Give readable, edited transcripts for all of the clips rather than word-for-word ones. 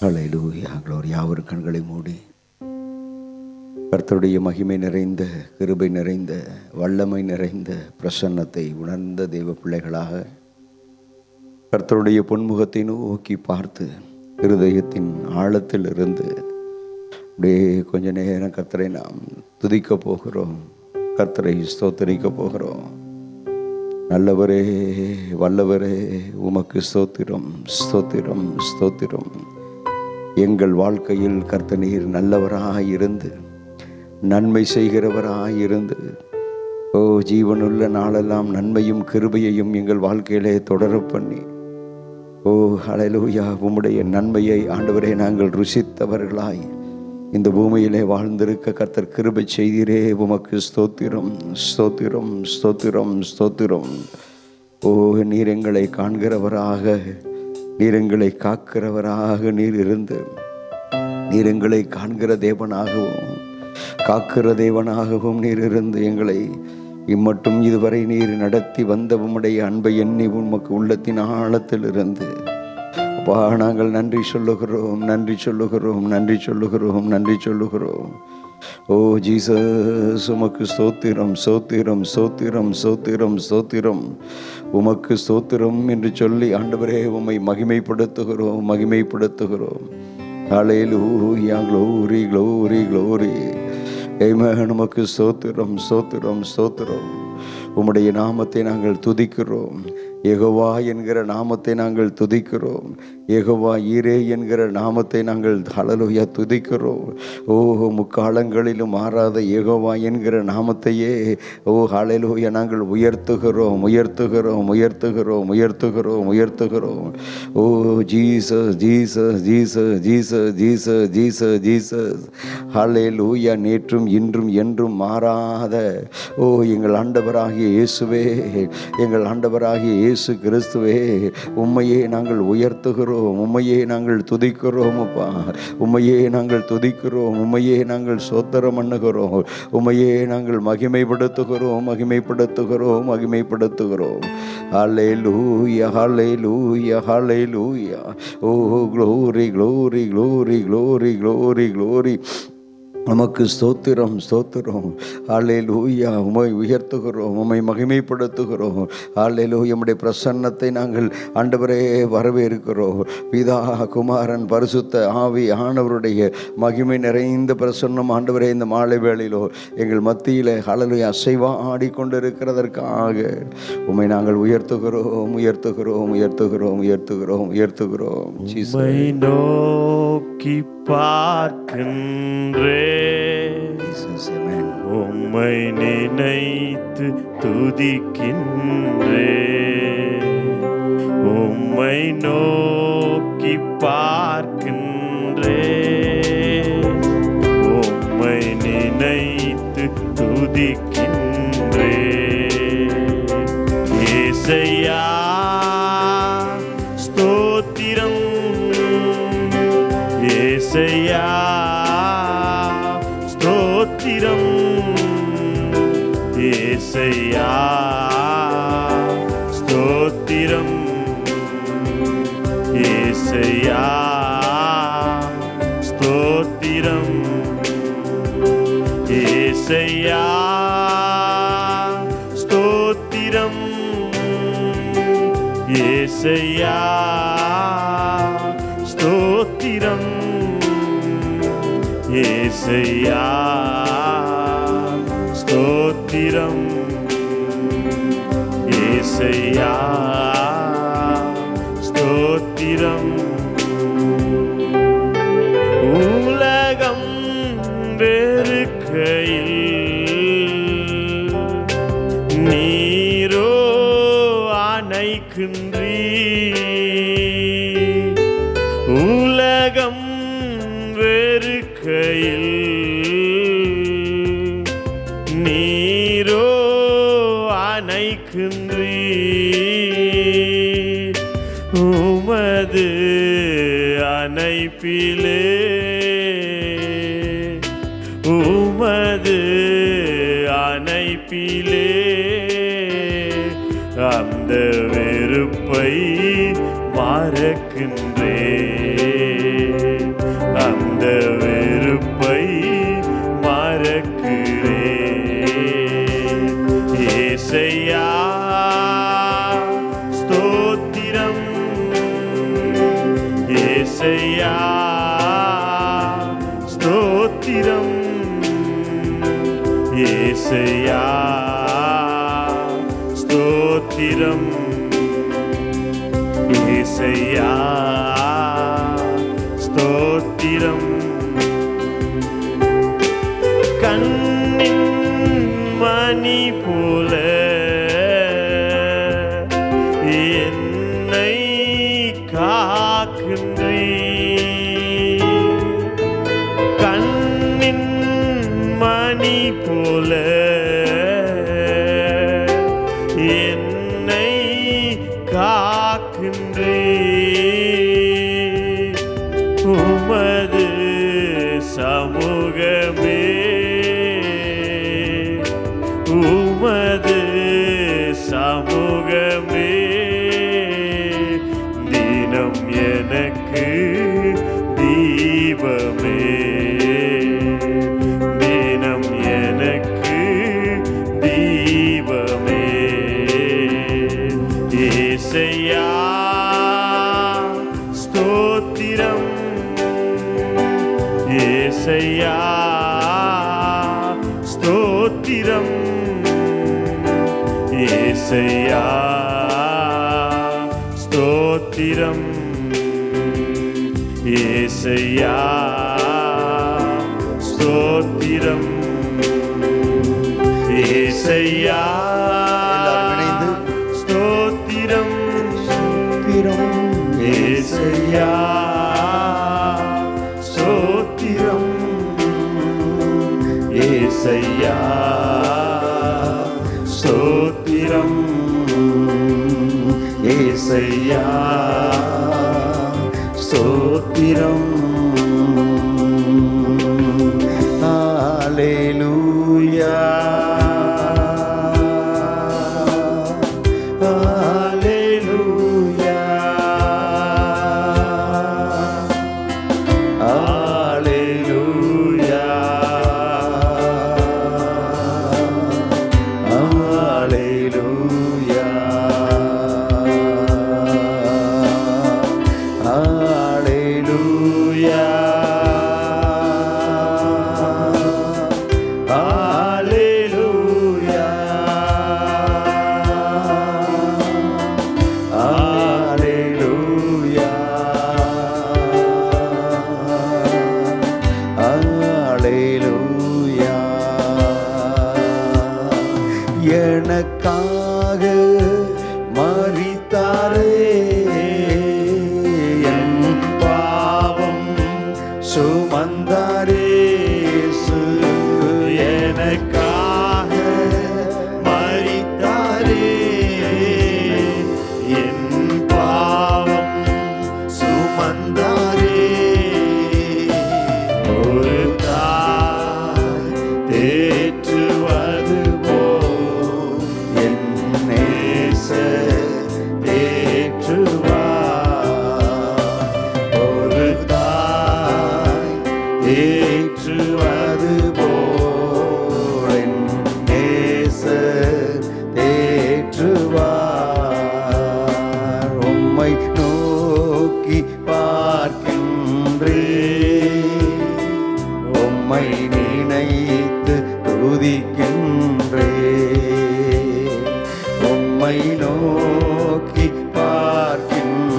ஹல்லேலூயா. Glory. யாவர் கண்களை மூடி கர்த்தருடைய மகிமை நிறைந்த, கிருபை நிறைந்த, வல்லமை நிறைந்த பிரசன்னத்தை உணர்ந்த தெய்வ பிள்ளைகளாக கர்த்தருடைய பொன்முகத்தை நோக்கி பார்த்து இருதயத்தின் ஆழத்தில் இருந்து அப்படியே கொஞ்ச நேரம் கர்த்தரை நாம் துதிக்க போகிறோம். கர்த்தரை ஸ்தோத்திரிக்க போகிறோம். நல்லவரே, வல்லவரே, உமக்கு ஸ்தோத்திரம், ஸ்தோத்திரம், ஸ்தோத்திரம். எங்கள் வாழ்க்கையில் கர்த்தர் நீர் நல்லவராயிருந்து, நன்மை செய்கிறவராயிருந்து, ஓ ஜீவனுள்ள நாளெல்லாம் நன்மையும் கிருபையையும் எங்கள் வாழ்க்கையிலே தொடர பண்ணி, ஓ ஹல்லேலூயா, உம்முடைய நன்மையை ஆண்டவரே நாங்கள் ருசித்தவர்களாய் இந்த பூமியிலே வாழ்ந்திருக்க கர்த்தர் கிருபை செய்தீரே. உமக்கு ஸ்தோத்திரம், ஸ்தோத்திரம், ஸ்தோத்திரம், ஸ்தோத்திரம். ஓ நீர் எங்களை காண்கிறவராக, நீர் எங்களை காக்கிறவராக நீர் இருந்து, நீர் எங்களை காண்கிற தேவனாகவும் காக்கிற தேவனாகவும் நீர் இருந்து எங்களை இம்மட்டும் இதுவரை நீர் நடத்தி வந்த உம்முடைய அன்பை எண்ணி உமக்கு உள்ளத்தின் ஆழத்தில் இருந்து அப்பா நாங்கள் நன்றி சொல்லுகிறோம், நன்றி சொல்லுகிறோம், நன்றி சொல்லுகிறோம், நன்றி சொல்லுகிறோம். ஓ ஜீசஸ், உமக்கு ஸ்தோத்திரம், ஸ்தோத்திரம், ஸ்தோத்திரம், ஸ்தோத்திரம், ஸ்தோத்திரம். உமக்கு ஸ்தோத்திரம் என்று சொல்லி ஆண்டவரே உம்மை மகிமைப்படுத்துகிறோம், மகிமைப்படுத்துகிறோம். ஹல்லேலூயா, க்ளோரி, க்ளோரி, க்ளோரி. ஆமென். உமக்கு ஸ்தோத்திரம், ஸ்தோத்திரம், ஸ்தோத்திரம். உம்முடைய நாமத்தை நாங்கள் துதிக்கிறோம். யெகோவா என்கிற நாமத்தை நாங்கள் துதிக்கிறோம். யெகோவா ஈரே என்கிற நாமத்தை நாங்கள் ஹல்லேலூயா துதிக்கிறோம். ஓ முக்காலங்களிலும் மாறாத யெகோவா என்கிற நாமத்தையே ஓ ஹல்லேலூயா நாங்கள் உயர்த்துகிறோம், உயர்த்துகிறோம், உயர்த்துகிறோம், உயர்த்துகிறோம், உயர்த்துகிறோம். Oh Jesus, Jesus, Jesus, Jesus, Jesus, Jesus, Jesus. Hallelujah. நேற்றும் இன்றும் என்றும் மாறாத ஓ எங்கள் ஆண்டவராகிய இயேசுவே, எங்கள் ஆண்டவராகிய இயேசு கிறிஸ்துவே, உம்மையே நாங்கள் உயர்த்துகிறோம், உம்மையே நாங்கள் துதிக்கிறோம். அப்பா உம்மையே நாங்கள் துதிக்கிறோம், உம்மையே நாங்கள் ஸ்தோத்திரம் பண்ணுகிறோம், உம்மையே நாங்கள் மகிமைப்படுத்துகிறோம், மகிமைப்படுத்துகிறோம், மகிமைப்படுத்துகிறோம். Hallelujah, hallelujah, hallelujah. Oh glory, glory, glory, glory, glory, glory. உமக்கு ஸ்தோத்திரம், ஸ்தோத்திரம். ஹல்லேலூயா. உம்மை உயர்த்துகிறோம், உம்மை மகிமைப்படுத்துகிறோம். ஹல்லேலூயா. உம்முடைய பிரசன்னத்தை நாங்கள் ஆண்டவரே வரவேற்கிறோம். பிதா, குமாரன், பரிசுத்த ஆவி ஆனவருடைய மகிமை நிறைந்த பிரசன்னம் ஆண்டவரே இந்த மாலை வேளையிலோ எங்கள் மத்தியில் ஹல்லேலூயா அசைவா ஆடிக்கொண்டிருக்கிறதற்காக உம்மை நாங்கள் உயர்த்துகிறோம், உயர்த்துகிறோம், உயர்த்துகிறோம், உயர்த்துகிறோம், உயர்த்துகிறோம். உம்மை நோக்கி பார்க்கின்றே, உம்மை நினைத்து துதிக்கின்றே. உம்மை நோக்கி பார்க்கின்றே, உம்மை நினைத்து துதிக்கின்றே. ஏசையா ஸ்தோத்திரம், ஏசையா ஸ்தோத்திரம், ஏசையா ஸ்தோத்திரம், ஏசையா ஸ்தோத்திரம், ஏசையா ஸ்தோத்திரம், ஏசையா ஸ்தோத்திரம், ஏசையா ஸ்தோத்திரம், ஏசையா ஸ்தோத்திரம். உலகம் வெறுக்கையில் நீரோ அணைக்கின்றீர். உலகம் வெறுக்கையில் நீரோ அணைக்கின்றீர். உமது அணைப்பிலே, உமது அணைப்பிலே அந்த வெறுப்பை மறக்கின்றேன். ஏசையா ஸ்தோத்திரம், ஏசையா ஸ்தோத்திரம், ஏசையா ஸ்தோத்திரம். கண்ணின் மணி போல என்னை காக்கின்றே, கண்ணின் மணி போல என்னை காக்கின்றே. உமது சமூகமே, உமது சமூகமே தினம் எனக்கு தீபமே, தினம் எனக்கு தீபமே. ஏசையா ஸ்தோத்திரம், ஏசையா ஸ்தோத்திரம், ஏசையா ஸ்தோத்திரம், ஏசையா ஸ்தோத்திரம், ஏசையா ஸ்தோத்திரம், ஏசையா ஸ்தோத்திரம், ஏசையா ஸ்தோத்திரம், ஏசையா ஸ்தோத்திரம். ஹல்லேலூயா, hallelujah, hallelujah, hallelujah, hallelujah, hallelujah, hallelujah, ஹல்லேலூயா. எனக்காக மரித்தாரே, என் பாவம் சுமந்தாரே, எனக்காக மரித்தாரே, என் பாவம் சுமந்தாரே. ஒரு தாய் தேற்றுவது போல் என் நேசர் தேற்றுவார். ஒரு தாய் தேற்றுவது போல் என் நேசர் தேற்றுவார். உம்மை நோக்கி பார்க்கின்றேன், உம்மை நினைத்து துதிக்கின்றேன். உம்மை நோக்கி பார்க்கின்றேன்,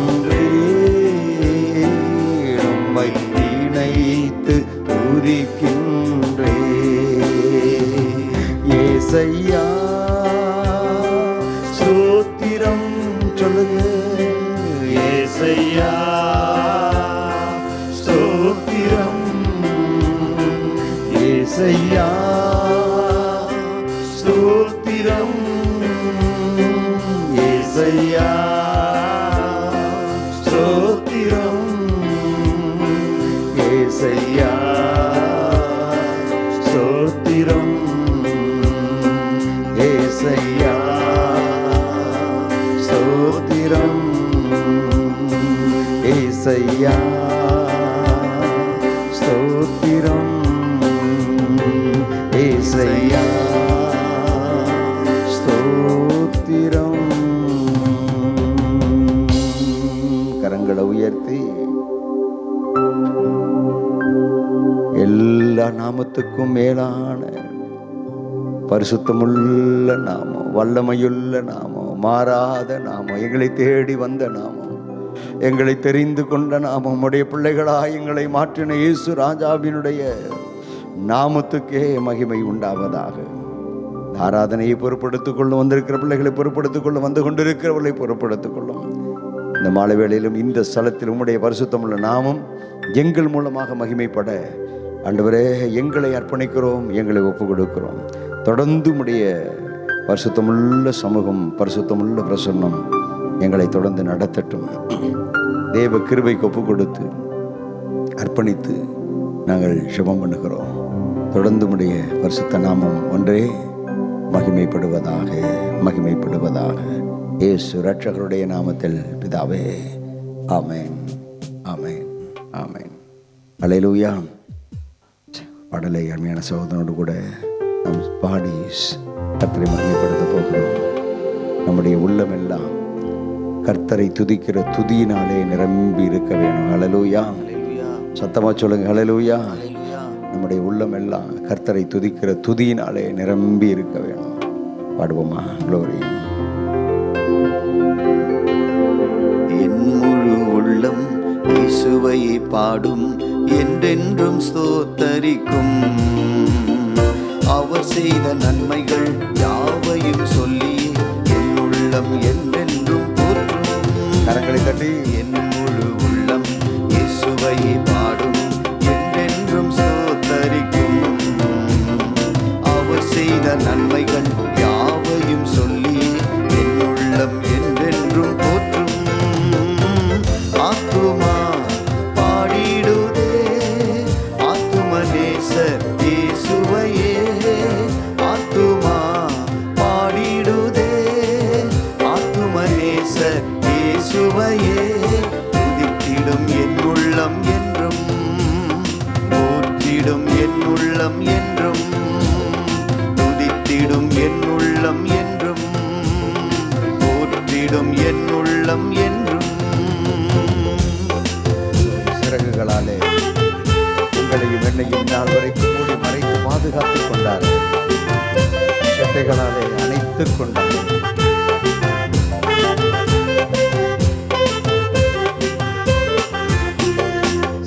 உம்மை நினைத்து துதிக்கின்றேன். ஏசையா ஸ்தோத்திரம் சொல்லுங்க, ஏசையா ஸ்தோத்திரம், ஏசையா ஸ்தோத்திரம், ஏசையா ஸ்தோத்திரம், ஏசையா ஸ்தோத்திரம், ஏசையா ஸ்தோத்திரம், ஏசையா ஸ்தோத்திரம், ஏசையா ஸ்தோத்திரம். கரங்களை உயர்த்தி எல்லா நாமத்துக்கும் மேலான பரிசுத்தமுள்ள நாமம், வல்லமையுள்ள நாமம், மாறாத நாமம், எங்களை தேடி வந்த நாமம், எங்களை தெரிந்து கொண்ட நாமம், உம்முடைய பிள்ளைகளாய் எங்களை மாற்றின இயேசு ராஜாவினுடைய நாமத்துக்கே மகிமை உண்டாவதாக. ஆராதனையை பொறுப்படுத்திக் கொள்ளும், வந்திருக்கிற பிள்ளைகளை பொறுப்படுத்திக் கொள்ளும், வந்து கொண்டிருக்கிறவர்களை பொறுப்படுத்திக் கொள்ளும். இந்த மாலை வேளையிலும் இந்த ஸ்தலத்தில் உம்முடைய பரிசுத்தமுள்ள நாமம் எங்கள் மூலமாக மகிமைப்பட ஆண்டவரே எங்களை அர்ப்பணிக்கிறோம், எங்களை ஒப்புக் கொடுக்கிறோம். தொடர்ந்து உம்முடைய பரிசுத்தமுள்ள சமூகம், பரிசுத்தமுள்ள பிரசன்னம் எங்களை தொடர்ந்து நடத்தட்டும். தேவ கிருபைக்கு ஒப்புக் கொடுத்து அர்ப்பணித்து நாங்கள் ஜெபம் பண்ணுகிறோம். தொடர்ந்து உம்முடைய பரிசுத்த நாமம் ஒன்றே மகிமைப்படுவதாக, மகிமைப்படுவதாக. இயேசு இரட்சகருடைய நாமத்தில் பிதாவே, ஆமென், ஆமென், ஆமென். அல்லேலூயா. பாடலை அருமையான சகோதரனோடு கூட நாம் பாடி கர்த்தரை மகிமைப்படுத்த போகிறோம். நம்முடைய உள்ளமெல்லாம் கர்த்தரை துதிக்கிற துதியினாலே நிரம்பி இருக்க வேணும். அல்லேலூயா. சத்தமா சொல்லுங்க, அல்லேலூயா. நம்முடைய உள்ளம் எல்லாம் கர்த்தரை துதிக்கிற துதியினாலே நிரம்பி இருக்க வேணும். பாடுவோமா? க்ளோரி. என் முழு உள்ளம் இயேசுவை பாடும், என்றென்றும் ஸ்தோத்தரிக்கும். அவர் செய்த நன்மைகள் யாவையும் சொல்லி என் உள்ளம் என்றென்றும் போற்றும். கரங்களை தட்டி என் முழு உள்ளம் இயேசுவை பாடும், என்றென்றும் ஸ்தோத்தரிக்கும். அவர் செய்த நன்மைகள் யாவையும் சொல்லி என் உள்ளம் என்றென்றும் போற்றும். ஆத்துமா பாடிடுதே ஆத்துமநேசர் இயேசுவையே. ஆத்துமா பாடிடுதே ஆத்துமநேசர் இயேசுவையே. துதித்திடும் என் உள்ளம் என்றும், போற்றிடும் என் உள்ளம் என்றும், துதித்திடும் என் உள்ளம் என்றும், போற்றிடும் என் உள்ளம் என்றும். சிறகுகளாலே உங்களையும் என்னையும் நாள் வரைக்கும் மூடி மறைத்து பாதுகாத்துக் கொண்டார். சட்டைகளாலே அணைத்துக் கொண்டார்.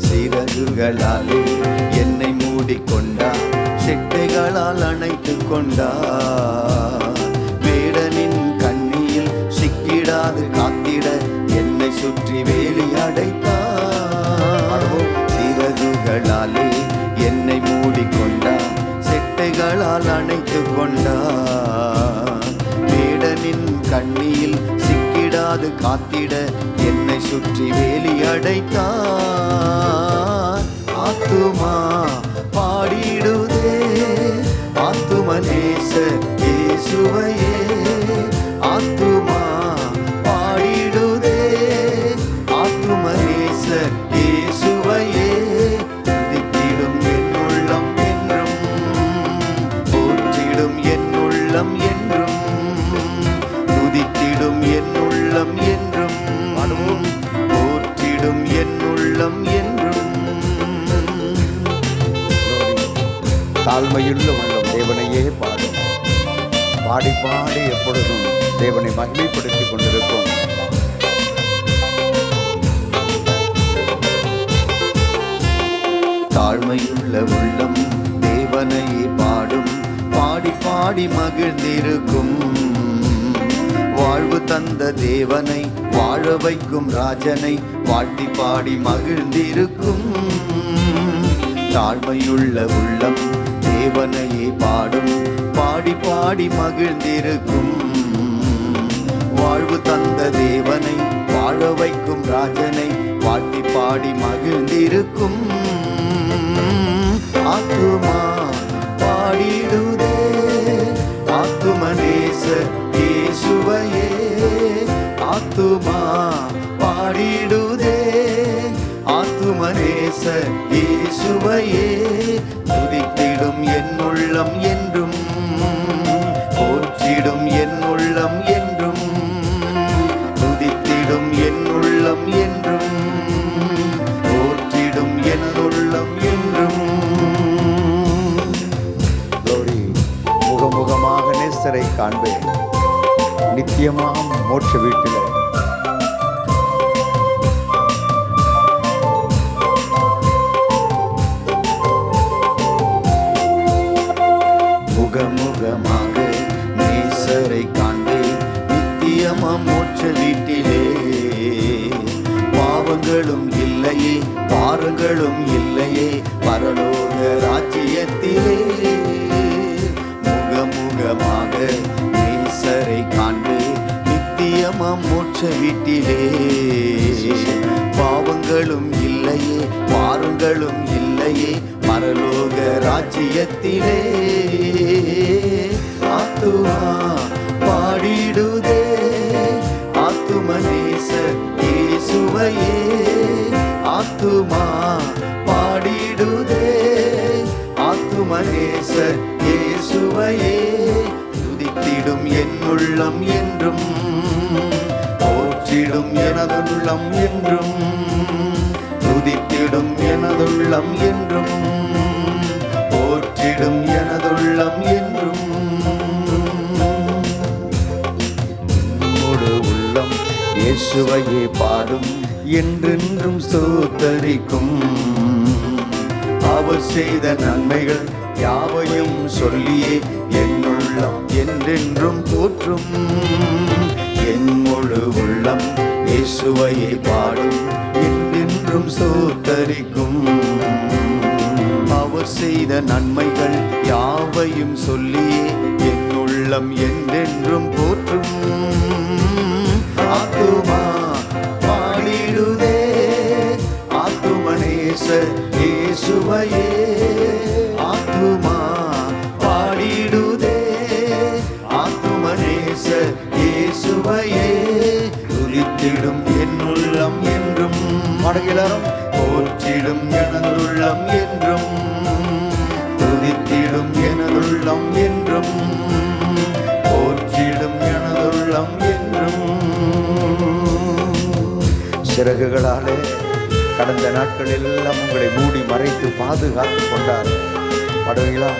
சிறகுகளாலே என்னை மூடிக்கொண்டார், செட்டைகளால் அணைத்துக் கொண்டார். வேடனின் கண்ணியில் சிக்கிடாது காத்திட என்னை சுற்றி வேலி அடைத்தார். சிறகுகளாலே என்னை மூடிக்கொண்டார், செட்டைகளால் அணைத்துக் கொண்டார். வேடனின் கண்ணியில் சிக்கிடாது காத்திட என்னை சுற்றி வேலி அடைத்தார். ஆத்துமா பாடிடுதே ஆத்துமநேசர் இயேசுவையே. ஆத்துமா பாடிடுதே ஆத்துமநேசர் இயேசுவையே. துதித்திடும் என் உள்ளம் என்றும், போற்றிடும் என் உள்ளம் என்றும், துதித்திடும் என் உள்ளம் என்றும், போற்றிடும் என் உள்ளம் என்றும். தாழ்மையுள்ள உள்ளம் தேவனையே பாடும். பாடி பாடி எப்பொழுதும் தேவனை மகிமைப்படுத்திக் கொண்டிருக்கும். தாழ்மையுள்ள உள்ளம் தேவனை பாடும், பாடி பாடி மகிழ்ந்திருக்கும். வாழ்வு தந்த தேவனை, வாழ வைக்கும் ராஜனை வாழ்த்தி பாடி மகிழ்ந்திருக்கும். தாழ்மையுள்ள உள்ளம் தேவனையே பாடும், பாடி பாடி மகிழ்ந்திருக்கும். வாழ்வு தந்த தேவனை, வாழ வைக்கும் ராஜனை வாழ்த்தி பாடி மகிழ்ந்திருக்கும். ஆத்துமா பாடிடுதே ஆத்துமநேசர் இயேசுவையே. ஆத்துமா பாடிடுதே ஆத்துமநேசர் இயேசுவையே. துதித்திடும் என் உள்ளம் என்றும், போற்றிடும் என் உள்ளம் என்றும், துதித்திடும் என் உள்ளம் என்றும், போற்றிடும் காண்பேன் நித்தியமாம் மோட்ச வீட்டில். முகமுகமாக நேசரை காண்பேன் நித்தியமாம் மோட்ச வீட்டிலே. பாவங்களும் இல்லையே பாரங்களும் இல்லையே பரலோக ராஜ்யத்திலே. முகமுகமாக நேசரை காண்பேன் நித்தியமாம் மோட்ச வீட்டிலே. பாவங்களும் இல்லையே பாரங்களும் இல்லையே பரலோக ராஜ்யத்திலே. ஆத்துமா பாடிடுதே ஆத்துமநேசர் இயேசுவையே. ஆத்துமா பாடிடுதே ஆத்துமநேசர் இயேசுவையே. துதித்திடும் என் உள்ளம் என்றும் போற்றிடும் எனதுள்ளம் என்றும். துதித்திடும் எனதுள்ளம் என்றும் போற்றிடும் எனதுள்ளம் என்றும். என்னோடு உள்ளம் இயேசுவையே பாடும் என்றென்றும் ஸ்தோத்தரிக்கும். அவர் செய்த நன்மைகள் யாவையும் சொல்லியே என் உள்ளம் என்றென்றும் போற்றும். என் முழு உள்ளம் இயேசுவையே பாடும் என்றென்றும் ஸ்தோத்தரிக்கும். அவர் செய்த நன்மைகள் யாவையும் சொல்லியே என் உள்ளம் என்றென்றும் போற்றும். ஆத்துமா பாடிடுதே ஆத்துமநேசர் இயேசுவையே. ஆத்துமா பாடிடுதே ஆத்துமநேசர் இயேசுவையே. துதித்திடும் என் உள்ளம் என்றும் மடங்கிலாரும் போற்றிடும் எனதுள்ளம் என்றும். துதித்திடும் எனதுள்ளம் என்றும் போற்றிடும் எனதுள்ளம் என்றும். சிறகுகளாலே கடந்த நாட்களில் எல்லாம் உங்களை மூடி மறைத்து பாதுகாத்து கொண்டார். பாடுவீங்களா?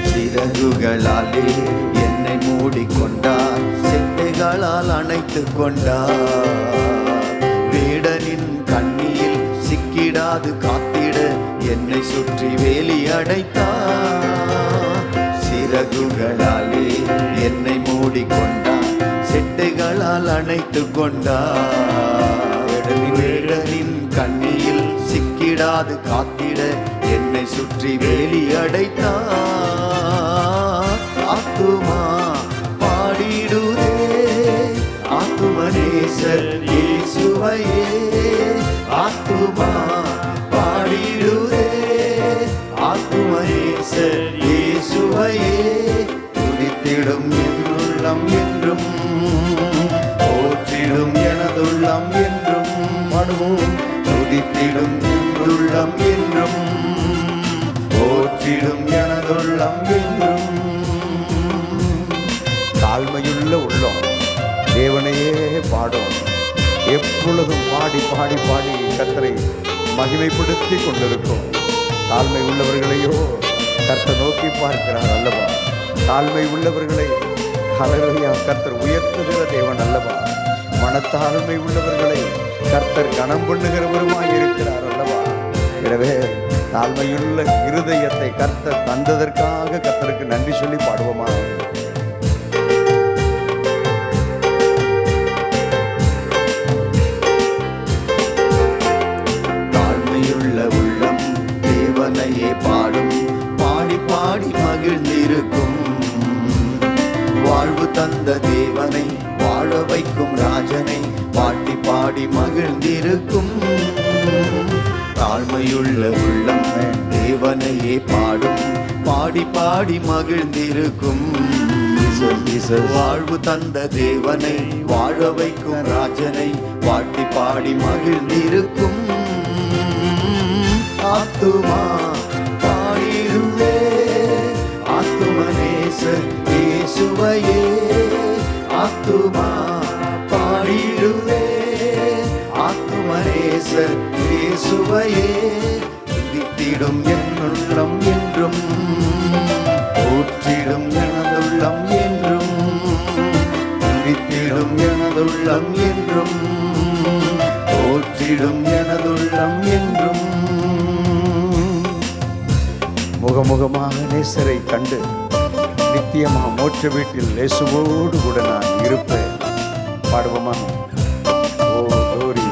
சிறகுகளாலே என்னை மூடிக்கொண்டார் செட்டைகளால் அணைத்து கொண்டார். வேடனின் கண்ணியில் சிக்கிடாது காத்திட என்னை சுற்றி வேலி அடைத்தார். சிறகுகளாலே என்னை மூடிக்கொண்டார் செட்டைகளால் அணைத்து கொண்டார். வேடனின் கண்ணியில் சிக்கிடாது காத்திட என்னை சுற்றி வேலி அடைத்தார். ஆத்துமா பாடிடுதே ஆத்துமநேசர் இயேசுவையே. ஆத்துமா பாடிடுதே ஆத்துமநேசர் இயேசுவையே. துதித்திடும் என் உள்ளம் என்றும் போற்றிடும் எனதுள்ளம் என்றும். மனுவும் துதித்திடும் என் உள்ளம் என்றும் போற்றிடும் எனதுள்ளம் என்றும். தாழ்மையுள்ள உள்ளம் தேவனையே பாடும். எப்பொழுதும் பாடி பாடி பாடி கர்த்தரை மகிமைப்படுத்தி கொண்டிருக்கும். தாழ்மை உள்ளவர்களையோ கர்த்தர் நோக்கி பார்க்கிறார் அல்லவா? தாழ்மை உள்ளவர்களை ஹல்லேலூயா கர்த்தர் உயர்த்துகிற தேவன் அல்லவா? மனத்தாழ்மை உள்ளவர்களை கர்த்தர் கனம் பண்ணுகிறவருமாய் இருக்கிறார் அல்லவா? எனவே தாழ்மையுள்ள இருதயத்தை கர்த்தர் தந்ததற்காக கர்த்தருக்கு நன்றி சொல்லி பாடுவோமா? தாழ்மையுள்ள உள்ளம் தேவனையே பாடும் பாடி பாடி மகிழ்ந்திருக்கும். வாழ்வு தந்த தேவனை வாழ வைக்கும் ராஜனை பாட்டி பாடி மகிழ்ந்திருக்கும். தாழ்மையுள்ள உள்ளம் தேவனையே பாடும் பாடி பாடி மகிழ்ந்திருக்கும். வாழ்வு தந்த தேவனை வாழ வைக்கும் ராஜனை பாட்டி பாடி மகிழ்ந்திருக்கும். ஆத்துமா பாடிடுதே ஆத்துமநேசர் இயேசுவையே. ஆத்துமா பாடிடுதே ஆத்துமநேசர் இயேசுவையே. இயேசுவையே துதித்திடும் என் உள்ளம் என்றும் போற்றிடும் எனதுள்ளம் என்றும் துதித்திடும் எனதுள்ளம் என்றும் போற்றிடும் எனதுள்ளம் என்றும். முகமுகமாக நேசரை கண்டு நித்தியமாக மோட்ச வீட்டில் இயேசுவோடு கூட நான் இருப்பேன். பாடுவோமா? ஓ glory.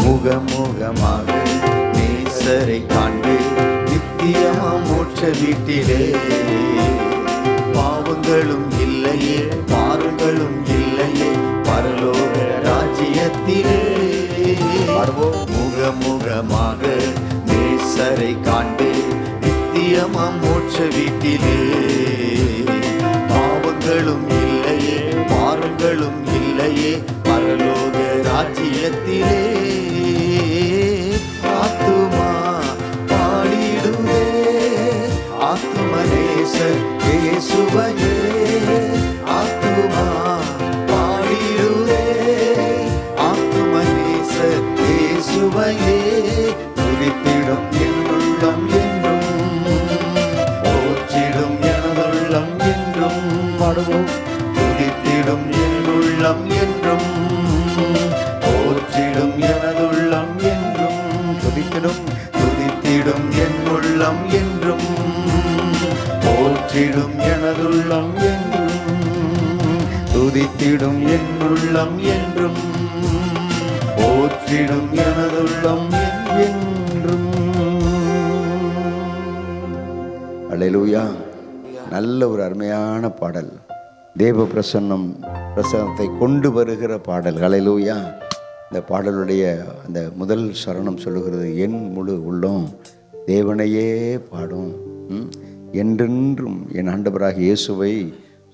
முகமுகமாக நேசரை காண்டு நித்தியமா மோட்ச வீட்டிலே பாவங்களும் இல்லையே பாருங்களும் இல்லையே பரலோக ராஜ்யத்திலே. முகமுகமாக நேசரை காண்டு நித்தியமா மோட்ச வீட்டிலே பாவங்களும் இல்லையே பாருங்களும் இல்லையே பரலோக ராஜ்யத்திலே. ஆத்துமா பாடிடுவே ஆத்துமநேசர் இயேசுவையே ஆத்துமா பாடிடுவே ஆத்துமநேசர் இயேசுவையே துதித்திடும் என் உள்ளம் என்றும் போற்றிடும் எனதுள்ளம் என்றும். பாடுவோம். துதித்திடும் என் உள்ளம் என்றும் போற்றிடும் எனதுள்ளம் என்றும் துதித்திடும் துதித்திடும் என் உள்ளம் என்றும் போற்றிடும் எனதுள்ளம் என்றும் துதித்திடும் என் உள்ளம் என்றும் போற்றிடும் எனதுள்ளம் என்றும். அல்லேலூயா. நல்ல ஒரு அருமையான பாடல். தேவ பிரசன்னத்தை கொண்டு வருகிற பாடல். அல்லேலூயா. இந்த பாடலுடைய அந்த முதல் சரணம் சொல்லுகிறது, என் முழு உள்ளம் தேவனையே பாடும், என்றென்றும் என் ஆண்டவராகிய இயேசுவை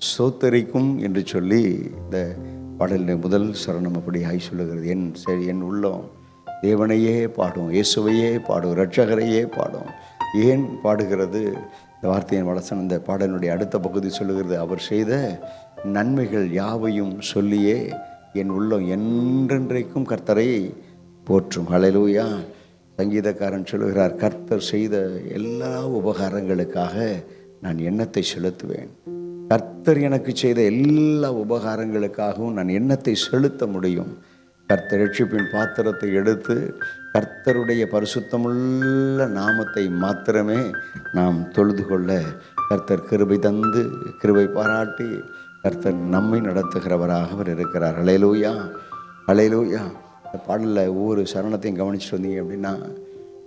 ஸ்தோத்தரிக்கும் என்று சொல்லி இந்த பாடலின் முதல் சரணம் அப்படியாய் சொல்லுகிறது. என் உள்ளம் தேவனையே பாடும், இயேசுவையே பாடும், இரட்சகரையே பாடும். ஏன் பாடுகிறது? இந்த வார்த்தையின் வளசனம் இந்த பாடலினுடைய அடுத்த பகுதி சொல்லுகிறது, அவர் செய்த நன்மைகள் யாவையும் சொல்லியே என் உள்ளம் என்றென்றைக்கும் கர்த்தரை போற்றும். ஹல்லேலூயா. சங்கீதக்காரன் சொல்லுகிறார், கர்த்தர் செய்த எல்லா உபகாரங்களுக்காக நான் எண்ணத்தை செலுத்துவேன். கர்த்தர் எனக்கு செய்த எல்லா உபகாரங்களுக்காகவும் நான் எண்ணத்தை செலுத்த முடியும். கர்த்தர் ரட்சிப்பின் பாத்திரத்தை எடுத்து கர்த்தருடைய பரிசுத்தமுள்ள நாமத்தை மாத்திரமே நாம் தொழுது கொள்ள கர்த்தர் கிருபை தந்து கிருபை பாராட்டி கர்த்தர் நம்மை நடத்துகிறவராக அவர் இருக்கிறார். ஹல்லேலூயா, ஹல்லேலூயா. இந்த பாடலில் ஒவ்வொரு சரணத்தையும் கவனிச்சுட்டு வந்தீங்க அப்படின்னா,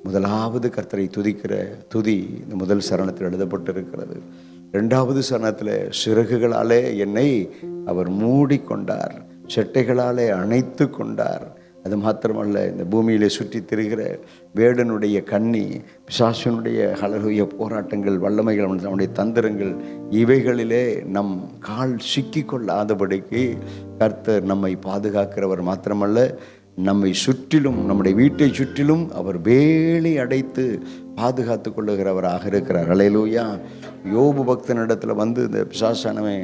முதலாவது கர்த்தரை துதிக்கிற துதி இந்த முதல் சரணத்தில் எழுதப்பட்டு இருக்கிறது. ரெண்டாவது சரணத்தில் சிறகுகளாலே என்னை அவர் மூடிக்கொண்டார், செட்டைகளாலே அணைத்து கொண்டார். அது மாத்திரமல்ல, இந்த பூமியிலே சுற்றி திரிகிற வேடனுடைய கண்ணி, பிசாசனுடைய ஹல்லேலூயா போராட்டங்கள், வல்லமைகள், அவனுடைய தந்திரங்கள், இவைகளிலே நம் கால் சிக்கி கொள்ளாதபடிக்கு கர்த்தர் நம்மை பாதுகாக்கிறவர் மாத்திரமல்ல, நம்மை சுற்றிலும் நம்முடைய வீட்டை சுற்றிலும் அவர் வேலி அடைத்து பாதுகாத்து கொள்ளுகிறவராக இருக்கிறார். ஹல்லேலூயா. யோபு பக்தனிடத்தில் வந்து இந்த பிசாசானவன்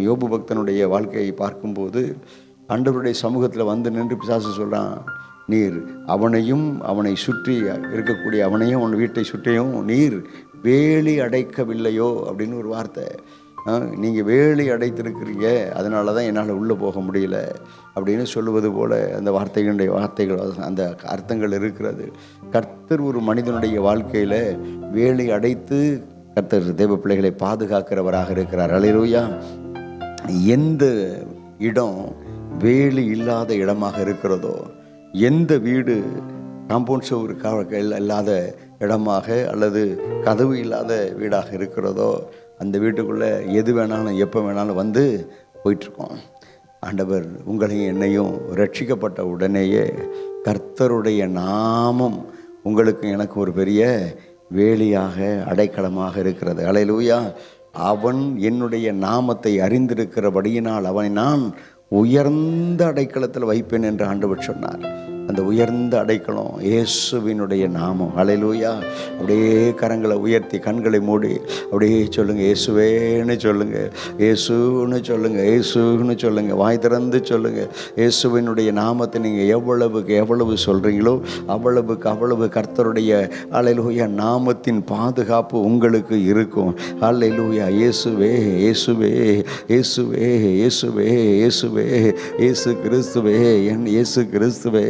யோபு பக்தனுடைய வாழ்க்கையை பார்க்கும்போது ஆண்டவருடைய சமூகத்தில் வந்து நின்று பிசாசு சொல்கிறான், நீர் அவனையும் அவனை சுற்றி இருக்கக்கூடிய அவனையும் அவன் வீட்டை சுற்றியும் நீர் வேலி அடைக்கவில்லையோ அப்படின்னு ஒரு வார்த்தை. நீங்கள் வேலி அடைத்திருக்கிறீங்க, அதனால தான் என்னால் உள்ளே போக முடியல அப்படின்னு சொல்லுவது போல் அந்த வார்த்தைகள் அந்த அர்த்தங்கள் இருக்கிறது. கர்த்தர் ஒரு மனிதனுடைய வாழ்க்கையில் வேலி அடைத்து கர்த்தர் தேவ பிள்ளைகளை பாதுகாக்கிறவராக இருக்கிறார். ஹல்லேலூயா. எந்த இடம் வேலி இல்லாத இடமாக இருக்கிறதோ, எந்த வீடு காம்பவுண்ட் சுவர் இல்லாத இடமாக அல்லது கதவு இல்லாத வீடாக இருக்கிறதோ, அந்த வீட்டுக்குள்ளே எது வேணாலும் எப்போ வேணாலும் வந்து போயிட்டுருக்கோம். ஆண்டவர் உங்களையும் என்னையும் ரட்சிக்கப்பட்ட உடனேயே கர்த்தருடைய நாமம் உங்களுக்கு எனக்கு ஒரு பெரிய வேலியாக அடைக்கலமாக இருக்கிறது. ஹல்லேலூயா. அவன் என்னுடைய நாமத்தை அறிந்திருக்கிறபடியினால் அவனை நான் உயர்ந்த அடைக்கலத்தில் வைப்பேன் என்று ஆண்டவர் சொன்னார். அந்த உயர்ந்த அடைக்கலம் இயேசுவினுடைய நாமம். ஹல்லேலூயா. அப்படியே கரங்களை உயர்த்தி கண்களை மூடி அப்படியே சொல்லுங்க, இயேசுவேன்னு சொல்லுங்க, இயேசுன்னு சொல்லுங்க, இயேசுன்னு சொல்லுங்க, வாய் திறந்து சொல்லுங்க. இயேசுவினுடைய நாமத்தை நீங்கள் எவ்வளவுக்கு எவ்வளவு சொல்கிறீங்களோ அவ்வளவுக்கு அவ்வளவு கர்த்தருடைய ஹல்லேலூயா நாமத்தின் பாதுகாப்பு உங்களுக்கு இருக்கும். ஹல்லேலூயா. இயேசுவே, இயேசுவே, இயேசுவே, இயேசுவே, இயேசுவே, இயேசு கிறிஸ்துவே, என் இயேசு கிறிஸ்துவே,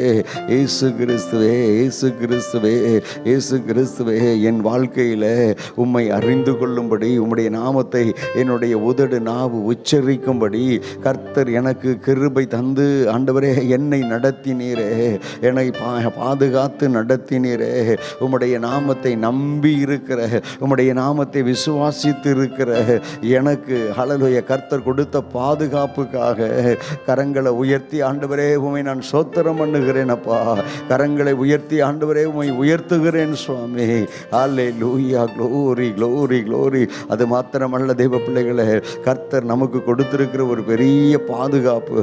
இயேசு கிறிஸ்துவே, இயேசு கிறிஸ்துவே, இயேசு கிறிஸ்துவே, என் வாழ்க்கையில் உம்மை அறிந்து கொள்ளும்படி உம்முடைய நாமத்தை என்னுடைய உதடு நாவு உச்சரிக்கும்படி கர்த்தர் எனக்கு கிருபை தந்து ஆண்டவரே என்னை நடத்தினீரே, என்னை பாதுகாத்து நடத்தினீரே. உம்முடைய நாமத்தை நம்பி இருக்கிற, உம்முடைய நாமத்தை விசுவாசித்து இருக்கிற எனக்கு ஹல்லேலூயா கர்த்தர் கொடுத்த பாதுகாப்புக்காக கரங்களை உயர்த்தி ஆண்டவரே உம்மை நான் ஸ்தோத்திரம் பண்ணுகிறேன் அப்பா. கரங்களை உயர்த்தி ஆண்டவரே உம்மை உயர்த்துகிறேன் சுவாமி. ஹல்லேலூயா. Glory, glory, glory. அது மாத்திரமல்ல தேவ பிள்ளைகளே, கர்த்தர் நமக்கு கொடுத்திருக்கிற ஒரு பெரிய பாதுகாப்பு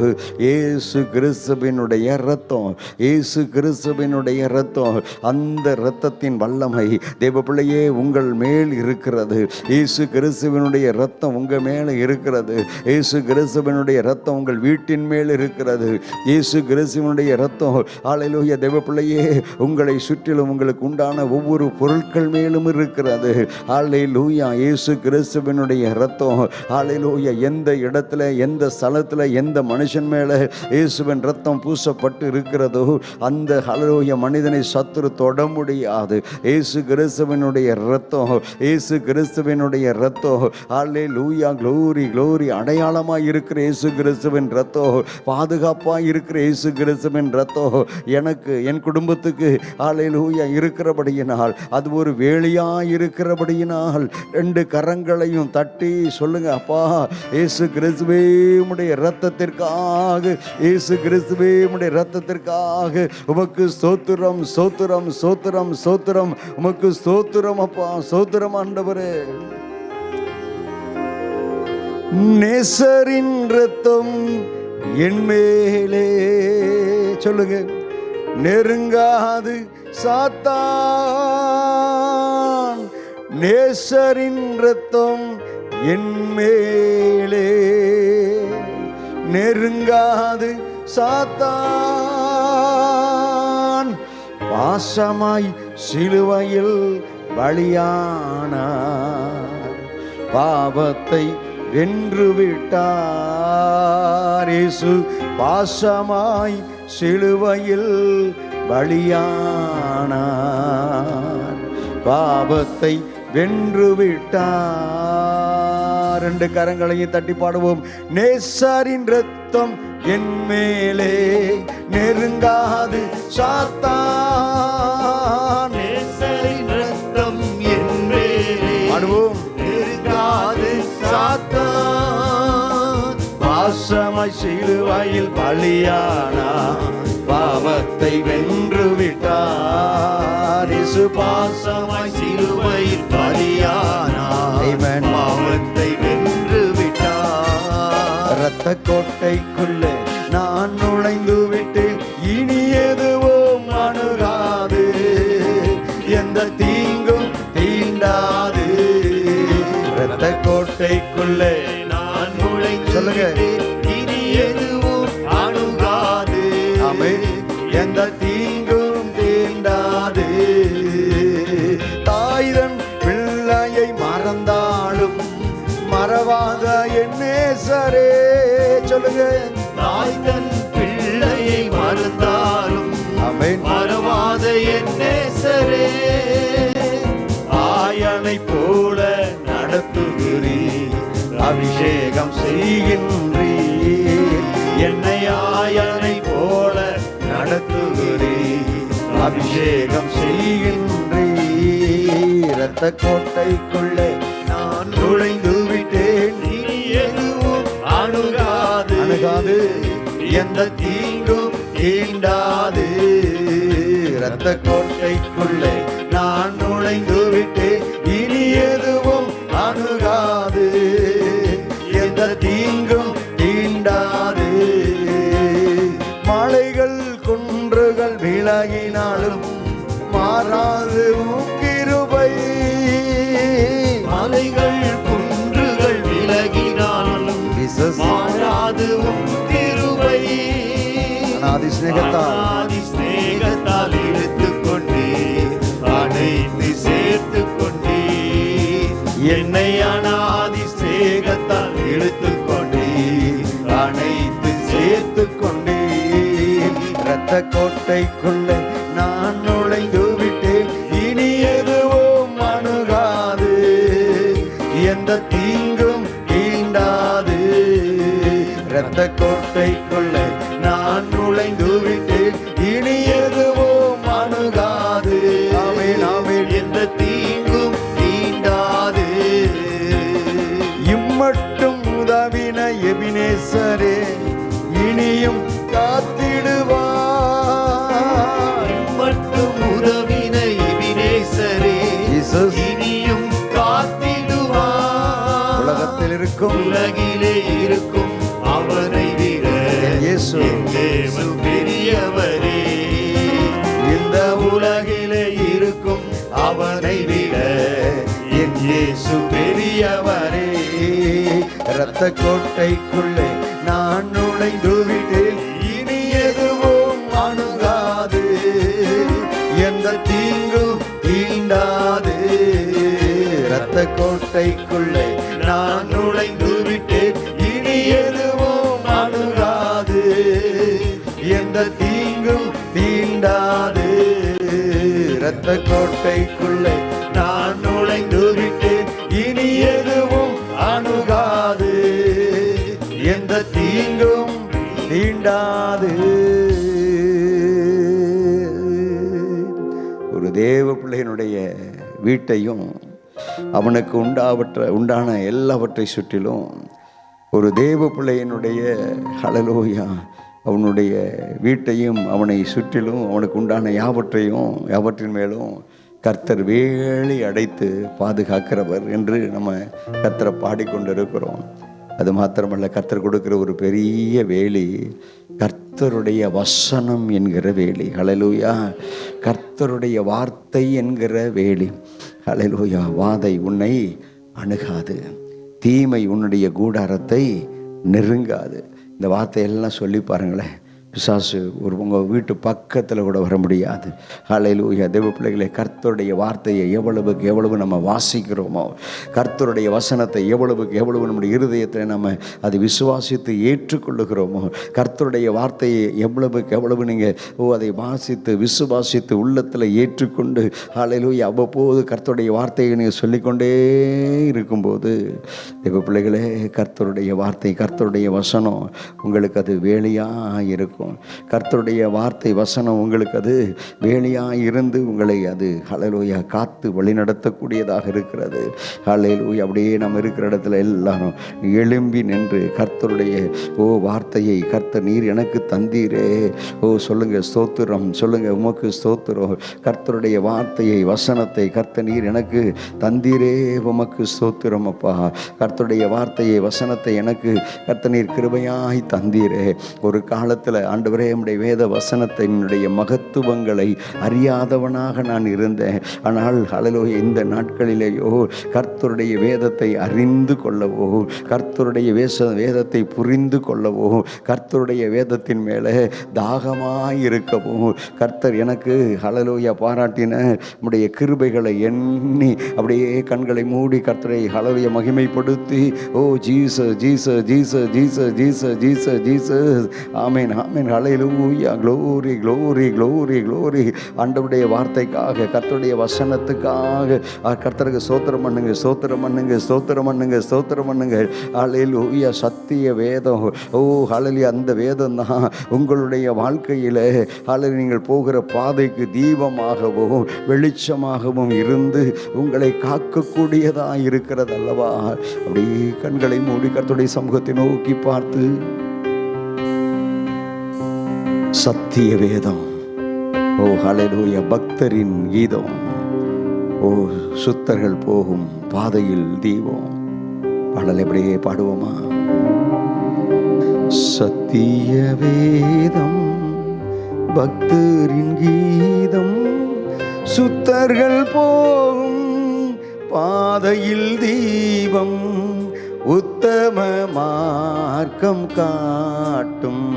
இயேசு கிறிஸ்துவினுடைய இரத்தம். இயேசு கிறிஸ்துவினுடைய இரத்தம், அந்த இரத்தத்தின் வல்லமை தேவ பிள்ளையே உங்கள் மேல் இருக்கிறது. இயேசு கிறிஸ்துவினுடைய இரத்தம் உங்கள் மேலே இருக்கிறது. இயேசு கிறிஸ்துவினுடைய இரத்தம் உங்கள் வீட்டின் மேல் இருக்கிறது. இயேசு கிறிஸ்துவினுடைய இரத்தம் ஹல்லேலூயா தேவ பிள்ளையே உங்களை சுற்றிலும் உங்களுக்கு உண்டான ஒவ்வொரு பொருட்கள் மேலும் இருக்கிறது. ஹல்லேலூயா. இயேசு கிறிஸ்துவினுடைய இரத்தம் ஹல்லேலூயா எந்த இடத்துல, எந்த ஸ்தலத்தில், எந்த மனுஷன் மேலே இயேசுவின் இரத்தம் பூசப்பட்டு இருக்கிறதோ அந்த ஹல்லேலூயா மனிதனை சத்துரு தொட முடியாது. இயேசு கிறிஸ்துவினுடைய இரத்தம், இயேசு கிறிஸ்துவினுடைய இரத்தம் ஹல்லேலூயா. Glory, glory. அடையாளமாக இருக்கிற இயேசு கிறிஸ்துவின் இரத்தம், பாதுகாப்பாக இருக்கிற இயேசு கிறிஸ்துவின் இரத்தம் எனக்கு என் குடும்பத்துக்கு ஹல்லேலூயா இருக்கிறபடியினால், அது ஒரு வேலியாக இருக்கிறபடியினால் ரெண்டு கரங்களையும் தட்டி சொல்லுங்க, அப்பா இயேசு கிறிஸ்துவே உம்முடைய இரத்தத்திற்காக, இயேசு கிறிஸ்துவே உம்முடைய இரத்தத்திற்காக உமக்கு ஸ்தோத்திரம், ஸ்தோத்திரம், ஸ்தோத்திரம், ஸ்தோத்திரம், உமக்கு ஸ்தோத்திரம் அப்பா, ஸ்தோத்திரம் ஆண்டவரே. நேசரின் இரத்தம் என் மேலே சொல்லுங்க, நெருங்காது சாத்தான், நேசரின் இரத்தம் என் மேலே நெருங்காது சாத்தான், பாசமாய் சிலுவையில் பலியானார், பாவத்தை வென்று விட்டார். இயேசு பாசமாய் சிலுவையில் பலியானார், பாவத்தை வென்று விட்டார். ரெண்டு கரங்களையும் தட்டி பாடுவோம். நேசரின் இரத்தம் என் மேலே நெருங்காது சாத்தான், நேசரின் இரத்தம் என் மேலே பாடுவோம். நெருங்காது சாத்தான், பாசமாய் சிலுவையில் பலியானார், பாவத்தை வென்று விட்டார். இயேசு பாசமாய் சிலுவையில் பலியானார், Amen. பாவத்தை வென்று விட்டார். இரத்த கோட்டைக்குள்ளே நான் நுழைந்து விட்டு இனி எதுவும் அணுகாது, எந்த தீங்கும் தீண்டாது. இரத்த கோட்டைக்குள்ளே நான் நுழைந்து சொல்லுங்க, இனி எதுவும் அணுகாது, ஆமென், எந்த தீங்கும் தீண்டாது. தாய்தன் பிள்ளையை மறந்தாலும் மறவாத என் நேசரே சொல்லுங்க, தாய்தன் பிள்ளையை மறந்தாலும் ஆமென், மறவாத என் நேசரே, ஆயனை போல நடத்துகிறீர், அபிஷேகம் செய்கின்றீர், என்னை ஆயனை போல நடத்துகிறீர், அபிஷேகம் செய்கின்றீர். இரத்த கோட்டைக்குள்ளே நான் நுழைந்து விட்டேன், இனி எதுவும் அணுகாது, அணுகாது, எந்த தீங்கும் தீண்டாது. இரத்த கோட்டைக்குள்ளே நான் நுழைந்து விட்டேன், இனி எதுவும் அணுகாது, எந்த தீங்கும் தீண்டாது. மலைகள் குன்றுகள் அது உம் கிருபை. அநாதி சிநேகத்தால் அநாதி சிநேகத்தால் இழுத்துக் கொண்டீர், அனைத்து சேர்த்துக் கொண்டீர். என்னை அநாதி சிநேகத்தால் இழுத்துக் கொண்டீர், அனைத்து சேர்த்துக் கொண்டீர். இரத்த கோட்டைக்குள்ளே நான் நுழைந்து விட்டேன், இனி எதுவும் அணுகாது, எந்த தீங்கும் தீண்டாது. இரத்த கோட்டைக்குள்ளே நான் நுழைந்து விட்டேன், இனி எதுவும் அணுகாது. ஆமென், ஆமென். எந்த தீங்கும் தீண்டாது. இம்மட்டும் உதவின எபினேசரே, இனியும் காத்திடுவார். மட்டும் உதவின எபினேசரே, Jesus. இனியும் காத்திடுவார். உலகத்தில் இருக்கும் உலகிலே இருக்கும் அவரை விட இயேசு என் தேவன் பெரியவரே. இந்த உலகிலே இருக்கும் அவரை விட என் இயேசு பெரியவரே. இரத்த கோட்டைக்குள்ளே நான் நுழைந்து விட்டேன், இனி எதுவும் அணுகாது, எந்த தீங்கும் தீண்டாது. இரத்த கோட்டைக்குள்ளே நான் நுழைந்து விட்டேன், இனி எதுவும் அணுகாது, எந்த தீங்கும் தீண்டாது. இரத்த கோட்டைக்குள்ளே நான் நுழைந்து விட்டேன், இனி எதுவும் அணுகாது, எந்த தீங்கும் தீண்டாது. ஒரு தேவ பிள்ளையினுடைய வீட்டையும் அவனுக்கு உண்டான எல்லாவற்றை சுற்றிலும் ஒரு தேவ பிள்ளையினுடைய ஹல்லேலூயா அவனுடைய வீட்டையும் அவனை சுற்றிலும் அவனுக்கு உண்டான யாவற்றின் மேலும் கர்த்தர் வேலி அடைத்து பாதுகாக்கிறவர் என்று நம்ம கர்த்தரை பாடிக்கொண்டிருக்கிறோம். அது மாத்திரமல்ல, கர்த்தர் கொடுக்கிற ஒரு பெரிய வேலி கர்த்தருடைய வசனம் என்கிற வேலி. ஹல்லேலூயா. கர்த்தருடைய வார்த்தை என்கிற வேலி. ஹல்லேலூயா. வாதை உன்னை அணுகாது, தீமை உன்னுடைய கூடாரத்தை நெருங்காது. இந்த வார்த்தையெல்லாம் சொல்லி பாருங்களேன். பிசாசு உங்கள் வீட்டு பக்கத்தில் கூட வர முடியாது. ஹல்லேலூயா. தேவ பிள்ளைகளே, கர்த்தருடைய வார்த்தையை எவ்வளவுக்கு எவ்வளவு நம்ம வாசிக்கிறோமோ, கர்த்தருடைய வசனத்தை எவ்வளவுக்கு எவ்வளவு நம்முடைய இருதயத்தில் நம்ம அதை விசுவாசித்து ஏற்றுக்கொள்ளுகிறோமோ, கர்த்தருடைய வார்த்தையை எவ்வளவுக்கு எவ்வளவு நீங்கள் அதை வாசித்து விசுவாசித்து உள்ளத்தில் ஏற்றுக்கொண்டு ஹல்லேலூயா அவ்வப்போது கர்த்தருடைய வார்த்தையை நீங்கள் சொல்லிக்கொண்டே இருக்கும்போது, தேவ பிள்ளைகளே, கர்த்தருடைய வார்த்தை கர்த்தருடைய வசனம் உங்களுக்கு அது வேலையாக இருக்கும். கர்த்தருடைய வார்த்தை வசனம் உங்களுக்கு அது வேலையாக இருந்து உங்களை அது ஹல்லேலூயா காத்து வழிநடத்தக்கூடியதாக இருக்கிறது. ஹல்லேலூயா. அப்படியே நம்ம இருக்கிற இடத்துல எல்லாரும் எழும்பி நின்று கர்த்தருடைய வார்த்தையை, கர்த்தர் நீர் எனக்கு தந்தீரே, சொல்லுங்க ஸ்தோத்திரம், சொல்லுங்க உமக்கு ஸ்தோத்திரம். கர்த்தருடைய வார்த்தையை வசனத்தை கர்த்தர் நீர் எனக்கு தந்தீரே, உமக்கு ஸ்தோத்திரம் அப்பா. கர்த்தருடைய வார்த்தையை வசனத்தை எனக்கு கர்த்தர் நீர் கிருபையாய் தந்தீரே. ஒரு காலத்தில் ஆண்டவரே, நம்முடைய வேத வசனத்தை என்னுடைய மகத்துவங்களை அறியாதவனாக நான் இருந்தேன். ஆனால் ஹல்லேலூயா, இந்த நாட்களிலேயோ கர்த்தருடைய வேதத்தை அறிந்து கொள்ளவோ, கர்த்தருடைய வேதத்தை புரிந்து கொள்ளவோ, கர்த்தருடைய வேதத்தின் மேலே தாகமாய் இருக்கவோ, கர்த்தர் எனக்கு ஹல்லேலூயா பாராட்டின நம்முடைய கிருபைகளை எண்ணி அப்படியே கண்களை மூடி கர்த்தரை ஹல்லேலூயா மகிமைப்படுத்தி, oh Jesus Jesus Jesus Jesus Jesus Jesus Jesus amen amen hallelujah glory glory glory glory. ஆண்டவருடைய வார்த்தைக்காக, கர்த்தருடைய வசனத்துக்காக கர்த்தருக்கு ஸ்தோத்திரம் பண்ணுங்க, ஸ்தோத்திரம் பண்ணுங்க, ஸ்தோத்திரம் பண்ணுங்க, ஸ்தோத்திரம் பண்ணுங்க. ஹல்லேலூயா. சத்திய வேதம், ஓ ஹல்லேலூயா, அந்த வேதம் தான் உங்களுடைய வாழ்க்கையில் ஹல்லேலூயா நீங்கள் போகிற பாதைக்கு தீபமாகவும் வெளிச்சமாகவும் இருந்து உங்களை காக்கக்கூடியதாக இருக்கிறது அல்லவா. அப்படியே கண்களை மூடி கர்த்தருடைய சமூகத்தை நோக்கி பார்த்து, சத்திய வேதம், ஓ ஹல்லேலூயா, பக்தரின் கீதம், ஓ சுத்தர்கள் போகும் பாதையில் தீபம். பாடல் எப்படியே பாடுவோமா? சத்திய வேதம், பக்தரின் கீதம், சுத்தர்கள் போகும் பாதையில் தீபம், உத்தம மார்க்கம் காட்டும்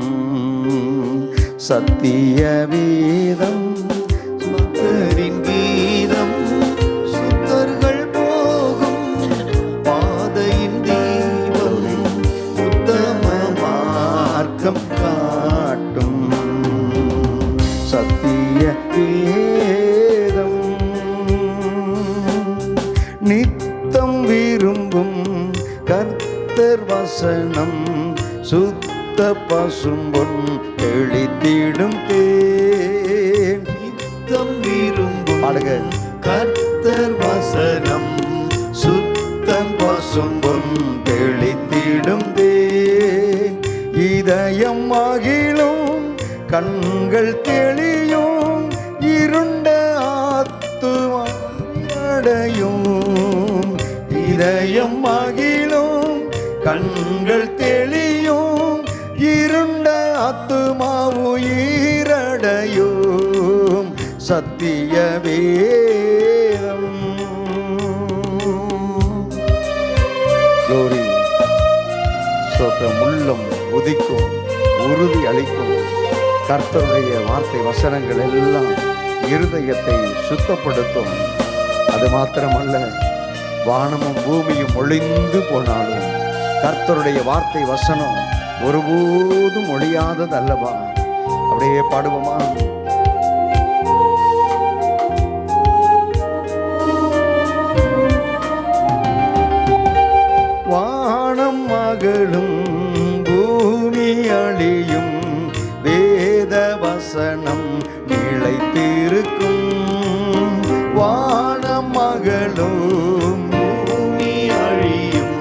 சத்திய வேதம் சுத்தரின் கீதம் சுத்தர்கள் போகும் பாதையின் தீபம் உத்தம மார்க்கம் காட்டும் சத்திய வேதம் நித்தம் விரும்பும் கர்த்தர் வசனம் சுத்த பசும்பொன் தெளித்திடும் தேன் நித்தம் விரும்பும் பாடுங்க. கர்த்தர் வசனம் சுத்தம் பசும்பொன் தெளித்திடும் தேன் இதயம் மகிழும் கண்கள் தெளியும் இருண்ட ஆத்துமா அடையும் இதயம் மகிழும் கண்கள் தெளியும் இருண்ட ஆத்துமா உயிரடையும் சத்திய வேதம். Glory. ஸ்தோத்திரம். உள்ளம் உதிக்கும், உறுதி அளிக்கும் கர்த்தருடைய வார்த்தை வசனங்கள் எல்லாம் இருதயத்தை சுத்தப்படுத்தும். அது மாத்திரமல்ல, வானமும் பூமியும் ஒளிந்து போனாலும் கர்த்தருடைய வார்த்தை வசனம் ஒருபோதும் ஒழியாதது அல்லவா? அப்படியே பாடுவோமா? வானம் மகளும் பூமி அழியும் வேத வசனம் நிலைத்திருக்கும். வானம் மகளும் பூமி அழியும்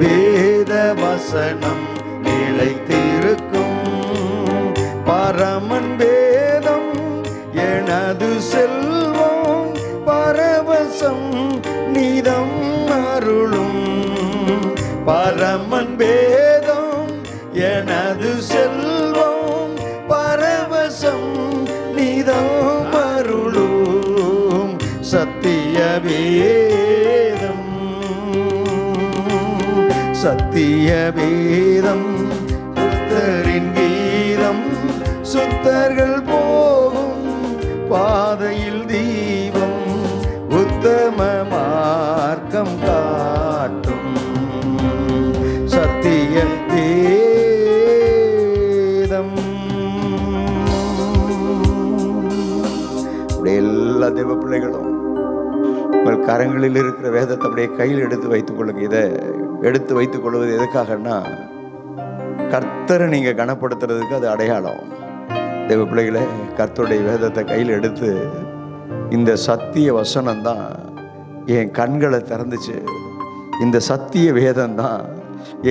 வேத வசனம் நிலைத்திருக்கும். பரமன் வேதம் எனது செல்வம் பரவசம் நிதம் அருளும். பரமன் வேதம் எனது செல்வம் பரவசம் நிதம் அருளும் சத்திய வேதம். சத்திய வேதம் சுத்தரின் கீதம் சுத்தர்கள் போகும் பாதையில் தீபம் உத்தம மார்க்கம் காட்டும் சத்திய வேதம். எல்லா தேவ பிள்ளைகளும் உங்கள் கரங்களில் இருக்கிற வேதத்தை அப்படியே கையில் எடுத்து வைத்துக் கொள்ளுங்க. இதை எடுத்து வைத்துக் கொள்வது எதுக்காகன்னா, கர்த்தரை நீங்க கனப்படுத்துறதுக்கு அது அடையாளம். தேவ பிள்ளைகளை, கர்த்தருடைய வேதத்தை கையில் எடுத்து, இந்த சத்திய வசனம் தான் என் கண்களை திறந்துச்சு, இந்த சத்திய வேதம் தான்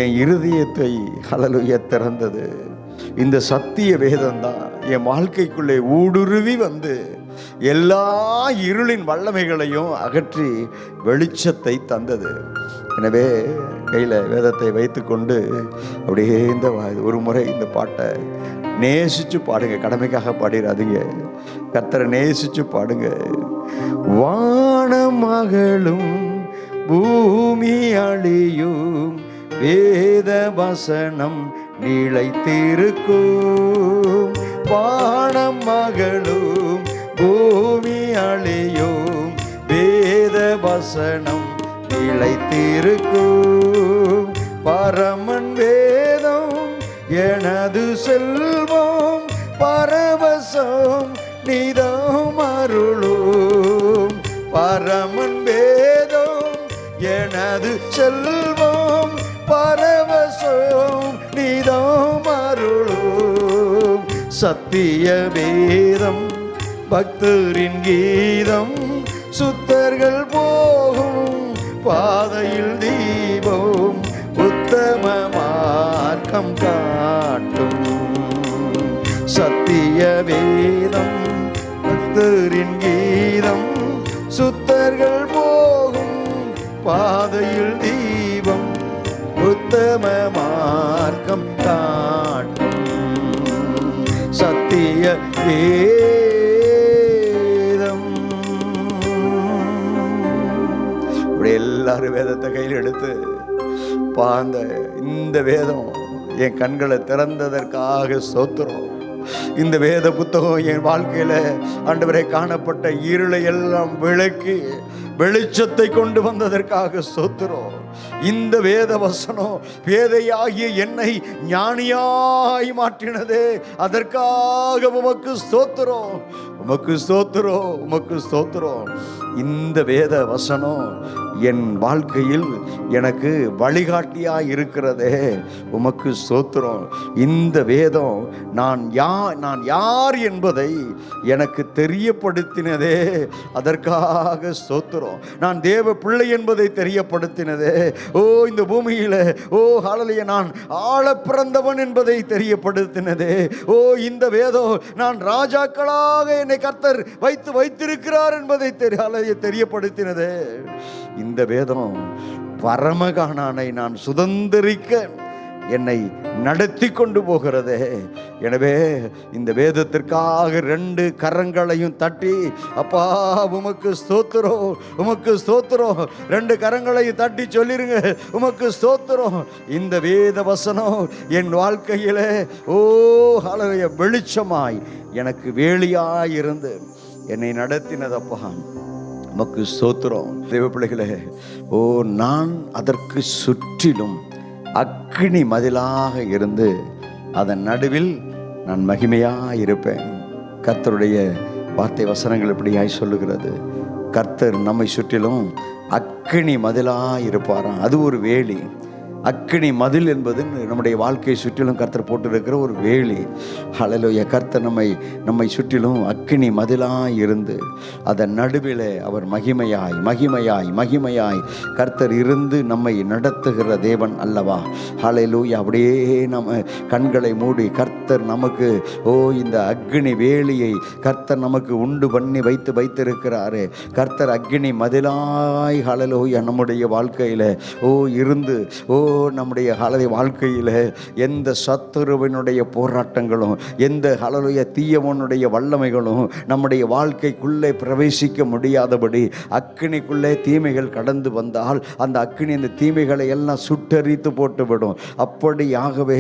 என் இருதயத்தை ஹல்லேலூயா திறந்தது, இந்த சத்திய வேதம் தான் என் வாழ்க்கைக்குள்ளே ஊடுருவி வந்து எல்லா இருளின் வல்லமைகளையும் அகற்றி வெளிச்சத்தை தந்தது. எனவே கையில் வேதத்தை வைத்துக்கொண்டு அப்படியே இந்த ஒரு முறை இந்த பாட்டை நேசிச்சு பாடுங்க. கடமைக்காக பாடிடாதீங்க, கர்த்தரை நேசிச்சு பாடுங்க. வானமகளும் பூமி அழியும் வேத வசனம் நிலைத்திருக்கும். வானமகளும் பூமி அழியும் வேத வசனம் நிலைத்திருக்கும். பரமன் வேதம் எனது செல்வம் பரவசம் நிதம் அருளும். பரமன் வேதம் எனது செல்வம் பரவசம் நிதம் அருளும் சத்திய வேதம் பக்தரின் கீதம் சுத்தர்கள் போகும் பாதையில் தீபம் உத்தம மார்க்கம் காட்டும் சத்திய வேதம் பக்தரின் கீதம் சுத்தர்கள் போகும் பாதையில் தீபம் உத்தம மார்க்கம் காட்டும் சத்திய வேதம். இப்படி எல்லாரும் வேதத்தை கையில் எடுத்து அப்பா இந்த வேதம் என் கண்களை திறந்ததற்காக ஸ்தோத்திரம். இந்த வேத புத்தகம் என் வாழ்க்கையில ஆண்டவரே காணப்பட்ட இருளை எல்லாம் விளக்கி வெளிச்சத்தை கொண்டு வந்ததற்காக ஸ்தோத்திரம். இந்த வேத வசனம் பேதையாகிய என்னை ஞானியாய் மாற்றினதே, அதற்காக உமக்கு ஸ்தோத்திரம், உமக்கு ஸ்தோத்திரம், உமக்கு ஸ்தோத்திரம். இந்த வேத வசனம் என் வாழ்க்கையில் எனக்கு வழிகாட்டியாய் இருக்கிறதே, உமக்கு ஸ்தோத்திரம். இந்த வேதம் நான் யார் என்பதை எனக்கு தெரியப்படுத்தினதே, அதற்காக ஸ்தோத்திரம். நான் தேவ பிள்ளை என்பதை தெரியப்படுத்தினதே. ஓ இந்த பூமியில ஹல்லேலூயா நான் ஆள பிறந்தவன் என்பதை தெரியப்படுத்தினதே. ஓ இந்த வேதம் நான் ராஜாக்களாக என்னை கர்த்தர் வைத்திருக்கிறார் என்பதை தெரியப்படுத்தினதே. இந்த வேதம் பரமகானானை நான் சுதந்திரிக்க என்னை நடத்தி கொண்டு போகிறதே. எனவே இந்த வேதத்திற்காக 2 கரங்களையும் தட்டி அப்பா உமக்கு ஸ்தோத்திரம், உமக்கு ஸ்தோத்திரம். 2 கரங்களையும் தட்டி சொல்லிருங்க, உமக்கு ஸ்தோத்திரம். இந்த வேத வசனம் என் வாழ்க்கையிலே ஹல்லேலூயா வெளிச்சமாய் எனக்கு வேலியாய் இருந்து என்னை நடத்தினதப்பா, உமக்கு ஸ்தோத்திரம். தேவ பிள்ளைகளே, நான் அதற்கு சுற்றிலும் அக்கினி மதிலாக இருந்து அதன் நடுவில் நான் மகிமையாக இருப்பேன். கர்த்தருடைய வார்த்தை வசனங்கள் இப்படியாய் சொல்லுகிறது. கர்த்தர் நம்மை சுற்றிலும் அக்கினி மதிலாக இருப்பாராம். அது ஒரு வேலி. அக்கினி மதில் என்பது நம்முடைய வாழ்க்கையை சுற்றிலும் கர்த்தர் போட்டிருக்கிற ஒரு வேலி. ஹல்லேலூயா. கர்த்தர் நம்மை சுற்றிலும் அக்கினி மதிலாய் இருந்து அதன் நடுவிலே அவர் மகிமையாய் மகிமையாய் மகிமையாய் கர்த்தர் இருந்து நம்மை நடத்துகிற தேவன் அல்லவா. ஹல்லேலூயா. அப்படியே நம்ம கண்களை மூடி கர்த்தர் நமக்கு இந்த அக்கினி வேலியை கர்த்தர் நமக்கு உண்டு பண்ணி வைத்திருக்கிறாரே. கர்த்தர் அக்கினி மதிலாய் ஹல்லேலூயா நம்முடைய வாழ்க்கையில் இருந்து நம்முடைய வாழ்க்கையில் எந்த சத்துருவினுடைய போராட்டங்களும் எந்த ஹல்லேலூயா தீயவனுடைய வல்லமைகளும் நம்முடைய வாழ்க்கைக்குள்ளே பிரவேசிக்க முடியாதபடி அக்கினிக்குள்ளே தீமைகள் கடந்து வந்தால் அந்த அக்கினி அந்த தீமைகளை எல்லாம் சுட்டரித்து போட்டுவிடும். அப்படியாகவே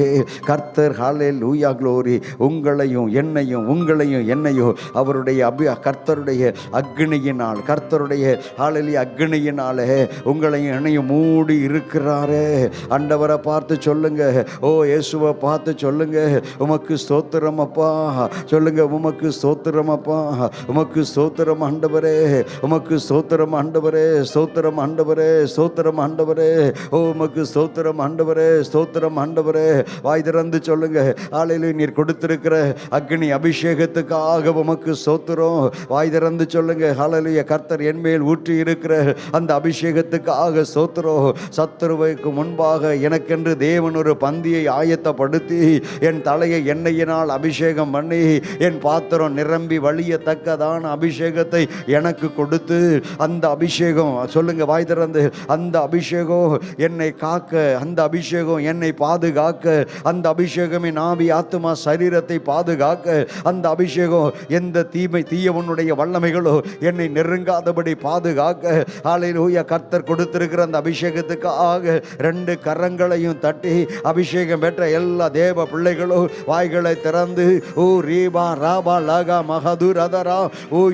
கர்த்தர் ஹல்லேலூயா க்ளோரி உங்களையும் என்னையும் அவருடைய கர்த்தருடைய அக்கினியினால் கர்த்தருடைய ஹல்லேலூயா அக்கினியினாலே உங்களையும் என்னையும் மூடி இருக்கிறாரே. ஆண்டவரை பார்த்து சொல்லுங்க, இயேசுவை பார்த்து சொல்லுங்க, உமக்கு ஸ்தோத்திரம் அப்பா சொல்லுங்க, உமக்கு ஸ்தோத்திரம் அப்பா, உமக்கு ஸ்தோத்திரம் ஆண்டவரே, உமக்கு ஸ்தோத்திரம் ஆண்டவரே, ஸ்தோத்திரம் ஆண்டவரே, ஸ்தோத்திரம் ஆண்டவரே, உமக்கு ஸ்தோத்திரம் ஆண்டவரே, ஸ்தோத்திரம் ஆண்டவரே. வாய் திறந்து சொல்லுங்க, ஹல்லேலூயா நீர் கொடுத்திருக்கிற அக்னி அபிஷேகத்துக்காக உமக்கு ஸ்தோத்திரம். வாய் திறந்து சொல்லுங்க, ஹல்லேலூயா கர்த்தர் என் மேல் ஊற்றி இருக்கிற அந்த அபிஷேகத்துக்காக ஸ்தோத்திரம். சத்துருவுக்கு முன்பாக எனக்கென்று தேவன் ஒரு பந்தியை ஆயத்தப்படுத்தி என் தலையை எண்ணெயினால் அபிஷேகம் பண்ணி என் பாத்திரம் நிரம்பி வழியத்தக்கதான அபிஷேகத்தை எனக்கு கொடுத்து அந்த அபிஷேகம் சொல்லுங்க வாய் திறந்து, அந்த அபிஷேகம் என்னை காக்க, அந்த அபிஷேகம் என்னை பாதுகாக்க, அந்த அபிஷேகம் என் ஆவி ஆத்துமா சரீரத்தை பாதுகாக்க, அந்த அபிஷேகம் எந்த தீயவனுடைய வல்லமைகளோ என்னை நெருங்காதபடி பாதுகாக்க ஹல்லேலூயா கர்த்தர் கொடுத்திருக்கிற அந்த அபிஷேகத்துக்காக 2 கரங்களையும் தட்டி அபிஷேகம் பெற்ற எல்லா தேவ பிள்ளைகளும் வாய்களை திறந்து ரீபா ராபா லகா மகதுரதரா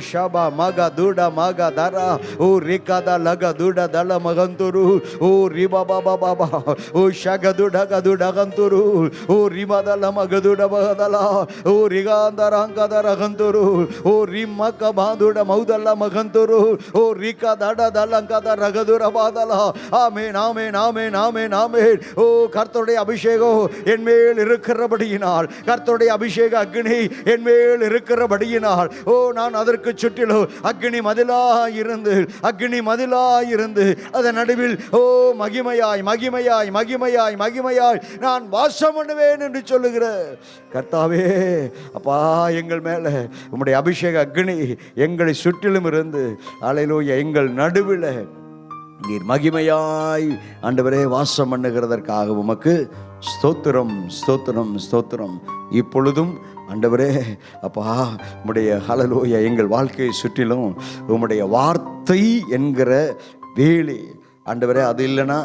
ஷபா மகதுட மகதரா ரிகத லகதுட தல மகந்துரு ரிபா பாபா பாபா ஷகதுட கதுட கந்துரு ரிமதல மகதுட மகதலா ரிகாந்தராங்கதர கந்துரு ரிமக பாதுட மௌதல மகந்துரு ரிகதட தலங்கத ரகதுர பாதலா. ஆமென் ஆமென் ஆமென் ஆமென் ஆமென். கர்த்தருடைய அபிஷேகம் என் மேல் இருக்கிறபடியினால், கர்த்தருடைய அபிஷேக அக்னி என் மேல் இருக்கிறபடியினால் நான் அதற்கு சுற்றிலும் அக்னி மதிலாய் இருந்து அதன் நடுவில் மகிமையாய் மகிமையாய் மகிமையாய் மகிமையாய் நான் வாசம் பண்ணுவேன் என்று சொல்லுகிற கர்த்தாவே அப்பா, எங்கள் மேல உம்முடைய அபிஷேக அக்னி எங்களை சுற்றிலும் இருந்து ஹல்லேலூயா எங்கள் நடுவில் நீர் மகிமையாய் ஆண்டவரே வாசம் பண்ணுகிறதற்காக உமக்கு ஸ்தோத்திரம் ஸ்தோத்திரம் ஸ்தோத்திரம். இப்பொழுதும் ஆண்டவரே அப்பா உம்முடைய ஹல்லேலூயா எங்கள் வாழ்க்கையை சுற்றிலும் உம்முடைய வார்த்தை என்கிற வேலி ஆண்டவரே அது இல்லைன்னா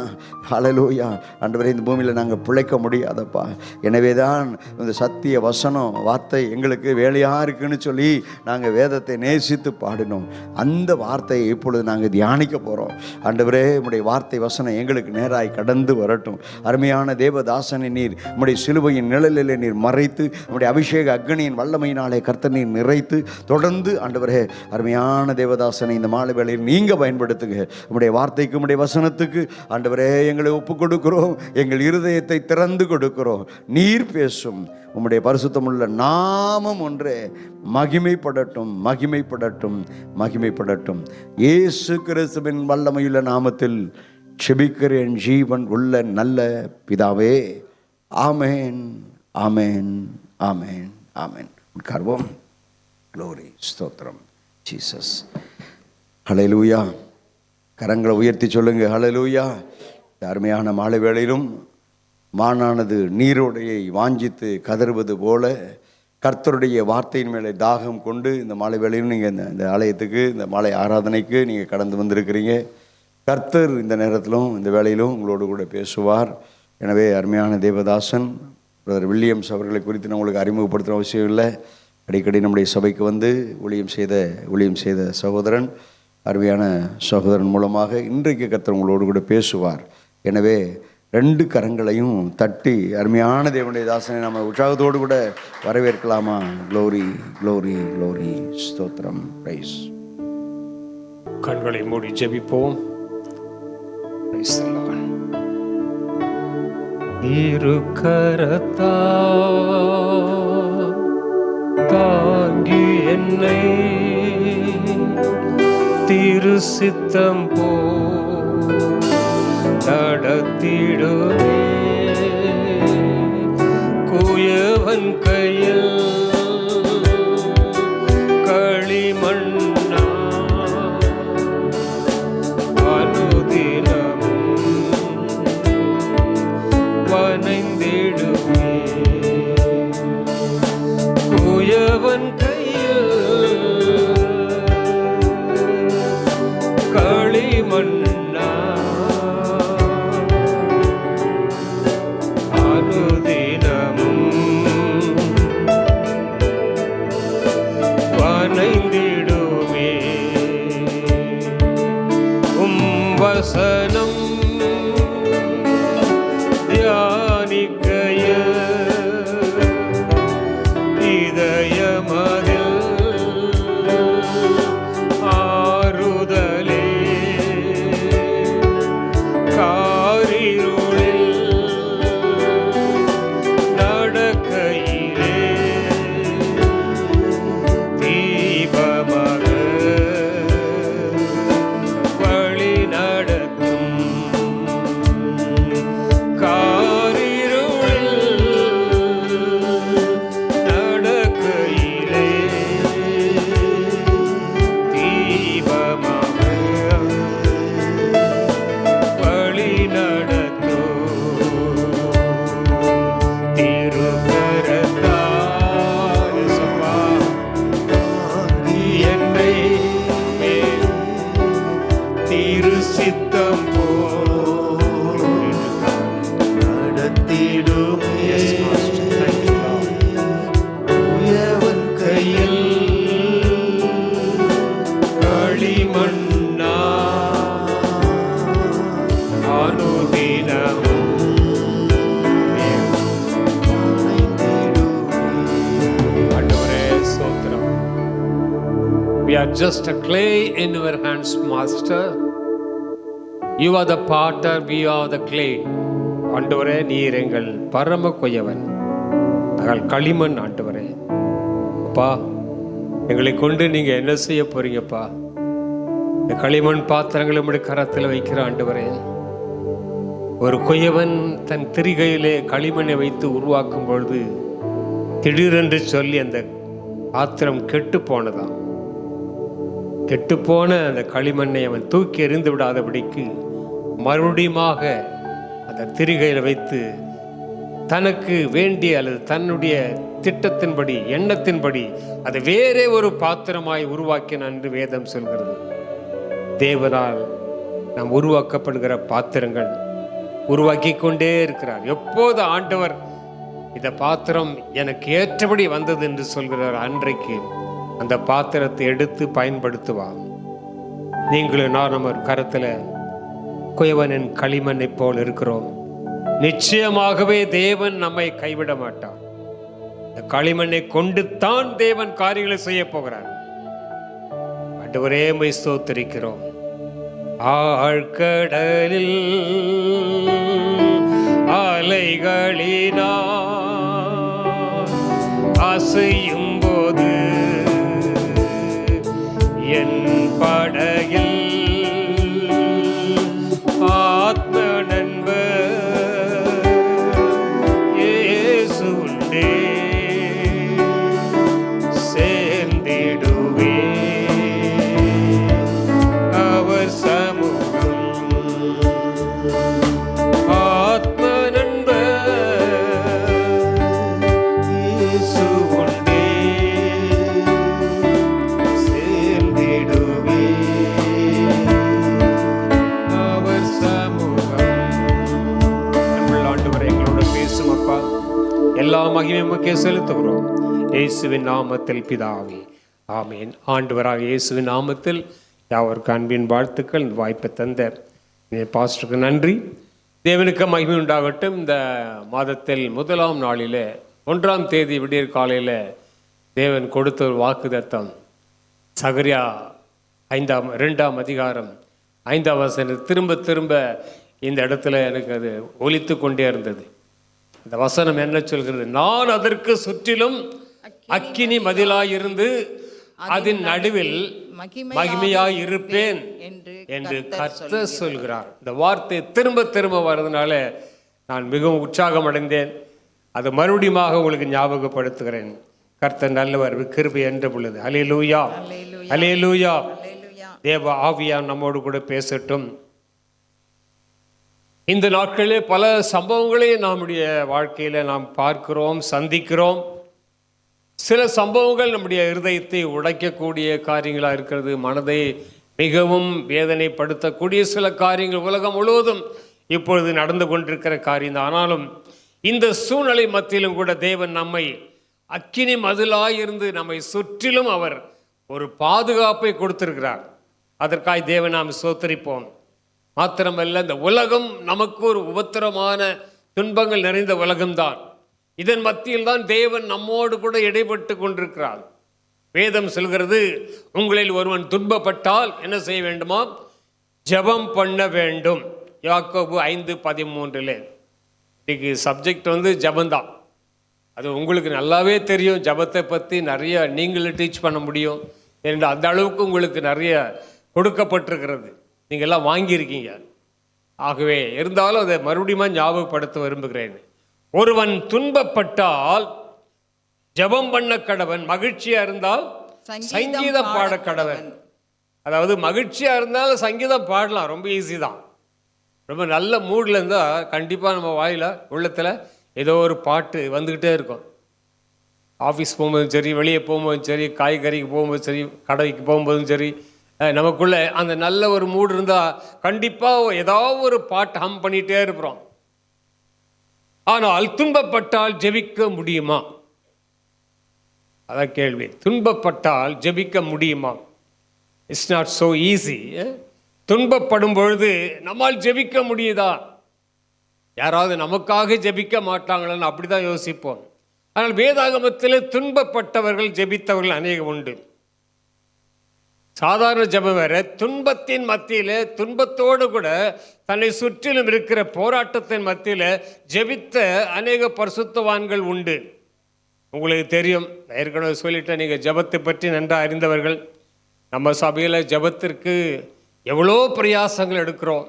ஹல்லேலூயா ஆண்டவரே இந்த பூமியில் நாங்கள் பிழைக்க முடியாதப்பா. எனவே தான் இந்த சத்திய வசனம் வார்த்தை எங்களுக்கு வேலையாக இருக்குன்னு சொல்லி நாங்கள் வேதத்தை நேசித்து பாடினோம். அந்த வார்த்தையை இப்பொழுது நாங்கள் தியானிக்க போகிறோம். ஆண்டவரே உம்முடைய வார்த்தை வசனம் எங்களுக்கு நேராய் கடந்து வரட்டும். அருமையான தேவதாசனை நீர் உம்முடைய சிலுவையின் நிழலில் நீர் மறைத்து உம்முடைய அபிஷேக அக்னியின் வல்லமையினாலே கர்த்தர் நீர் நிறைத்து தொடர்ந்து ஆண்டவரே அருமையான தேவதாசனை இந்த மாலை வேளையில் நீங்கள் பயன்படுத்துங்க. உம்முடைய வார்த்தைக்கு உம்முடைய வசனத்துக்கு ஆண்டவரே எங்களை ஒப்புக் கொடுக்கிறோம். எங்கள் இருதயத்தை திறந்து கொடுக்கிறோம். நீர் பேசும். உம்முடைய பரிசுத்தமுள்ள நாமம் ஒன்றே மகிமைப்படட்டும், மகிமைப்படட்டும், மகிமைப்படட்டும். இயேசு கிறிஸ்துவின் வல்லமையுள்ள நாமத்தில் செபிக்கிறேன் ஜீவன் உள்ள நல்ல பிதாவே. ஆமேன், ஆமேன், ஆமேன், ஆமேன். உட்கார்வோம். க்ளோரி, ஸ்தோத்திரம் ஜீசஸ். ஹல்லேலூயா. கரங்களை உயர்த்தி சொல்லுங்க ஹல்லேலூயா. அருமையான மாலை வேளையிலும் மானானது நீரோடையை வாஞ்சித்து கதறுவது போல கர்த்தருடைய வார்த்தையின் மேலே தாகம் கொண்டு இந்த மாலை வேளையிலும் நீங்கள் இந்த ஆலயத்துக்கு, இந்த மாலை ஆராதனைக்கு நீங்கள் கடந்து வந்திருக்கிறீங்க. கர்த்தர் இந்த நேரத்திலும் இந்த வேளையிலும் உங்களோடு கூட பேசுவார். எனவே அருமையான தேவதாசன் பிரதர் வில்லியம்ஸ் அவர்களை குறித்து நான் உங்களுக்கு அறிமுகப்படுத்துகிற அவசியம் இல்லை. அடிக்கடி நம்முடைய சபைக்கு வந்து ஊழியம் செய்த சகோதரன், அருமையான சகோதரன் மூலமாக இன்றைக்கு கர்த்தர் உங்களோடு கூட பேசுவார். எனவே 2 கரங்களையும் தட்டி அருமையான தேவனுடைய தாசனை நம்ம உற்சாகத்தோடு கூட வரவேற்கலாமா? க்ளோரி, க்ளோரி, க்ளோரி, ஸ்தோத்திரம், பிரைஸ். கண்களை மூடி ஜெபிப்போம். இரு கரத்தா தாங்கி என்னை திரு சித்தம் போ நடத்திடுவே. குயவன் கையில் களிமண்ணா அனுதினம் வனைந்திடுவே. குயவன் களிமண்ணா அனுதினமும் வனைந்திடுவே. வசனம் தியானிக்கைய இதயமதில் ஆறுதலே. காரிருளில் நடக்கையிலே தீபமாக வழி நடத்தும். காரிருளில் நடக்கையிலே தீபமாக வழி நடத்தும். திருக்கரத்தால் சபா என்னை திரு சித்தம் போல் நடத்திடுமே. உயவன் கையில் களிமண்ணா அனுதினமும் ஆண்டவரே ஸ்தோத்திரம். We are just a clay in your hands, Master. You are the potter, we are the clay. ஆண்டவரே நீர் எங்கள் பரம கொயவன், நாங்கள் களிமண். ஆண்டவரே அப்பா, எங்களை கொண்டு நீங்க என்ன செய்ய போறீங்கப்பா? இந்த களிமண் பாத்திரங்களை உம்முடைய கரத்தில் வைக்கிற ஆண்டவரே. ஒரு கொயவன் தன் திரிகையிலே களிமண்ணை வைத்து உருவாக்கும் பொழுது திடீரென்று சொல்லி அந்த பாத்திரம் கெட்டு போனதாம். கெட்டுப்போன அந்த களிமண்ணை அவன் தூக்கி எறிந்து விடாதபடிக்கு மறுபடியுமாக அந்த திரிகையில் வைத்து தனக்கு வேண்டிய அல்லது தன்னுடைய திட்டத்தின்படி எண்ணத்தின்படி அது வேறே ஒரு பாத்திரமாய் உருவாக்கினான் என்று வேதம் சொல்கிறது. தேவனால் நாம் உருவாக்கப்படுகிற பாத்திரங்கள் உருவாக்கி கொண்டே இருக்கிறார். எப்போது ஆண்டவர் இந்த பாத்திரம் எனக்கு ஏற்றபடி வந்தது என்று சொல்கிறார், அன்றைக்கு அந்த பாத்திரத்தை எடுத்து பயன்படுத்துவார். நீங்களும் நான் நம்ம கரத்தில் குயவனின் களிமண்ணை போல் இருக்கிறோம். நிச்சயமாகவே தேவன் நம்மை கைவிட மாட்டார். இந்த களிமண்ணை கொண்டு தான் தேவன் காரியங்களை செய்ய போகிறார். ஆண்டவரே உம்மை ஸ்தோத்திரிக்கிறோம். ஆழ்கடலில் அலைகளினா அசையும் போது என் படகில் ஆத்ம நண்பர் இயேசு உண்டே, சேர்ந்திடுவே அவர் சமூகம். ஆத்ம நண்பர் இயேசு உண்டே, சேர்ந்திடுவே அவர் சமூகம். நம்முடைய ஆண்டவரே, எங்களோட பேசும் அப்பா. எல்லா மகிமையும் உமக்கே செலுத்துகிறோம் இயேசுவின் நாமத்தில் பிதாவே, ஆமேன். ஆண்டவராக இயேசுவின் நாமத்தில் யாவருக்கு அன்பின் வாழ்த்துக்கள். இந்த வாய்ப்பை தந்த பாஸ்டருக்கு நன்றி. தேவனுக்கு மகிமை உண்டாகட்டும். இந்த மாதத்தில் முதலாம் நாளில் 1ஆம் தேதி விடியற் காலையில் தேவன் கொடுத்த ஒரு வாக்குத்தத்தம், சகரியா 2ஆம் அதிகாரம் 5ஆம் வசனம். திரும்ப திரும்ப இந்த இடத்துல எனக்கு அது ஒலித்து கொண்டே இருந்தது. அந்த வசனம் என்ன சொல்கிறது? நான் அதற்கு சுற்றிலும் அக்கினி மதிலாயிருந்து அதன் நடுவில் மகிமையாய் இருப்பேன் என்று கர்த்தர் சொல்கிறார். இந்த வார்த்தை திரும்ப திரும்ப வர்றதுனால நான் மிகவும் உற்சாகம் அடைந்தேன். அது மறுபடியும் உங்களுக்கு ஞாபகப்படுத்துகிறேன். கர்த்தர் நல்லவர், கிருபை என்று உள்ளது. அல்லேலூயா, அல்லேலூயா. தேவ ஆவியா நம்மோடு கூட பேசட்டும். இந்த நாட்களிலே பல சம்பவங்களை நம்முடைய வாழ்க்கையில் நாம் பார்க்கிறோம், சந்திக்கிறோம். சில சம்பவங்கள் நம்முடைய இருதயத்தை உடைக்கக்கூடிய காரியங்களாக இருக்கிறது. மனதை மிகவும் வேதனைப்படுத்தக்கூடிய சில காரியங்கள் உலகம் முழுவதும் இப்பொழுது நடந்து கொண்டிருக்கிற காரியம். ஆனாலும் இந்த சூழ்நிலை மத்தியிலும் கூட தேவன் நம்மை அக்கினி மதிலாயிருந்து நம்மை சுற்றிலும் அவர் ஒரு பாதுகாப்பை கொடுத்திருக்கிறார். அதற்காக தேவன் நாம் ஸ்தோத்திரிப்போம். மாத்திரமல்ல, இந்த உலகம் நமக்கு ஒரு உபத்திரமான துன்பங்கள் நிறைந்த உலகம்தான். இதன் மத்தியில் தான் தேவன் நம்மோடு கூட இடைப்பட்டு கொண்டிருக்கிறார். வேதம் சொல்கிறது, உங்களில் ஒருவன் துன்பப்பட்டால் என்ன செய்ய வேண்டுமா? ஜெபம் பண்ண வேண்டும். யாக்கோபு 5:13. இன்னைக்கு சப்ஜெக்ட் ஜெபந்தான். அது உங்களுக்கு நல்லாவே தெரியும். ஜெபத்தை பற்றி நிறைய நீங்களும் டீச் பண்ண முடியும் என்று அந்த அளவுக்கு உங்களுக்கு நிறைய கொடுக்கப்பட்டிருக்கிறது. நீங்கள் எல்லாம் வாங்கியிருக்கீங்க. ஆகவே இருந்தாலும் அதை மறுபடியும் ஞாபகப்படுத்த விரும்புகிறேன். ஒருவன் துன்பப்பட்டால் ஜெபம் பண்ண கடவன், மகிழ்ச்சியா இருந்தால் சங்கீதம் பாட கடவன். அதாவது மகிழ்ச்சியா இருந்தால் சங்கீதம் பாடலாம், ரொம்ப ஈஸி தான். ரொம்ப நல்ல மூடில் இருந்தால் கண்டிப்பாக நம்ம வாயில் உள்ளத்தில் ஏதோ ஒரு பாட்டு வந்துக்கிட்டே இருக்கும். ஆஃபீஸ் போகும்போதும் சரி, வெளியே போகும்போதும் சரி, காய்கறிக்கு போகும்போதும் சரி, கடைக்கு போகும்போதும் சரி, நமக்குள்ளே அந்த நல்ல ஒரு மூடு இருந்தால் கண்டிப்பாக ஏதாவது ஒரு பாட்டு ஹம் பண்ணிகிட்டே இருக்கிறோம். ஆனால் துன்பப்பட்டால் ஜெபிக்க முடியுமா? அதான் கேள்வி. துன்பப்பட்டால் ஜெபிக்க முடியுமா? It's not so easy. துன்பப்படும் பொழுது நம்மால் ஜெபிக்க முடியுதா? யாராவது நமக்காக ஜெபிக்க மாட்டாங்களான்னு அப்படி தான் யோசிப்போம். ஆனால் வேதாகமத்தில் துன்பப்பட்டவர்கள் ஜெபித்தவர்கள் அநேகம் உண்டு. சாதாரண ஜெபம் வேற, துன்பத்தின் மத்தியில், துன்பத்தோடு கூட தன்னை சுற்றிலும் இருக்கிற போராட்டத்தின் மத்தியில் ஜெபித்த அநேக பரிசுத்தவான்கள் உண்டு. உங்களுக்கு தெரியும், ஏற்கனவே சொல்லிட்டேன், நீங்கள் ஜெபத்தை பற்றி நன்றாக அறிந்தவர்கள். நம்ம சபையில் ஜெபத்திற்கு எவ்வளோ பிரயாசங்கள் எடுக்கிறோம்.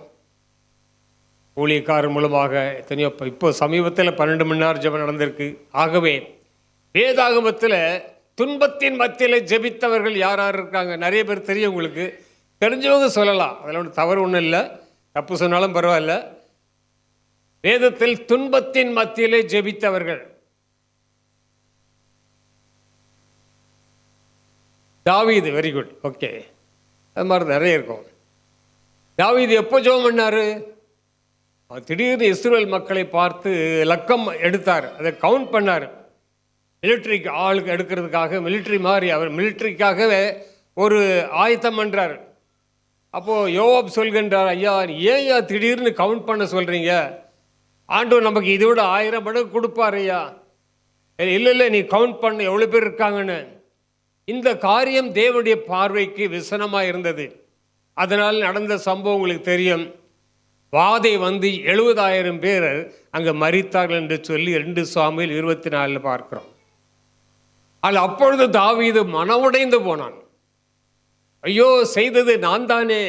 ஊழியக்காரர் மூலமாக எத்தனையோ, இப்போ சமீபத்தில் 12 மணி நேரம் ஜெபம் நடந்திருக்கு. ஆகவே வேதாகமத்தில் துன்பத்தின் மத்தியில் ஜெபித்தவர்கள் யார் யார் இருக்காங்க? நிறைய பேர் தெரியும். உங்களுக்கு தெரிஞ்சவங்க சொல்லலாம், அதில் ஒன்றும் தவறு ஒன்றும் இல்லை, தப்பு சொன்னாலும் பரவாயில்ல. வேதத்தில் துன்பத்தின் மத்தியிலே ஜெபித்தவர்கள் தாவீது, வெரி குட், ஓகே. அது மாதிரி நிறைய இருக்கும். தாவீது எப்போ ஜெபம் பண்ணாரு? திடீர்னு இஸ்ரவேல் மக்களை பார்த்து லக்கம் எடுத்தார், அதை கவுண்ட் பண்ணார். மிலிட்ரிக்கு ஆளுக்கு எடுக்கிறதுக்காக, மிலிட்ரி மாதிரி அவர் மிலிட்ரிக்காகவே ஒரு ஆயத்தம் பண்ணுறார். அப்போது யோவாப் சொல்கின்றார், ஐயா ஏன் திடீர்னு கவுண்ட் பண்ண சொல்கிறீங்க? ஆண்டவர் நமக்கு இதை விட 1000 மடங்கு கொடுப்பார் ஐயா. இல்லை நீ கவுண்ட் பண்ண எவ்வளோ பேர் இருக்காங்கன்னு. இந்த காரியம் தேவனுடைய பார்வைக்கு விசனமாக இருந்தது. அதனால் நடந்த சம்பவம் உங்களுக்கு தெரியும். வாதை வந்து 70,000 பேர் அங்கே மரித்தார்கள் என்று சொல்லி 2 சாமுவேல் 24 பார்க்கிறோம். அதில் அப்பொழுது தாவீது மனமுடைந்து போனான். ஐயோ செய்தது நான் தானே,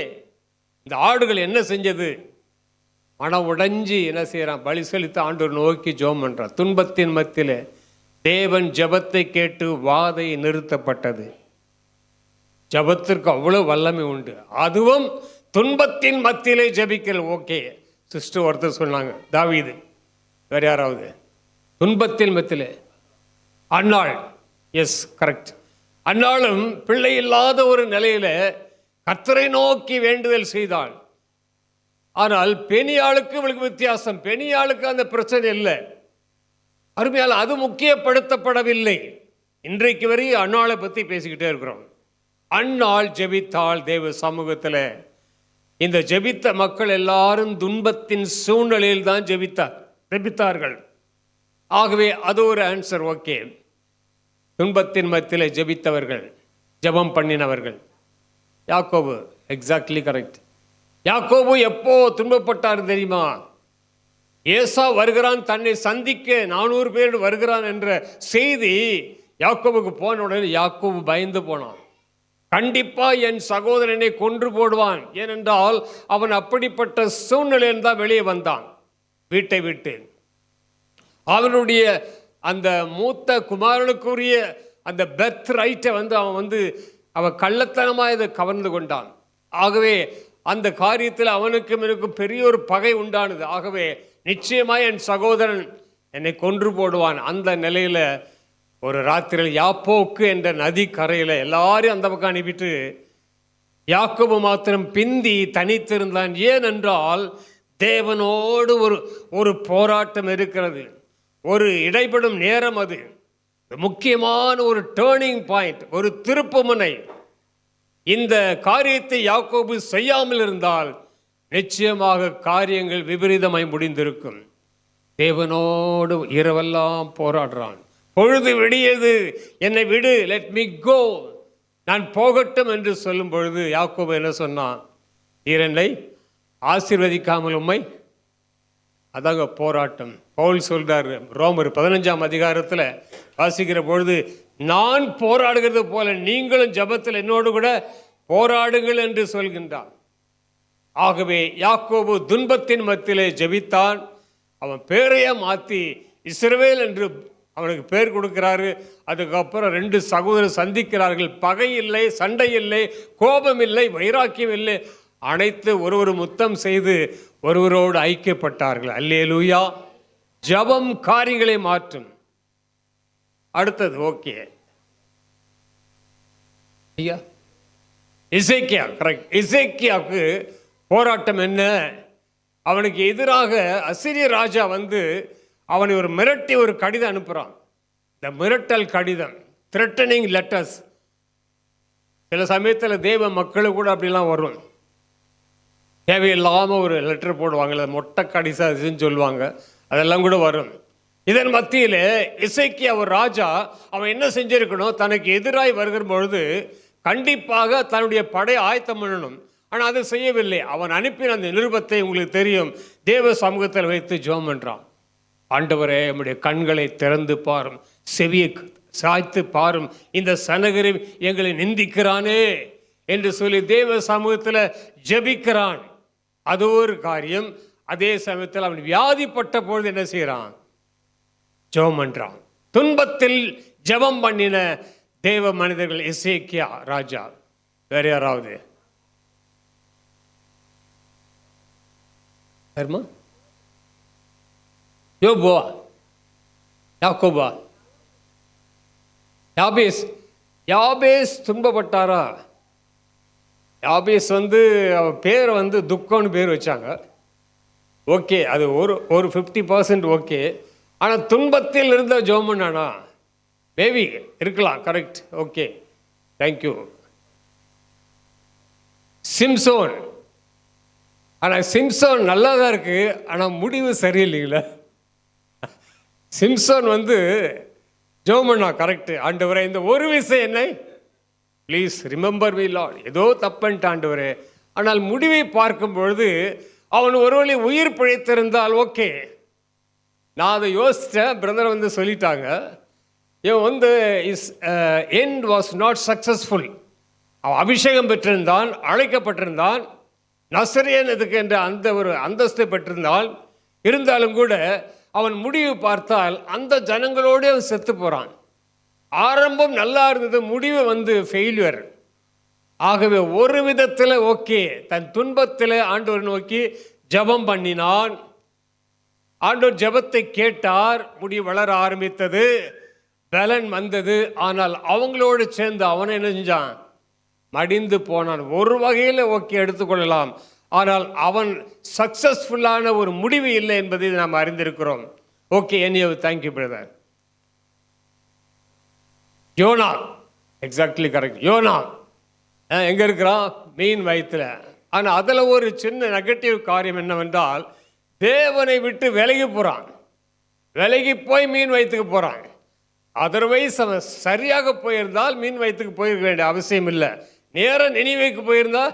இந்த ஆடுகள் என்ன செஞ்சது? மனம் உடைஞ்சி என்ன செய்கிறான்? பலி செலுத்த ஆண்டவர் நோக்கி ஜெபம் பண்ணுறான். துன்பத்தின் மத்தியில் தேவன் ஜெபத்தை கேட்டு வாதை நிறுத்தப்பட்டது. ஜெபத்திற்கு அவ்வளோ வல்லமை உண்டு. அதுவும் துன்பத்தின் மத்தியிலே ஜெபிக்கல். ஓகே சிஸ்டர் ஒருத்தர் சொன்னாங்க, தாவீது வேறு யாராவது துன்பத்தின் மத்தியிலே. அன்னாள், எஸ் கரெக்ட். அன்னாலும் பிள்ளை இல்லாத ஒரு நிலையில கர்த்தரை நோக்கி வேண்டுதல் செய்தாள். ஆனால் பெனியாளுக்கு இவளுக்கு வித்தியாசம். பெனியாளுக்கு அந்த பிரச்சனை இல்லை. அருமையால் அது முக்கியப்படுத்தப்படவில்லை. இன்றைக்கு வரை அன்னாளை பற்றி பேசிக்கிட்டே இருக்கிறோம். அன்னாள் ஜெபித்தாள் தேவ சமூகத்தில். இந்த ஜெபித்த மக்கள் எல்லாரும் துன்பத்தின் சூழ்நிலையில் தான் ஜெபித்தார்கள். ஆகவே அது ஒரு ஆன்சர். ஓகே, துன்பத்தின் மத்தியில் ஜெபித்தவர்கள், ஜெபம் பண்ணினவர்கள். யாக்கோபு எக்ஸாக்ட்லி கரெக்ட். யாக்கோபு எப்போ துன்பப்பட்டார் தெரியுமா? ஏசா வருகிறான், தன்னை சந்திக்க 400 பேர் வருகிறான் என்ற செய்தி யாக்கோபுக்கு போன உடனே யாக்கோபு பயந்து போனான். கண்டிப்பா என் சகோதரனை கொன்று போடுவான். ஏனென்றால் அவன் அப்படிப்பட்ட சூழ்நிலையில் தான் வெளியே வந்தான் வீட்டை விட்டு. அவனுடைய அந்த மூத்த குமாரனுக்குரிய அந்த பெர்த் ரைட்டை அவன் கள்ளத்தனமாக இதை கவர்ந்து கொண்டான். ஆகவே அந்த காரியத்தில் அவனுக்கும் எனக்கும் பெரிய ஒரு பகை உண்டானது. ஆகவே நிச்சயமாக என் சகோதரன் என்னை கொன்று போடுவான். அந்த நிலையில் ஒரு ராத்திரியில் யாப்போக்கு என்ற நதி கரையில் எல்லாரையும் அந்த பக்கம் அனுப்பிட்டு யாக்கோபு மாத்திரம் பிந்தி தனித்திருந்தான். ஏனென்றால் தேவனோடு ஒரு போராட்டம் இருக்கிறது. ஒரு இடைப்படும் நேரம். அது முக்கியமான ஒரு டேர்னிங் பாயிண்ட், ஒரு திருப்புமுனை. இந்த காரியத்தை யாக்கோபு செய்யாமல் இருந்தால் நிச்சயமாக காரியங்கள் விபரீதமாய் முடிந்திருக்கும். தேவனோடு இரவெல்லாம் போராடுறான். பொழுது விடியது, என்னை விடு, லெட் மீ கோ, நான் போகட்டும் என்று சொல்லும் பொழுது யாக்கோபு என்ன சொன்னான்? என்னை ஆசீர்வதிக்காமல் உம்மை. அதாங்க போராட்டம். பவுல் சொல்றாரு ரோமர் 15ஆம் அதிகாரத்தில் வாசிக்கிற பொழுது, நான் போராடுகிறது போல நீங்களும் ஜெபத்தில் என்னோடு கூட போராடுங்கள் என்று சொல்கின்றான். ஆகவே யாக்கோபு துன்பத்தின் மத்தியிலே ஜெபித்தான். அவன் பேரையே மாற்றி இஸ்ரவேல் என்று அவனுக்கு பேர் கொடுக்கிறாரு. அதுக்கப்புறம் 2 சகோதரர் சந்திக்கிறார்கள். பகை இல்லை, சண்டை இல்லை, கோபம் இல்லை, வைராக்கியம் இல்லை. அனைத்து ஒருவர் முத்தம் செய்து ஒருவரோடு ஐக்கியப்பட்டார்கள். அல்லேலூயா. ஜெபம் காரியங்களை மாற்றும். அடுத்தது ஓகே ஐயா, எசேக்கியா கரெக்ட். எசேக்கியாவுக்கு போராட்டம் என்ன? அவனுக்கு எதிராக அசிரிய ராஜா அவனை ஒரு மிரட்டி ஒரு கடிதம் அனுப்புகிறான். இந்த மிரட்டல் கடிதம், த்ரெட்டனிங் லெட்டர்ஸ். சில சமயத்தில் தேவ மக்களுக்கு கூட அப்படிலாம் வரும். தேவையில்லாமல் ஒரு லெட்டர் போடுவாங்கள்ல, மொட்டை கடிதம்னு சொல்லுவாங்க, அதெல்லாம் கூட வரும். இதன் மத்தியில் எசேக்கியா ஒரு ராஜா, அவன் என்ன செஞ்சிருக்கணும்? தனக்கு எதிராய் வருகிற பொழுது கண்டிப்பாக தன்னுடைய படை ஆயத்தம் பண்ணணும். ஆனால் அதை செய்யவில்லை. அவன் அனுப்பின அந்த நிருபத்தை உங்களுக்கு தெரியும், தேவ சமூகத்தில் வைத்து ஜெபம் பண்ணுறான். ஆண்டவரே, நம்முடைய கண்களை திறந்து பாரும், செவியை சாய்த்து பாரும், இந்த சனகரி எங்களை நிந்திக்கிறானே என்று சொல்லி தேவ சமூகத்தில் ஜெபிக்கிறான். அது ஒரு காரியம். அதே சமயத்தில் அவன் வியாதிப்பட்ட பொழுது என்ன செய்கிறான்? ஜெபம் பண்றான். துன்பத்தில் ஜெபம் பண்ணின தேவ மனிதர்கள் எசேக்கியா ராஜா. வேற யாராவது? யோபுவா, யாக்கோபா, யாபேஸ் துன்பப்பட்டாரா? யாபேஸ் வந்து அவன் பேரை வந்து துக்கம்னு பேர் வச்சாங்க. ஓகே, அது ஒரு 50% ஓகே. ஆனால் துன்பத்தில் இருந்த ஜெபம் பண்ணானா? மேபி இருக்கலாம். கரெக்ட். Okay, thank you. சிம்சோன், ஆனால் சிம்சோன் நல்லா தான் இருக்கு, ஆனால் முடிவு சரியில்லைங்களா? சிம்சோன் வந்து ஜெபம் பண்ணா கரெக்டு. ஆண்டவரே இந்த ஒரு விஷயம் என்னை ப்ளீஸ் ரிமெம்பர் மீ லார்ட். ஏதோ தப்புன்ட்டு ஆண்டவரே. ஆனால் முடிவை பார்க்கும் பொழுது அவன் ஒருவேளை உயிர் பிழைத்திருந்தால் ஓகே. நான் அதை யோசித்தேன். பிரதர் வந்து சொல்லிட்டாங்க, இவன் வந்து is end was not successful. அவன் அபிஷேகம் பெற்றிருந்தான், அழைக்கப்பட்டிருந்தான், நசரேயன் இதுக்கு என்ற அந்த ஒரு அந்தஸ்தை பெற்றிருந்தால், இருந்தாலும் கூட அவன் முடிவு பார்த்தால் அந்த ஜனங்களோடு அவன் செத்து போகிறான். ஆரம்பம் நல்லா இருந்தது, முடிவு வந்து ஃபெயிலியர். ஆகவே ஒரு விதத்தில் ஓகே, தன் துன்பத்தில் ஆண்டவர் நோக்கி ஜெபம் பண்ணினான். ஆண்டவர் ஜெபத்தை கேட்டார், முடி வளர ஆரம்பித்தது, பலன் வந்தது. ஆனால் அவங்களோடு சேர்ந்து அவனை என்ன செஞ்சான்? மடிந்து போனான். ஒரு வகையில் ஓகே எடுத்துக்கொள்ளலாம், ஆனால் அவன் சக்சஸ்ஃபுல்லான ஒரு முடிவு இல்லை என்பதை நாம் அறிந்திருக்கிறோம். ஓகே, எனியோ தேங்க்யூ பிரதர். யோனா, எக்ஸாக்ட்லி கரெக்ட். யோனா எங்கே இருக்கிறான்? மீன் வயிற்றுல. ஆனால் அதில் ஒரு சின்ன நெகட்டிவ் காரியம் என்னவென்றால், தேவனை விட்டு விலகி போகிறான். விலகி போய் மீன் வயிற்றுக்கு போகிறான். அதர்வைஸ் அவன் சரியாக போயிருந்தால் மீன் வயிற்றுக்கு போயிருக்க வேண்டிய அவசியம் இல்லை. நேராக நினைவைக்கு போயிருந்தா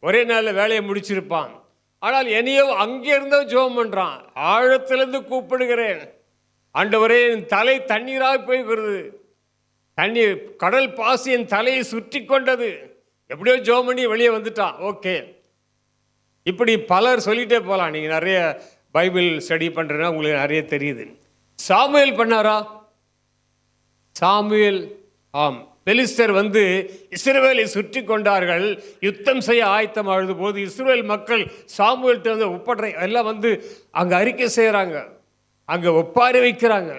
ஒரே நாளில் வேலையை முடிச்சிருப்பான். ஆனால் என்னையோ அங்கே இருந்தோ ஜெபம் பண்ணுறான். ஆழத்திலிருந்து கூப்பிடுகிறேன், ஆண்டவரே என் தலை தண்ணீராக போய்கிறது, தண்ணீர் கடல் பாசி என் தலையை சுற்றி கொண்டது. எப்படியோ ஜெபம் பண்ணி வெளியே வந்துட்டான். ஓகே, இப்படி பலர் சொல்லிகிட்டே போகலாம். நீங்கள் நிறைய பைபிள் ஸ்டடி பண்ணுறதுனா உங்களுக்கு நிறைய தெரியுது. சாமுவேல் பண்ணாரா? சாமுவேல், ஆம், பெலிஸ்தர் வந்து இஸ்ரவேலை சுற்றி கொண்டார்கள். யுத்தம் செய்ய ஆயத்தமாகுது போது இஸ்ரவேல் மக்கள் சாமுவேல்கிட்ட வந்து ஒப்படை எல்லாம் வந்து அங்கே அறிக்கை செய்கிறாங்க, அங்கே ஒப்பாரி வைக்கிறாங்க.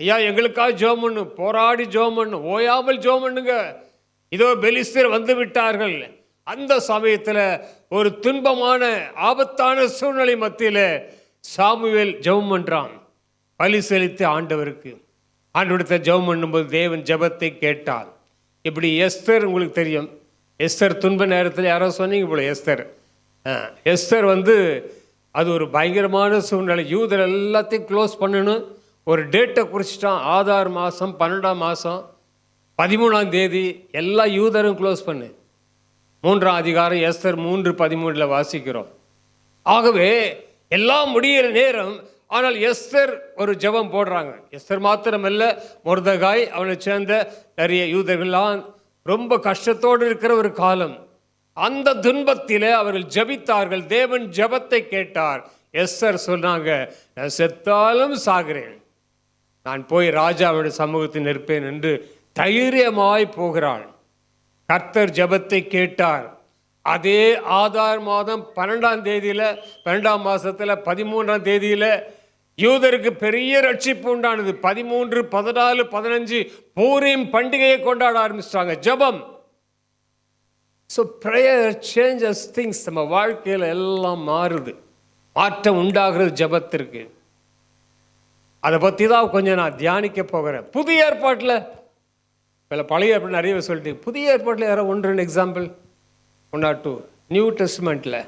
ஐயா எங்களுக்காக ஜெபம் பண்ணு, போராடி ஜெபம் பண்ணு, ஓயாமல் ஜெபம் பண்ணுங்க, இதோ பெலிஸ்தர் வந்து விட்டார்கள். அந்த சமயத்தில் ஒரு துன்பமான ஆபத்தான சூழ்நிலை மத்தியில் சாமுவேல் ஜெபம் பண்ணுறான். பலி செலுத்தி ஆண்டவருக்கு ஆண்டவரத்தை ஜெபம் பண்ணும்போது தேவன் ஜெபத்தை கேட்டார். இப்படி எஸ்தர், உங்களுக்கு தெரியும், எஸ்தர் துன்ப நேரத்தில் யாரோ சொன்னீங்க போல எஸ்தர் வந்து அது ஒரு பயங்கரமான சூழ்நிலை. யூதர் எல்லாத்தையும் க்ளோஸ் பண்ணணும். ஒரு டேட்டை குறிச்சிட்டான். ஆதார் மாதம் 12ஆம் மாதம் 13ஆம் தேதி எல்லா யூதரும் க்ளோஸ் பண்ணு. 3ஆம் அதிகாரம் எஸ்தர் 3:13 வாசிக்கிறோம். ஆகவே எல்லாம் முடிகிற நேரம். ஆனால் எஸ்தர் ஒரு ஜெபம் போடுறாங்க. எஸ்தர் மாத்திரமல்ல, மொர்தகாய், அவனை சேர்ந்த நிறைய யூதர்கள்லாம் ரொம்ப கஷ்டத்தோடு இருக்கிற ஒரு காலம். அந்த துன்பத்தில் அவர்கள் ஜெபித்தார்கள். தேவன் ஜெபத்தை கேட்டார். எஸ்தர் சொன்னாங்க, நான் செத்தாலும் சாகிறேன், நான் போய் ராஜாவுடைய சமூகத்தில் நிற்பேன் என்று தைரியமாய் போகிறாள். கர்த்தர் ஜெபத்தை கேட்டார். அதே ஆதார் மாதம் 12ஆம் தேதியில், 12ஆம் மாதத்தில் 13ஆம் தேதியில் யூதருக்கு பெரிய ரட்சிப்பு உண்டானது. 13, 14, 15 பூரீம் பண்டிகையை கொண்டாட ஆரம்பிச்சிட்டாங்க. ஜெபம். So prayer changes things. நம்ம வாழ்க்கையில் எல்லாம் மாறுது, மாற்றம் உண்டாகிறது ஜெபத்திற்கு. அதை பற்றி தான் கொஞ்சம் நான் தியானிக்க போகிறேன். புதிய ஏற்பாட்டில் இப்போ பழைய ஏற்பாடு நிறைய சொல்லிட்டு, புதிய ஏற்பாட்டில் யாரோ 1-2 எக்ஸாம்பிள், 1 or 2. நியூ டெஸ்ட்மெண்ட்டில்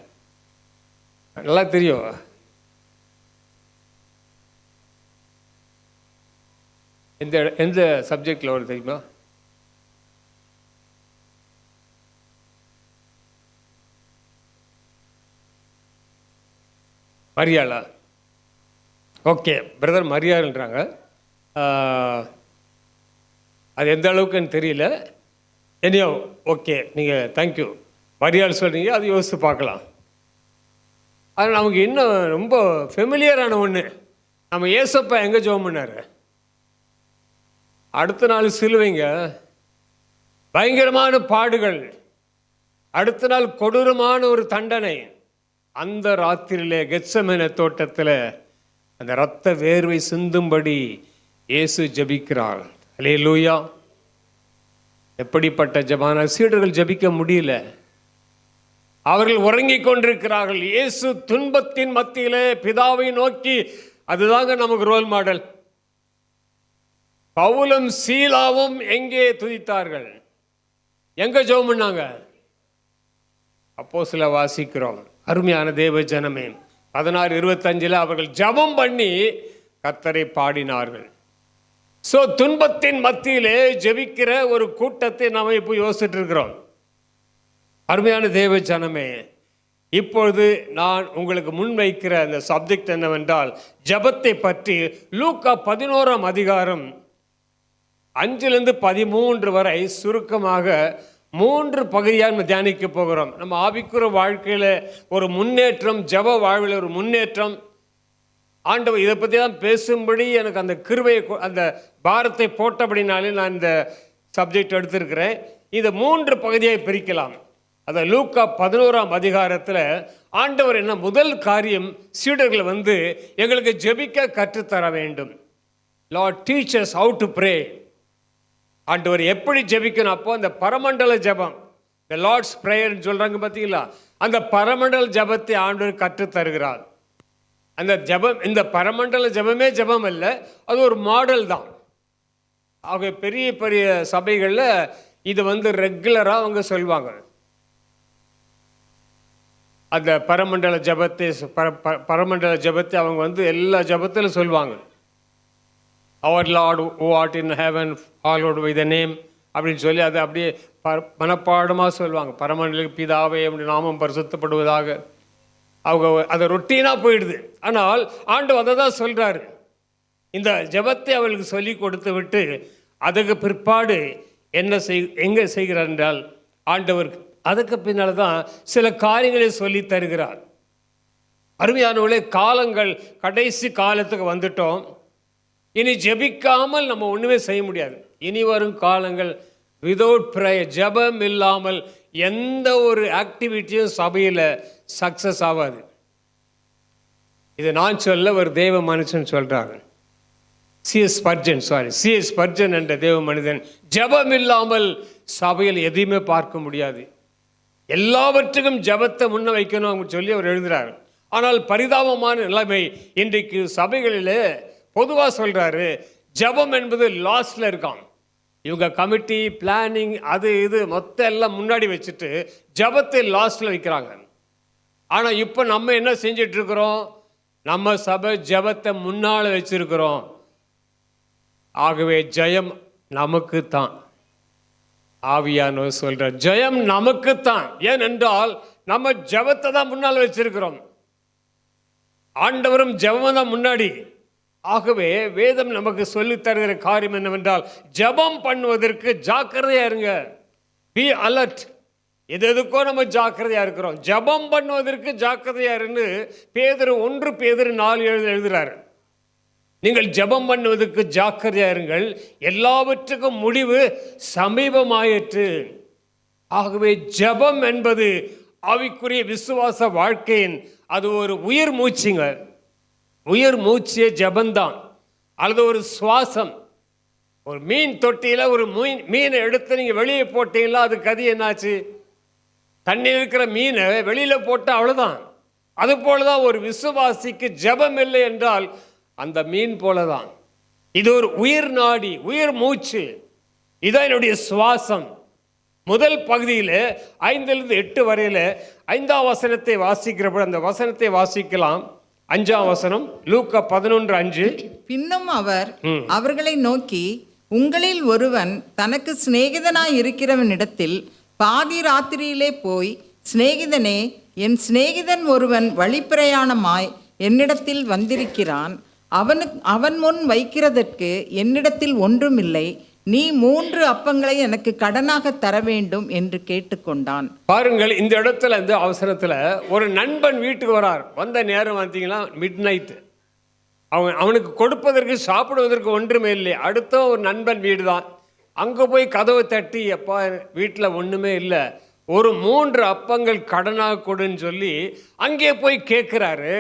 நல்லா தெரியும். எந்த சப்ஜெக்டில் வரும் தெரியுமா? மரியாளா? ஓகே, பிரதர் மரியாள்ன்றாங்க. அது எந்த அளவுக்கு எனக்கு தெரியல. என்னையோ ஓகே, நீங்கள் தேங்க்யூ மரியாள் சொல்கிறீங்க, அது யோசித்து பார்க்கலாம். அது நமக்கு இன்னும் ரொம்ப ஃபெமிலியரான ஒன்று. நம்ம ஏசப்பா எங்கே ஜெபம் பண்ணார்? அடுத்த நாள் சிலுவைங்க, பயங்கரமான பாடுகள், அடுத்த நாள் கொடூரமான ஒரு தண்டனை. அந்த ராத்திரியிலே கெத்செமனே தோட்டத்தில் அந்த இரத்த வேர்வை சிந்தும்படி இயேசு ஜெபிக்கிறார். அல்லேலூயா! எப்படிப்பட்ட ஜெபம்! சீடர்கள் ஜெபிக்க முடியல. அவர்கள் உறங்கிக் கொண்டிருக்கிறார்கள். இயேசு துன்பத்தின் மத்தியிலே பிதாவை நோக்கி, அதுதாங்க நமக்கு ரோல் மாடல். பவுலும் சீலாவும் எங்கே துதித்தார்கள்? எங்க ஜெபம் பண்ணாங்க? அப்போஸ்தலர் வாசிக்கிறோம். அருமையான தேவ ஜனமே, 16:25 அவர்கள் ஜெபம் பண்ணி கர்த்தரை பாடினார்கள். சோ துன்பத்தின் மத்தியிலே ஜெபிக்கிற ஒரு கூட்டத்தை நாம இப்போ யோசிச்சுட்டு இருக்கிறோம். அருமையான தேவ ஜனமே, இப்பொழுது நான் உங்களுக்கு முன்வைக்கிற அந்த சப்ஜெக்ட் என்னவென்றால் ஜெபத்தை பற்றி. லூக்கா 11ஆம் அதிகாரம் 5-13 வரை சுருக்கமாக 3 பகுதியாக நம்ம தியானிக்க போகிறோம். நம்ம ஆவிக்குற வாழ்க்கையில் ஒரு முன்னேற்றம், ஜெப வாழ்வில் ஒரு முன்னேற்றம். ஆண்டவர் இதை பற்றி தான் பேசும்படி எனக்கு அந்த கிருபையை, அந்த பாரத்தை போட்டபடினாலே நான் இந்த சப்ஜெக்ட் எடுத்திருக்கிறேன். இதை 3 பகுதியாக பிரிக்கலாம். அந்த லூக்கா 11ஆம் அதிகாரத்தில் ஆண்டவர் என்ன முதல் காரியம், சீடர்கள் வந்து எங்களுக்கு ஜெபிக்க கற்றுத்தர வேண்டும். Lord teach us how to pray. ஆண்டவர் எப்படி ஜெபிக்கணும்? அப்போ அந்த பரமண்டல ஜெபம், இந்த லார்ட்ஸ் பிரேயர்னு சொல்கிறாங்க பார்த்தீங்களா, அந்த பரமண்டல ஜெபத்தை ஆண்டவர் கற்றுத்தருகிறார். அந்த ஜெபம், இந்த பரமண்டல ஜெபமே ஜெபம் அல்ல, அது ஒரு மாடல் தான். ஆக பெரிய பெரிய சபைகளில் இது வந்து ரெகுலராக அவங்க சொல்லுவாங்க. அந்த பரமண்டல ஜெபத்தை பரமண்டல ஜெபத்தை அவங்க வந்து எல்லா ஜெபத்திலும் சொல்லுவாங்க. அவர் Lord who art in heaven hallowed be thy name அப்படின்னு சொல்லி அதை அப்படியே மனப்பாடமாக சொல்லுவாங்க. பரமண்டல பிதாவே அப்படி நாமம் பரிசுத்தப்படுவதாக. அவங்க அதை ரொட்டீனாக போயிடுது. ஆனால் ஆண்டவர் அதை தான் சொல்கிறாரு. இந்த ஜெபத்தை அவர்களுக்கு சொல்லி கொடுத்து விட்டு அதுக்கு பிற்பாடு என்ன எங்கே செய்கிறார் என்றால் ஆண்டவர் அதுக்கு பின்னால் தான் சில காரியங்களை சொல்லி தருகிறார். அருமையானவர்களே, காலங்கள் கடைசி காலத்துக்கு வந்துட்டோம். இனி ஜெபிக்காமல் நம்ம ஒன்றுமே செய்ய முடியாது. இனி வரும் காலங்கள் விதவுட் ப்ரேயர், ஜெபம் இல்லாமல் எந்த ஒரு ஆக்டிவிட்டியும் சபையில் சக்ஸஸ் ஆகாது. இதை நான் சொல்ல ஒரு தேவ மனுஷன் சொல்கிறாங்க. C.S. ஸ்பர்ஜன் என்ற தேவ மனிதன், ஜெபம் இல்லாமல் சபையில் எதையுமே பார்க்க முடியாது, எல்லாவற்றுக்கும் ஜெபத்தை முன்ன வைக்கணும் அப்படின்னு சொல்லி அவர் எழுதுகிறார். ஆனால் பரிதாபமான நிலைமை இன்றைக்கு சபைகளில் பொதுவாக சொல்கிறாரு, ஜெபம் என்பது லாஸ்டில் இருக்கான். இவங்க கமிட்டி பிளானிங் அது இது மொத்தம் எல்லாம் முன்னாடி வச்சுட்டு ஜெபத்தை லாஸ்டில் வைக்கிறாங்க. ஆனால் இப்போ நம்ம என்ன செஞ்சிட்டு இருக்கிறோம்? நம்ம சபை ஜெபத்தை முன்னால் வச்சிருக்கிறோம். ஆகவே ஜெயம் நமக்கு தான். ஆவியானவர் சொல்ற ஜெயம் நமக்கு தான். ஏனென்றால் நம்ம ஜெபத்தை தான் முன்னால் வச்சிருக்கிறோம். ஆண்டவரும் ஜெபம் தான் முன்னாடி. ஆகவே வேதம் நமக்கு சொல்லித் தருகிற காரியம் என்னவென்றால் ஜெபம் பண்ணுவதற்கு ஜாக்கிரதையா இருங்க. Be alert. எதுக்கோ நம்ம ஜாக்கிரதையா இருக்கிறோம். ஜெபம் பண்ணுவதற்கு ஜாக்கிரதையா இருந்து பேதுரு 1 பேதுரு 4:7 எழுதுறாரு. நீங்கள் ஜெபம் பண்ணுவதற்கு ஜாக்கிரதையா இருங்கள், எல்லாவற்றுக்கும் முடிவு சமீபமாயிற்று. ஆகவே ஜெபம் என்பது ஆவிக்குரிய விசுவாச வாழ்க்கையின் அது ஒரு உயிர் மூச்சுங்க. உயிர் மூச்சிய ஜெபந்தான், அல்லது ஒரு சுவாசம். ஒரு மீன் தொட்டியில் ஒரு மீனை எடுத்து நீங்கள் வெளியே போட்டீங்களா, அது கதி என்னாச்சு? தண்ணி இருக்கிற மீனை வெளியில் போட்டால் அவ்வளோதான். அது போல தான் ஒரு விசுவாசிக்கு ஜெபம் இல்லை என்றால் அந்த மீன் போல தான். இது ஒரு உயிர் நாடி, உயிர் மூச்சு. இதான் என்னுடைய சுவாசம். முதல் பகுதியில் 5-8 வரையில் 5ஆம் வசனத்தை வாசிக்கிறப்ப அந்த வசனத்தை வாசிக்கலாம். 5ஆம் வசனம், லூக்கா 11:5. பின்னும் அவர் அவர்களை நோக்கி, உங்களில் ஒருவன் தனக்கு சிநேகிதனாய் இருக்கிறவனிடத்தில் பாதி ராத்திரியிலே போய், சிநேகிதனே, என் சிநேகிதன் ஒருவன் வழிப்பிரயாணமாய் என்னிடத்தில் வந்திருக்கிறான், அவன் முன் வைக்கிறதற்கு என்னிடத்தில் ஒன்றுமில்லை, நீ 3 அப்பங்களை எனக்கு கடனாக தர வேண்டும் என்று கேட்டுக்கொண்டான். பாருங்கள், இந்த இடத்துல இந்த அவசரத்தில் ஒரு நண்பன் வீட்டுக்கு வரார். வந்த நேரம் பார்த்தீங்கன்னா மிட் நைட்டு. அவனுக்கு கொடுப்பதற்கு சாப்பிடுவதற்கு ஒன்றுமே இல்லை. அடுத்த ஒரு நண்பன் வீடு தான். அங்கே போய் கதவை தட்டி, அப்பா வீட்டில் ஒன்றுமே இல்லை, ஒரு 3 அப்பங்கள் கடனாக கொடுன்னு சொல்லி அங்கே போய் கேட்குறாரு.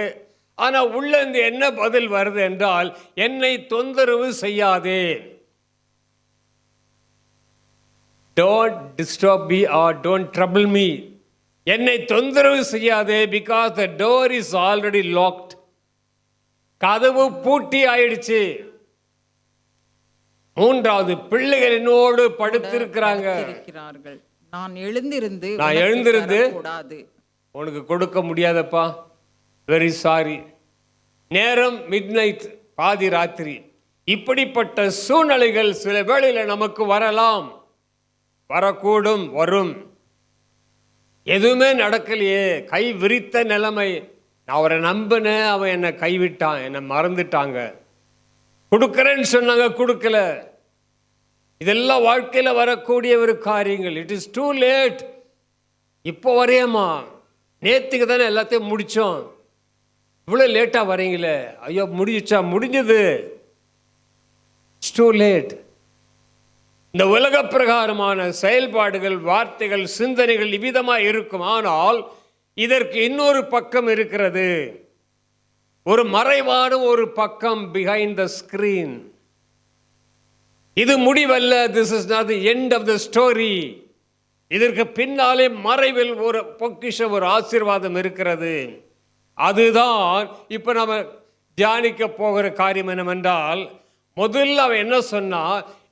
ஆனால் உள்ளேருந்து என்ன பதில் வருது என்றால், என்னை தொந்தரவு செய்யாதே, don't disturb me or don't trouble me. என்னை தொந்தரவு செய்யாதே, because the door is already locked. கதவு பூட்டி ஆயிடுச்சு. மூன்றாவது, பிள்ளைகள் என்னோடு படுத்திருக்கிறாங்க. நான் எழுந்திருந்து கூடாது, உனக்கு கொடுக்க முடியாதப்பா, வெரி சாரி. நேரம் மிட்நைட், பாதி ராத்திரி. இப்படிப்பட்ட சூழ்நிலைகள் சில வேளையில் நமக்கு வரலாம், வரக்கூடும், வரும். எதுவுமே நடக்கலையே, கை விரித்த நிலைமை. நான் அவரை நம்பினேன், அவன் என்னை கைவிட்டான், என்னை மறந்துட்டாங்க. கொடுக்கறேன்னு சொன்னாங்க, கொடுக்கல. இதெல்லாம் வாழ்க்கையில வரக்கூடிய ஒரு காரியங்கள். It is too late. இப்போ வரையம்மா, நேத்துக்கு தானே எல்லாத்தையும் முடிச்சோம், இவ்வளோ லேட்டா வரீங்களே, ஐயோ முடிச்சா முடிஞ்சது. It's too late. இந்த உலக பிரகாரமான செயல்பாடுகள், வார்த்தைகள், சிந்தனைகள் இவ்விதமாக இருக்கும். ஆனால் இதற்கு இன்னொரு பக்கம் இருக்கிறது, ஒரு மறைவான ஒரு பக்கம், பிஹைண்ட் த ஸ்கிரீன். இது முடிவல்ல. This is not the end of the story. இதற்கு பின்னாலே மறைவில் ஒரு பொக்கிஷம், ஒரு ஆசீர்வாதம் இருக்கிறது. அதுதான் இப்ப நம்ம தியானிக்க போகிற காரியம். என்னவென்றால், முதல்ல அவன் என்ன சொன்னா,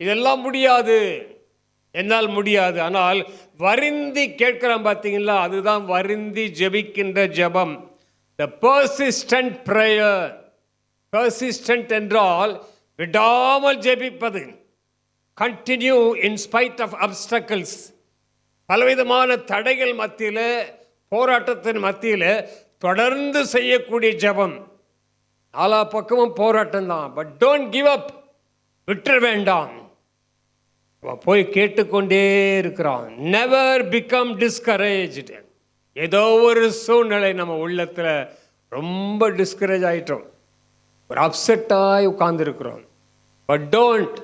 இதெல்லாம் முடியாது, என்னால் முடியாது. ஆனால் வருந்தி கேட்கிறான் பார்த்தீங்களா, அதுதான் வருந்தி ஜெபிக்கின்ற ஜெபம். The persistent prayer. Persistent என்றால் விடாமல் ஜெபிப்பது. Continue in spite of obstacles. பலவிதமான தடைகள் மத்தியில், போராட்டத்தின் மத்தியில் தொடர்ந்து செய்யக்கூடிய ஜெபம். நாலா பக்கமும் போராட்டம் தான். பட் டோன்ட் கிவ் அப், விட்டுற வேண்டாம். போய் கேட்டுக்கொண்டே இருக்கிறான். Never become discouraged. ஏதோ ஒரு சூழ்நிலை நம்ம உள்ளத்தில் ரொம்ப டிஸ்கரேஜ் ஆகிட்டோம், ஒரு அப்செட்டாகி உட்கார்ந்துருக்கிறோம். பட் டோன்ட்,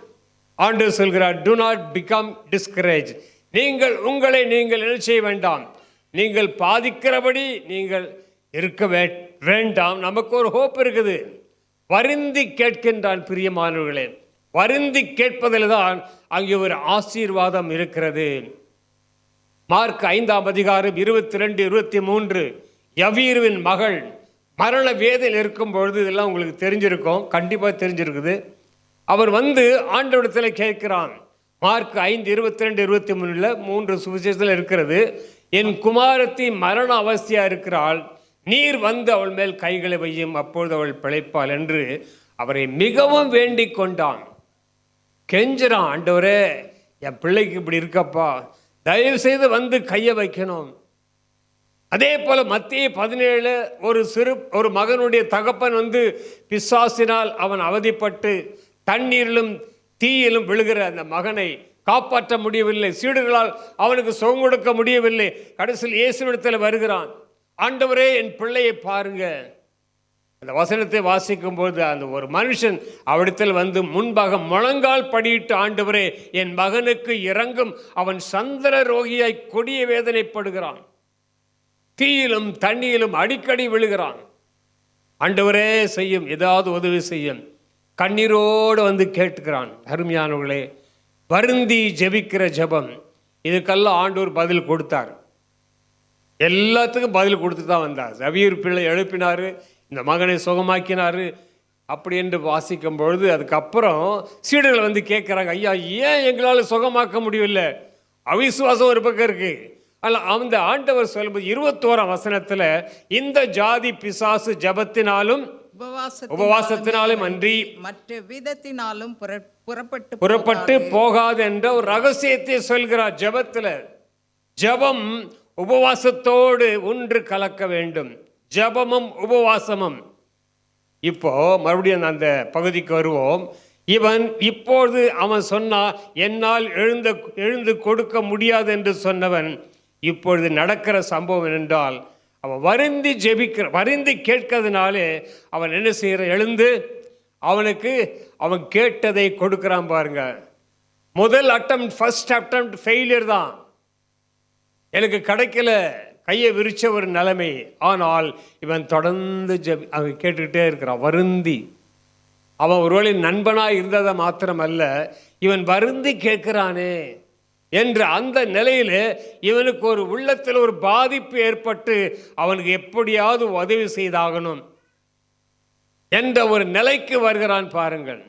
ஆண்டவர் சொல்கிறார், டு நாட் பிகம் டிஸ்கரேஜ். நீங்கள் உங்களை நீங்கள் என்ன செய்ய வேண்டாம், நீங்கள் பாதிக்கிறபடி நீங்கள் இருக்க வேண்டாம். நமக்கு ஒரு ஹோப் இருக்குது. வருந்தி கேட்கின்றான். பிரியமானவர்களே, வருந்தி கேட்பதில் தான் அங்கே ஒரு ஆசீர்வாதம் இருக்கிறது. மார்க் 5:22-23, யவீருவின் மகள் மரண வேதையில் இருக்கும் பொழுது, இதெல்லாம் உங்களுக்கு தெரிஞ்சிருக்கும், கண்டிப்பாக தெரிஞ்சிருக்குது. அவர் வந்து ஆண்டவரிடத்தில் கேட்கிறான். மார்க் 5:22-23 3 சுவிசேஷத்தில் இருக்கிறது. என் குமாரத்தி மரண அவஸ்தையா இருக்கிறாள், நீர் வந்து அவள் மேல் கைகளை வையும், அப்பொழுது அவள் பிழைப்பாள் என்று அவரை மிகவும் வேண்டிக் கொண்டான். கெஞ்சுறான், ஆண்டவரே என் பிள்ளைக்கு இப்படி இருக்கப்பா, தயவு செய்து வந்து கையை வைக்கணும். அதே போல மத்திய 17 ஒரு மகனுடைய தகப்பன் வந்து பிசாசினால் அவன் அவதிப்பட்டு தண்ணீரிலும் தீயிலும் விழுகிற அந்த மகனை காப்பாற்ற முடியவில்லை. சீடர்களால் அவனுக்கு சுகம் கொடுக்க முடியவில்லை. கடைசியில் இயேசுவிடத்தில் வருகிறான். ஆண்டவரே என் பிள்ளையை பாருங்க. அந்த வசனத்தை வாசிக்கும் போது அந்த ஒரு மனுஷன் அவரிடத்தில் வந்து முன்பாக முழங்கால் படியிட்டு, ஆண்டவரே என் மகனுக்கு இறங்கும், அவன் சந்திர ரோகியாய் கொடிய வேதனைப்படுகிறான், தீயிலும் தண்ணியிலும் அடிக்கடி விழுகிறான். ஆண்டவரே செய்யும், ஏதாவது உதவி செய்யும். கண்ணீரோடு வந்து கேட்டுக்கிறான். அருமையானவர்களே, வருந்தி ஜெபிக்கிற ஜெபம், இதுக்கெல்லாம் ஆண்டவர் பதில் கொடுத்தார். எல்லாத்துக்கும் பதில் கொடுத்து தான் வந்தார். யவீரு பிள்ளை எழுப்பினார், இந்த மகனை சுகமாக்கினார். அப்படி என்று வாசிக்கும் பொழுது அதுக்கப்புறம் சீடர்கள் வந்து கேட்குறாங்க, ஐயா ஏன் எங்களால் சுகமாக்க முடியவில்லை? அவிசுவாசம் ஒரு பக்கம் இருக்கு. அல்ல, அந்த ஆண்டவர் சொல்லும்போது 21ஆம் வசனத்தில், இந்த ஜாதி பிசாசு ஜபத்தினாலும் உபவாசத்தினாலும் அன்றி மற்ற விதத்தினாலும் புறப்பட்டு போகாது என்ற ஒரு ரகசியத்தை சொல்கிறார். ஜபத்தில் ஜபம் உபவாசத்தோடு ஒன்று கலக்க வேண்டும். ஜபமும் உபவாசமும். இப்போ மறுபடியும் அந்த பகுதிக்கு வருவோம். இவன் இப்போது அவன் சொன்னா, என்னால் எழுந்து கொடுக்க முடியாது என்று சொன்னவன் இப்பொழுது நடக்கிற சம்பவம் என்றால், அவன் வருந்தி கேட்கறதுனாலே அவன் என்ன செய்யற, எழுந்து அவனுக்கு அவன் கேட்டதை கொடுக்கிறான். பாருங்க, முதல் ஃபர்ஸ்ட் அட்டம் ஃபெயிலியர் தான், எனக்கு கிடைக்கல, கையை விரிச்ச ஒரு நிலைமை. ஆனால் இவன் தொடர்ந்து அவன் கேட்டுக்கிட்டே இருக்கிறான் வருந்தி. அவன் ஒருவேளை நண்பனாக இருந்ததை மாத்திரமல்ல, இவன் வருந்தி கேட்கிறானே, என்ற அந்த நிலையில் இவனுக்கு ஒரு உள்ளத்தில் ஒரு பாதிப்பு ஏற்பட்டு அவனுக்கு எப்படியாவது உதவி செய்தாகணும் என்ற ஒரு நிலைக்கு வருகிறான் பாருங்கள்.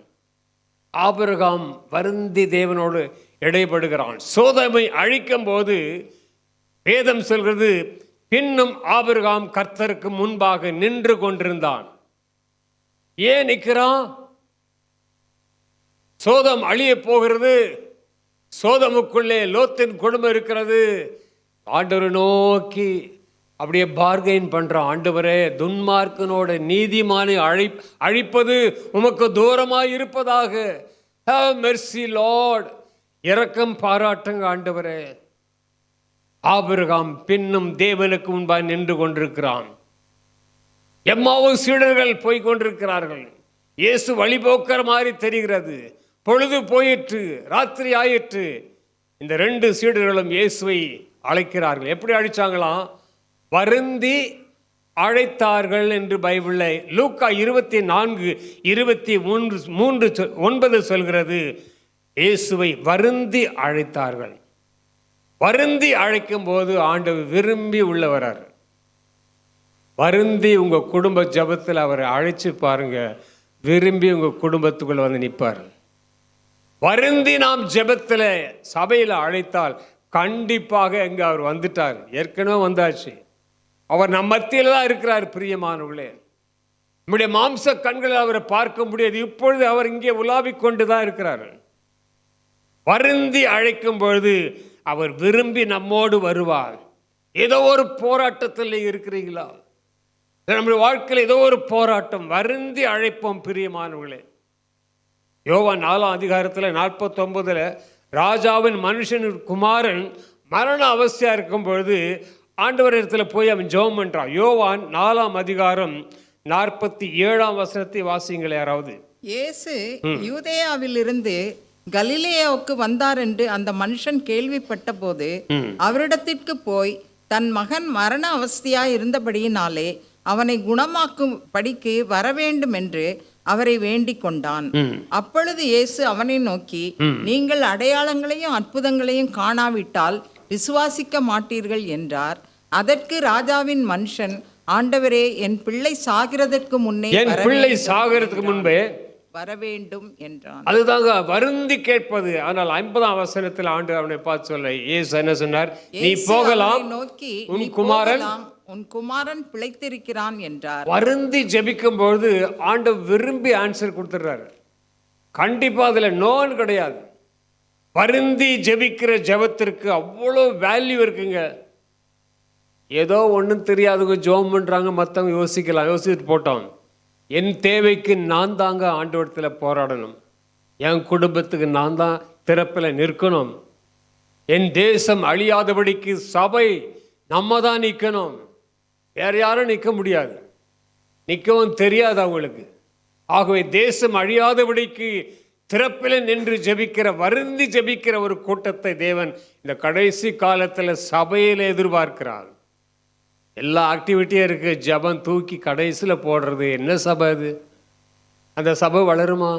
ஆபிரகாம் வருந்தி தேவனோடு இடைபடுகிறான். சோதமை அழிக்கும் போது வேதம் சொல்கிறது, பின்னும் ஆபிரகாம் கர்த்தருக்கு முன்பாக நின்று கொண்டிருந்தான். ஏன் நிற்கிறான்? சோதம் அழிய போகிறது, சோதமுக்குள்ளே லோத்தின் குடும்பம் இருக்கிறது. ஆண்டவரை நோக்கி அப்படியே பார்கெயின் பண்றான். ஆண்டவரே, துன்மார்க்கனோட நீதிமானை அழிப்பது உமக்கு தூரமாய் இருப்பதாக. ஹேவ் மெர்சி லார்ட், இரக்கம் பாராட்டுங்க ஆண்டவரே. ஆபிரகாம் பின்னும் தேவனுக்கு முன்பாக நின்று கொண்டிருக்கிறான். எம்மாவும் சீடர்கள் போய் கொண்டிருக்கிறார்கள். இயேசு வழிபோக்கிற மாதிரி தெரிகிறது. பொழுது போயிற்று, ராத்திரி ஆயிற்று. இந்த 2 சீடர்களும் இயேசுவை அழைக்கிறார்கள். எப்படி அழைச்சாங்களாம்? வருந்தி அழைத்தார்கள் என்று பைபிளை லூக்கா 24:23 சொல்கிறது. இயேசுவை வருந்தி அழைத்தார்கள். வருந்தி அழைக்கும் போது ஆண்டவர் விரும்பி உள்ள வரார். வருந்தி உங்க குடும்ப ஜபத்தில் அவரை அழைச்சு பாருங்க, விரும்பி உங்க குடும்பத்துக்குள்ள வந்து நிற்பார். வருந்தி நாம் ஜெபத்தில் சபையில் அழைத்தால் கண்டிப்பாக எங்க அவர் வந்துட்டார். ஏற்கனவே வந்தாச்சு. அவர் நம் மத்தியில் தான் இருக்கிறார். பிரியமானவர்களே, நம்முடைய மாம்ச கண்களில் அவரை பார்க்க முடியாது. இப்பொழுது அவர் இங்கே உலாவிக் கொண்டு தான் இருக்கிறார். வருந்தி அழைக்கும் பொழுது அவர் விரும்பி நம்மோடு வருவார். ஏதோ ஒரு போராட்டத்தில் இருக்கிறீங்களா? நம்முடைய வாழ்க்கையில் ஏதோ ஒரு போராட்டம், வருந்தி அழைப்போம் பிரியமானவர்களே. யோவான் 4:49 ராஜாவின் மனுஷன் குமாரன் மரண அவஸ்தையா இருக்கும் பொழுது ஆண்டவர் இடத்துல போய் அவன் ஜெபம் பண்றான். யோவான் 4:47 வாசியுங்கள் யாராவது. இயேசு யூதேயாவிலிருந்து கலிலேயாவுக்கு வந்தார் என்று அந்த மனுஷன் கேள்விப்பட்ட போது அவரிடத்திற்கு போய் தன் மகன் மரண அவஸ்தையாய் இருந்தபடியினாலே அவனை குணமாக்கும் படிக்கு வரவேண்டும் என்று அவரை வேண்டிக் கொண்டான். அப்பொழுது இயேசு அவனை நோக்கி, நீங்கள் அடையாளங்களையும் அற்புதங்களையும் காணாவிட்டால் விசுவாசிக்க மாட்டீர்கள் என்றார். அதற்கு ராஜாவின் மனுஷன், ஆண்டவரே, என் பிள்ளை சாகிறதற்கு முன்னே வரவேண்டும் என்றான். அதுதாங்க வருந்தி கேட்பது. ஆனால் 50ஆம் வசனத்தில் ஆண்டு அவனை பார்த்து சொல்ல, இயேசு என்ன சொன்னார்? நீ போகலாம், நோக்கி உன் குமாரன் பிழைத்திருக்கிறான் என்றார். வருந்தி ஜெபிக்கும் பொழுது ஆண்டவர் விரும்பி ஆன்சர் கொடுத்துடுறாரு. கண்டிப்பா அதுல நோன் கிடையாது. வருந்தி ஜெபிக்கிற ஜெபத்திற்கு அவ்வளோ வேல்யூ இருக்குங்க. ஏதோ ஒன்றும் தெரியாதவங்க ஜெபம் பண்றாங்க, மற்றவங்க யோசிச்சுட்டு போட்டோம். என் தேவைக்கு நான் தாங்க ஆண்டவரத்தில் போராடணும். என் குடும்பத்துக்கு நான் தான் திறப்பில் நிற்கணும். என் தேசம் அழியாதபடிக்கு சபை நம்ம தான் நிற்கணும். வேற யாரும் நிற்க முடியாது, நிற்கவும் தெரியாது அவங்களுக்கு. ஆகவே தேசம் அழியாதபடிக்கு திறப்பில் நின்று ஜெபிக்கிற, வருந்தி ஜெபிக்கிற ஒரு கூட்டத்தை தேவன் இந்த கடைசி காலத்தில் சபையில் எதிர்பார்க்கிறார். எல்லா ஆக்டிவிட்டியும் இருக்கு. ஜபம் தூக்கி கடைசியில் போடுறது என்ன சபை அது? அந்த சபை வளருமா?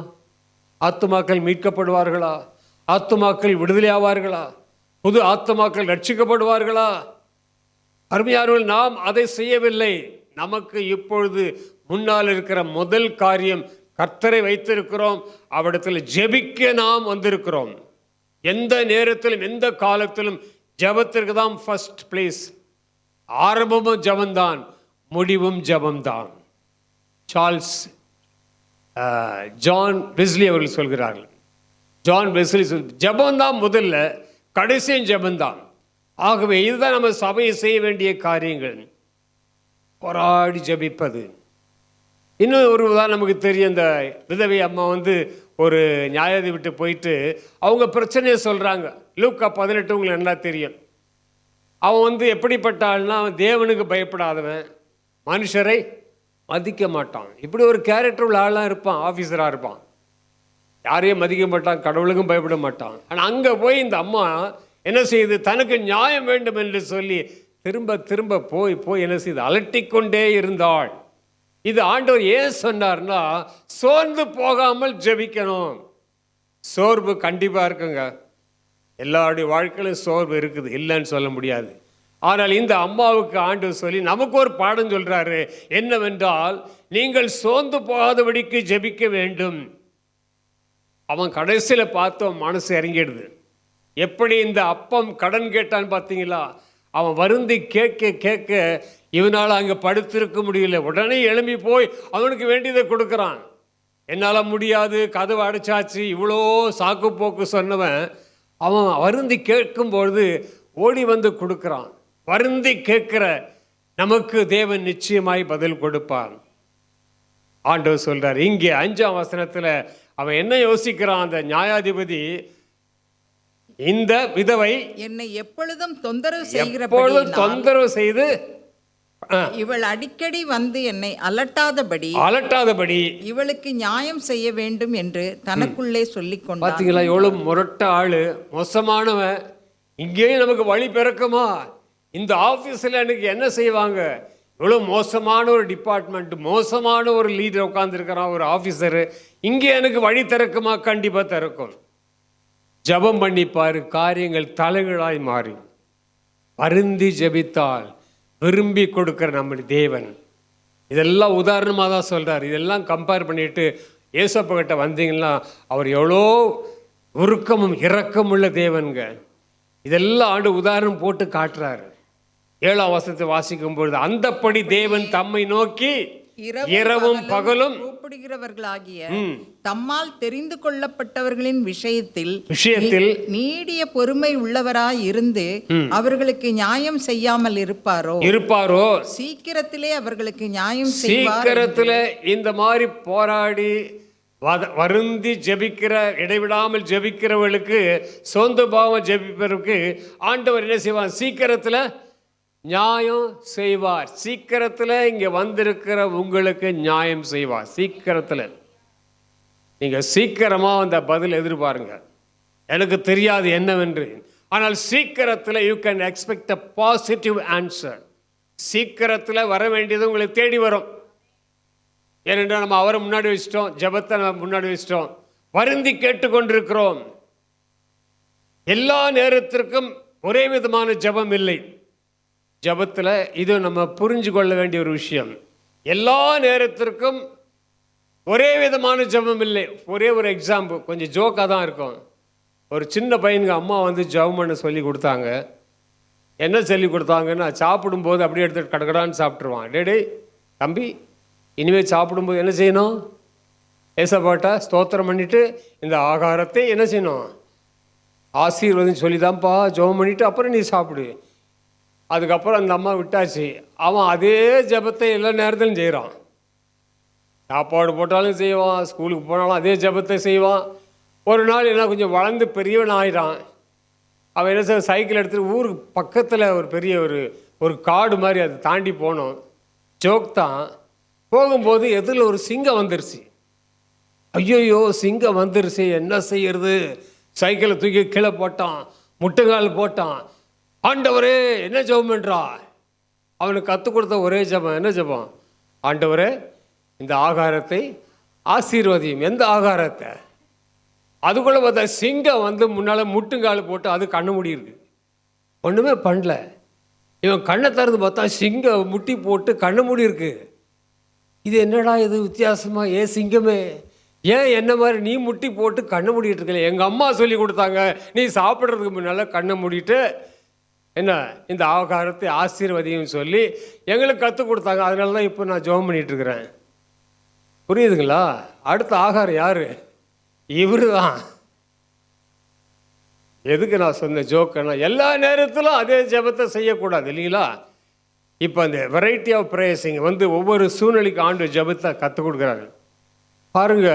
ஆத்துமாக்கள் மீட்கப்படுவார்களா? ஆத்துமாக்கள் விடுதலை ஆவார்களா? புது ஆத்துமாக்கள் ரட்சிக்கப்படுவார்களா? அருமையானவர்கள், நாம் அதை செய்யவில்லை. நமக்கு இப்பொழுது முன்னால் இருக்கிற முதல் காரியம், கர்த்தரை வைத்திருக்கிறோம், அவரிடத்தில் ஜெபிக்க நாம் வந்திருக்கிறோம். எந்த நேரத்திலும் எந்த காலத்திலும் ஜபத்திற்கு தான் ஃபர்ஸ்ட் பிளேஸ். ஆரம்பமும் ஜபம்தான், முடிவும் ஜபம்தான். சார்ல்ஸ் ஜான் வெஸ்லி அவர்கள் சொல்கிறார்கள். ஜான் வெஸ்லி ஜபம்தான் முதல்ல, கடைசியும் ஜபம்தான். ஆகவே இதுதான் நம்ம சபையை செய்ய வேண்டிய காரியங்கள். போராடி ஜபிப்பது. இன்னும் ஒரு உதாரணம் நமக்கு தெரியும். இந்த விதவை அம்மா ஒரு நியாயாதி விட்டு போயிட்டு அவங்க பிரச்சனையை சொல்கிறாங்க. லூக்கா 18 உங்களுக்கு நல்லா தெரியும். அவன் எப்படிப்பட்ட ஆள்னா, அவன் தேவனுக்கு பயப்படாதவன், மனுஷரை மதிக்க மாட்டான். இப்படி ஒரு கேரக்டர் உள்ள ஆளாக இருப்பான். ஆஃபீஸராக இருப்பான், யாரையும் மதிக்க மாட்டான், கடவுளுக்கும் பயப்பட மாட்டான். ஆனால் அங்கே போய் இந்த அம்மா என்ன செய்யுது? தனக்கு நியாயம் வேண்டும் என்று சொல்லி திரும்ப திரும்ப போய் போய் என்ன செய்து அலட்டிக்கொண்டே இருந்தாள். இது ஆண்டவர் ஏன் சொன்னார்னா, சோர்ந்து போகாமல் ஜெபிக்கணும். சோர்வு கண்டிப்பாக இருக்குங்க. எல்லாருடைய வாழ்க்கையிலும் சோர்வு இருக்குது, இல்லைன்னு சொல்ல முடியாது. ஆனால் இந்த அம்மாவுக்கு ஆண்டவர் சொல்லி நமக்கு ஒரு பாடம் சொல்றாரு. என்னவென்றால், நீங்கள் சோர்ந்து போகாதபடிக்கு ஜெபிக்க வேண்டும். அவன் கடைசியில் பார்த்தோம் மனசு இறங்கிடுது. எப்படி இந்த அப்பம் கடன் கேட்டான்னு பார்த்தீங்களா? அவன் வருந்தி கேட்க கேட்க இவனால் அங்கே படுத்திருக்க முடியல. உடனே எழும்பி போய் அவனுக்கு வேண்டியதை கொடுக்குறான். என்னால் முடியாது, கதவை அடைச்சாச்சு, இவ்வளோ சாக்கு போக்கு சொன்னவன் அவன் வருந்தி கேட்கும்பொழுது ஓடி வந்து கொடுக்குறான். வருந்தி கேட்கிற நமக்கு தேவன் நிச்சயமாய் பதில் கொடுப்பான். ஆண்டவர் சொல்றார் இங்கே 5ஆம் வசனத்தில். அவன் என்ன யோசிக்கிறான் அந்த நியாயாதிபதி? இந்த விதவை என்னை எப்பொழுதும் தொந்தரவு தொந்தரவு செய்து இவள் அடிக்கடி வந்து என்னை அலட்டாதபடி இவளுக்கு நியாயம் செய்ய வேண்டும் என்று தனக்குள்ளே சொல்லிக் கொண்டான். பாத்தீங்களா எவ்வளவு முரட்ட ஆளு, மோசமானவன். இங்கேயும் நமக்கு வழி பிறக்குமா? இந்த ஆபீஸ்ல எனக்கு என்ன செய்வாங்க? இவ்வளவு மோசமான ஒரு டிபார்ட்மெண்ட், மோசமான ஒரு லீடர் உட்கார்ந்துருக்கிறான், ஒரு ஆபீசரு. இங்கே எனக்கு வழி திறக்குமா? கண்டிப்பா திறக்கும். ஜபம் பண்ணிப்பாரு, காரியங்கள் தலைகளாய் மாறி. வருந்தி ஜெபித்தால் விரும்பி கொடுக்கிற நம்முடைய தேவன். இதெல்லாம் உதாரணமாக தான் சொல்றார். இதெல்லாம் கம்பேர் பண்ணிட்டு ஏசப்பா கிட்ட வந்தீங்கன்னா அவர் எவ்வளோ உருக்கமும் இரக்கமுள்ள தேவனுங்க. இதெல்லாம் ஆண்டு உதாரணம் போட்டு காட்டுறாரு. 7ஆம் வசனத்தை வாசிக்கும் பொழுது, அந்தப்படி தேவன் தம்மை நோக்கி இரவும் பகலும் கூப்பிடுகிறவர்களாகிய தம்மால் தெரிந்து கொள்ளப்பட்டவர்களின் விஷயத்தில் நீடிய பொறுமை உள்ளவராய் இருந்து அவர்களுக்கு நியாயம் செய்யாமல் இருப்பாரோ? சீக்கிரத்திலே அவர்களுக்கு நியாயம் செய்வார். சீக்கிரத்திலே இந்த மாதிரி போராடி வருந்தி ஜெபிக்கிற, இடைவிடாமல் ஜெபிக்கிறவர்களுக்கு, சொந்த பாவம் ஜெபிப்பதற்கு ஆண்டவர் என்ன செய்வார்? சீக்கிரத்தில் நியாயம் செய்வார். சீக்கிரத்தில் இங்கே வந்திருக்கிற உங்களுக்கு நியாயம் செய்வார். சீக்கிரத்தில் நீங்கள் சீக்கிரமாக அந்த பதில் எதிர்பாருங்க. எனக்கு தெரியாது என்னவென்று, ஆனால் சீக்கிரத்தில் you can expect a positive answer. சீக்கிரத்தில் வர வேண்டியது உங்களை தேடி வரும். ஏனென்றால் நம்ம அவரை முன்னாடி வச்சிட்டோம், ஜெபத்தை நம்ம முன்னாடி வச்சிட்டோம், வருந்தி கேட்டுக்கொண்டிருக்கிறோம். எல்லா நேரத்திற்கும் ஒரே விதமான ஜெபம் இல்லை. ஜபத்தில் இது நம்ம புரிஞ்சு கொள்ள வேண்டிய ஒரு விஷயம். எல்லா நேரத்திற்கும் ஒரே விதமான ஜபம் இல்லை. ஒரே ஒரு எக்ஸாம்பிள், கொஞ்சம் ஜோக்காக தான் இருக்கும். ஒரு சின்ன பையனுக்கு அம்மா வந்து ஜபம் பண்ண சொல்லி கொடுத்தாங்க. என்ன சொல்லி கொடுத்தாங்கன்னா, சாப்பிடும்போது அப்படியே எடுத்துகிட்டு கடகடான்னு சாப்பிட்ருவான். டே தம்பி, இனிமேல் சாப்பிடும்போது என்ன செய்யணும்? ஏசப்பாட்டா ஸ்தோத்திரம் பண்ணிவிட்டு இந்த ஆகாரத்தை என்ன செய்யணும்? ஆசீர்வாதம் சொல்லி தான்ப்பா ஜபம் பண்ணிவிட்டு அப்புறம் நீ சாப்பிடு. அதுக்கப்புறம் அந்த அம்மா விட்டாச்சு. அவன் அதே ஜபத்தை எல்லா நேரத்திலும் செய்கிறான். சாப்பாடு போட்டாலும் செய்வான், ஸ்கூலுக்கு போனாலும் அதே ஜபத்தை செய்வான். ஒரு நாள் என்ன கொஞ்சம் வளர்ந்து பெரியவன் ஆகிட்டான். அவன் என்ன செய்ய, சைக்கிள் எடுத்துகிட்டு ஊருக்கு பக்கத்தில் ஒரு பெரிய ஒரு காடு மாதிரி அதை தாண்டி போனோம். ஜோக் தான். போகும்போது எதில் ஒரு சிங்கம் வந்துருச்சு. ஐயோயோ சிங்கம் வந்துருச்சு, என்ன செய்யறது? சைக்கிளை தூக்கி கீழே போட்டான், முட்டுங்கால் போட்டான். ஆண்டவரே என்ன ஜெபம் பண்ணுறா? அவனுக்கு கற்றுக் கொடுத்த ஒரே ஜெபம் என்ன ஜெபம்? ஆண்டவரே இந்த ஆகாரத்தை ஆசீர்வதியும். எந்த ஆகாரத்தை? அதுக்குள்ளே பார்த்தா சிங்கம் வந்து முன்னால் முட்டுங்கால் போட்டு அது கண்ணு மூடி இருக்கு. ஒன்றுமே பண்ணல. இவன் கண்ணை திறந்து பார்த்தா சிங்கம் முட்டி போட்டு கண்ணு மூடி இருக்கு. இது என்னடா இது வித்தியாசமா? ஏன் சிங்கமே, ஏன் என்ன மாதிரி நீ முட்டி போட்டு கண்ணு மூடிட்டு இருக்கல? எங்கள் அம்மா சொல்லி கொடுத்தாங்க, நீ சாப்பிட்றதுக்கு முன்னால் கண்ணை மூடிட்டு என்ன இந்த ஆகாரத்தை ஆசீர்வதியும் சொல்லி எங்களுக்கு கற்றுக் கொடுத்தாங்க. அதனால தான் இப்போ நான் ஜெபம் பண்ணிட்டு இருக்கிறேன். புரியுதுங்களா? அடுத்த ஆகாரம் யாரு? இவரு தான். எதுக்கு நான் சொன்ன ஜோக்கன்னா, எல்லா நேரத்திலும் அதே ஜெபத்தை செய்யக்கூடாது இல்லைங்களா? இப்போ அந்த வெரைட்டி ஆஃப் ப்ரேயர்ஸிங் வந்து ஒவ்வொரு சூழ்நிலைக்கு ஆண்டு ஜெபத்தை கற்றுக் கொடுக்குறாங்க. பாருங்க,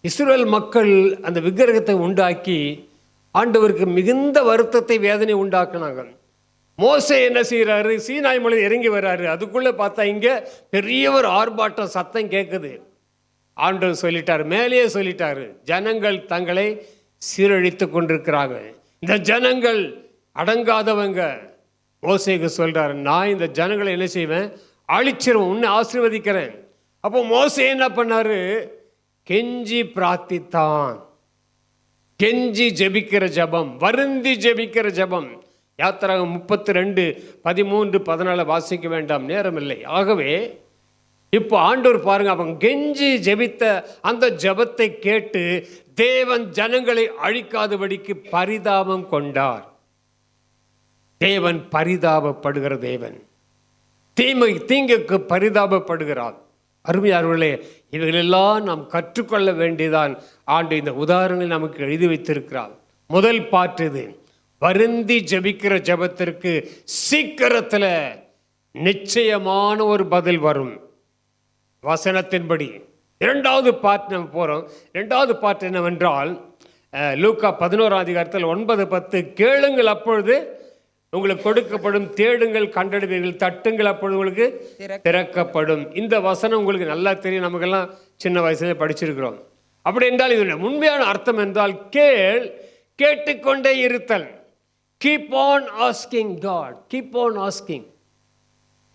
இஸ்ரவேல் மக்கள் அந்த விக்கிரகத்தை உண்டாக்கி ஆண்டவருக்கு மிகுந்த வருத்தத்தை, வேதனை உண்டாக்குனாங்க. மோசே என்ன செய்கிறாரு? சீனாய் மலை இறங்கி வர்றாரு. அதுக்குள்ளே பார்த்தா இங்கே பெரிய ஒரு ஆர்ப்பாட்டம் சத்தம் கேட்குது. ஆண்டவர் சொல்லிட்டார், மேலேயே சொல்லிட்டாரு, ஜனங்கள் தங்களை சீரழித்து கொண்டிருக்கிறாங்க, இந்த ஜனங்கள் அடங்காதவங்க. மோசேக்கு சொல்றாரு, நான் இந்த ஜனங்களை என்ன செய்வேன்? அழிச்சிருவேன், உன்னை ஆசீர்வதிக்கிறேன். அப்போ மோசே என்ன பண்ணாரு? கெஞ்சி பிரார்த்தித்தான். கெஞ்சி ஜெபிக்கிற ஜெபம், வருந்தி ஜெபிக்கிற ஜெபம். யாத்திராகமம் 32:13-14 வாசிக்க வேண்டாம், நேரம் இல்லை. ஆகவே இப்போ ஆண்டவர் பாருங்க, அவங்க கெஞ்சி ஜெபித்த அந்த ஜெபத்தை கேட்டு தேவன் ஜனங்களை அழிக்காதபடிக்கு பரிதாபம் கொண்டார். தேவன் பரிதாபப்படுகிற தேவன், தீங்குக்கு பரிதாபப்படுகிறார். அருமையானவர்களே, இவைகளெல்லாம் நாம் கற்றுக்கொள்ள வேண்டியதான். ஆண்டு இந்த உதாரணங்களை நமக்கு எழுதி வைத்திருக்கிறார். முதல் பாட்டு இது, வருந்தி ஜெபிக்கிற ஜெபத்திற்கு சீக்கிரத்தில் நிச்சயமான ஒரு பதில் வரும் வசனத்தின்படி. இரண்டாவது பாட்டு நம்ம போகிறோம். இரண்டாவது பாட்டு என்னவென்றால், லூக்கா 11:9-10, கேளுங்கள் அப்பொழுது உங்களுக்கு கொடுக்கப்படும், தேடுங்கள் கண்டடைவீர்கள், தட்டுங்கள் அப்பொழுது உங்களுக்கு திறக்கப்படும். இந்த வசனம் உங்களுக்கு நல்லா தெரியும், நமக்கெல்லாம் சின்ன வயசுல படிச்சிருக்கிறோம். அப்படி என்றால் இதனுடைய உண்மையான அர்த்தம் என்றால், கேட்டுக்கொண்டே இருத்தல். Keep on asking God, keep on asking.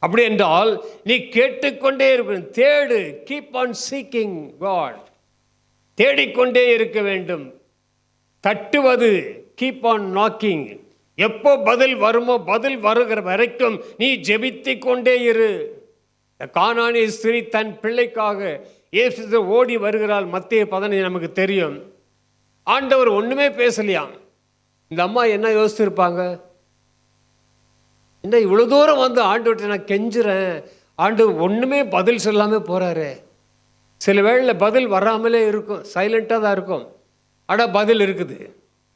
அப்படி என்றால் நீ கேட்டுக்கொண்டே இருக்கணும். தேடு, கீப் ஆன் சீக்கிங் காட், தேடிக்கொண்டே இருக்க வேண்டும். தட்டுவது, கீப் ஆன் நாக்கிங். எப்போ பதில் வருமோ, பதில் வருகிற வரைக்கும் நீ ஜெபித்து கொண்டே இரு. கானானிய ஸ்திரீ தன் பிள்ளைக்காக இயேசு ஓடி வருகிறாள். மத்தேயு 15 நமக்கு தெரியும். ஆண்டவர் ஒண்ணுமே பேசலையாம். இந்த அம்மா என்ன யோசிச்சிருப்பாங்க? என்ன இவ்வளோ தூரம் வந்து ஆண்டவர்கிட்ட நான் கெஞ்சுறேன், ஆண்டவர் ஒன்றுமே பதில் சொல்லாமல் போகிறாரு. சில வேளையில் பதில் வராமலே இருக்கும், சைலண்ட்டாக தான் இருக்கும். ஆனால் பதில் இருக்குது.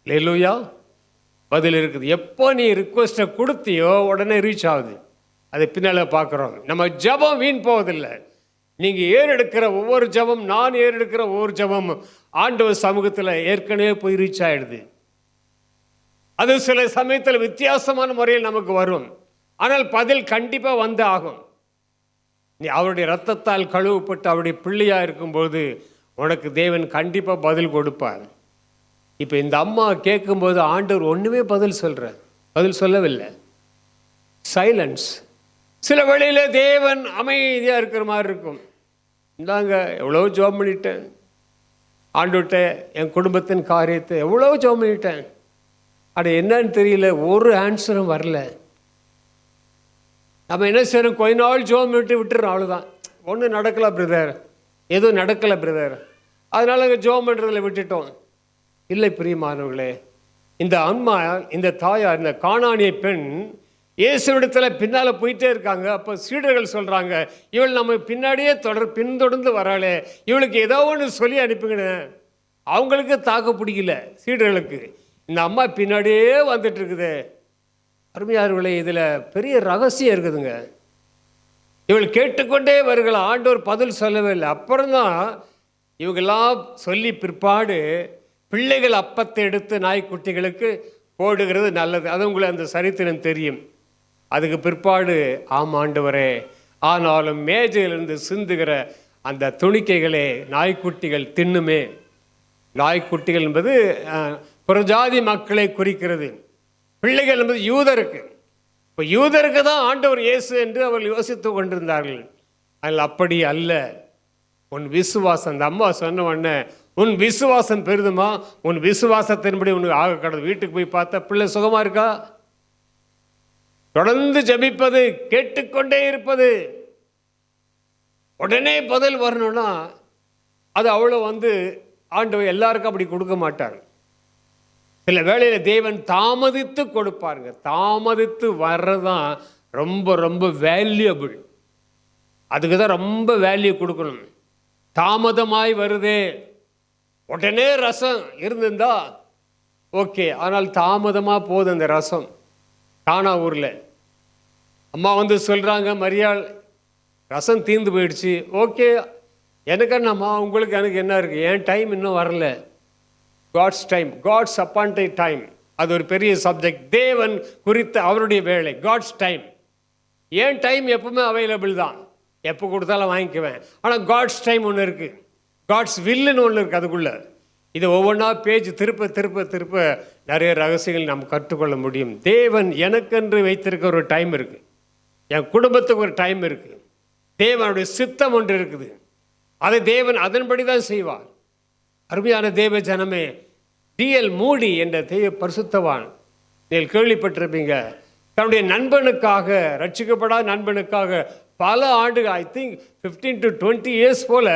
அல்லேலூயா, பதில் இருக்குது. எப்போ நீ ரிக்வெஸ்ட்டை கொடுத்தியோ உடனே ரீச் ஆகுது. அது பின்னால் பார்க்குறோம். நம்ம ஜெபம் வீண் போவதில்லை. நீங்கள் ஏறெடுக்கிற ஒவ்வொரு ஜெபம், நான் ஏறெடுக்கிற ஒவ்வொரு ஜெபம் ஆண்டவர் சமூகத்தில் ஏற்கனவே போய் ரீச் ஆகிடுது. அது சில சமயத்தில் வித்தியாசமான முறையில் நமக்கு வரும். ஆனால் பதில் கண்டிப்பாக வந்து ஆகும். நீ அவருடைய இரத்தத்தால் கழுவப்பட்டு அவருடைய பிள்ளையாக இருக்கும்போது உனக்கு தேவன் கண்டிப்பாக பதில் கொடுப்பார். இப்போ இந்த அம்மா கேட்கும்போது ஆண்டவர் ஒன்றுமே பதில் சொல்லவில்லை. சைலன்ஸ். சில வேளையில் தேவன் அமைதியாக இருக்கிற மாதிரி இருக்கும். இந்தாங்க, எவ்வளோ ஜெபம் பண்ணிட்டேன் ஆண்டவர்கிட்ட, என் குடும்பத்தின் காரியத்தை எவ்வளோ ஜெபம் பண்ணிட்டேன், அது என்னன்னு தெரியல, ஒரு ஆன்சரும் வரல. நம்ம என்ன செய்யணும்? கொஞ்ச நாள் ஜெபம் விட்டுறோம், அவ்வளோதான். ஒன்றும் நடக்கலை பிரதர், எதுவும் நடக்கலை பிரதர், அதனால ஜெபம் பண்ணுறதில் விட்டுட்டோம். இல்லை பிரியமானவர்களே, இந்த அம்மா, இந்த தாயார், இந்த கானானிய பெண் இயேசுவிடத்தில் பின்னால் போயிட்டே இருக்காங்க. அப்போ சீடர்கள் சொல்கிறாங்க, இவள் நம்ம பின்னாடியே பின்தொடர்ந்து வராளே, இவளுக்கு ஏதோ ஒன்று சொல்லி அனுப்புங்கன்னு. அவங்களுக்கு தாக்க பிடிக்கல சீடர்களுக்கு. இந்த அம்மா பின்னாடியே வந்துட்டு இருக்குது. அருமையானவர்களே, இதில் பெரிய ரகசியம் இருக்குதுங்க. இவள் கேட்டுக்கொண்டே வருகிறாள், ஆண்டவர் பதில் சொல்லவே இல்லை. அப்புறம்தான் இவங்கெல்லாம் சொல்லி பிற்பாடு பிள்ளைகள் அப்பத்தை எடுத்து நாய்க்குட்டிகளுக்கு போடுகிறது நல்லது. அது உங்களுக்கு அந்த சரித்திரம் தெரியும். அதுக்கு பிற்பாடு, ஆம் ஆண்டவரே, ஆனாலும் மேஜையிலிருந்து சிந்துகிற அந்த துணிக்கைகளே நாய்க்குட்டிகள் தின்னுமே. நாய்க்குட்டிகள் என்பது புறஜாதி மக்களை குறிக்கிறது. பிள்ளைகள் என்பது யூதருக்கு. இப்போ யூதருக்கு தான் ஆண்டவர் இயேசு என்று அவர்கள் யோசித்து கொண்டிருந்தார்கள். அதில் அப்படி அல்ல. உன் விசுவாசம், அந்த அம்மா சொன்ன உடனே, உன் விசுவாசம் பெரிதுமா, உன் விசுவாசத்தின்படி உனக்கு ஆக கடவுள். வீட்டுக்கு போய் பார்த்தா பிள்ளை சுகமா இருக்கா? தொடர்ந்து ஜெபிப்பது, கேட்டுக்கொண்டே இருப்பது, உடனே பதில் வரணும்னா அது அவ்வளோ ஆண்டவர் எல்லாருக்கும் அப்படி கொடுக்க மாட்டார். சில வேளையில் தேவன் தாமதித்து கொடுப்பாருங்க. தாமதித்து வர்றதான் ரொம்ப ரொம்ப வேல்யூபிள். அதுக்கு தான் ரொம்ப வேல்யூ கொடுக்கணும். தாமதமாய் வருதே, உடனே ரசம் இருந்திருந்தா ஓகே, ஆனால் தாமதமாக போகுது அந்த ரசம். கானா ஊரில் அம்மா சொல்கிறாங்க, மரியாள் ரசம் தீர்ந்து போயிடுச்சு. ஓகே, எனக்கு என்னம்மா, உங்களுக்கு எனக்கு என்ன இருக்குது, என் டைம் இன்னும் வரல. God's time, God's appointed time, அது ஒரு பெரிய சப்ஜெக்ட். தேவன் குறித்த அவருடைய வேலை, காட்ஸ் டைம். என் டைம் எப்பவுமே அவைலபிள் தான், எப்போ கொடுத்தாலும் வாங்கிக்குவேன். ஆனால் காட்ஸ் டைம் ஒன்று இருக்குது, காட்ஸ் வில்லுன்னு ஒன்று இருக்குது. அதுக்குள்ளே இதை ஒவ்வொன்றா பேஜ் திருப்ப திருப்ப திருப்ப நிறைய ரகசியங்கள் நாம் கற்றுக்கொள்ள முடியும். தேவன் எனக்கென்று வைத்திருக்க ஒரு டைம் இருக்குது, என் குடும்பத்துக்கு ஒரு டைம் இருக்குது, தேவனுடைய சித்தம் ஒன்று இருக்குது. அதை தேவன் அதன்படி தான் செய்வார். அருமையான தேவ ஜனமே, D.L. மூடி என்ற தெய்வ பரிசுத்தவான், நீங்கள் கேள்விப்பட்டிருப்பீங்க. தன்னுடைய நண்பனுக்காக, ரட்சிக்கப்படாத நண்பனுக்காக பல ஆண்டுகள், ஐ திங்க் 15 to 20 இயர்ஸ் போல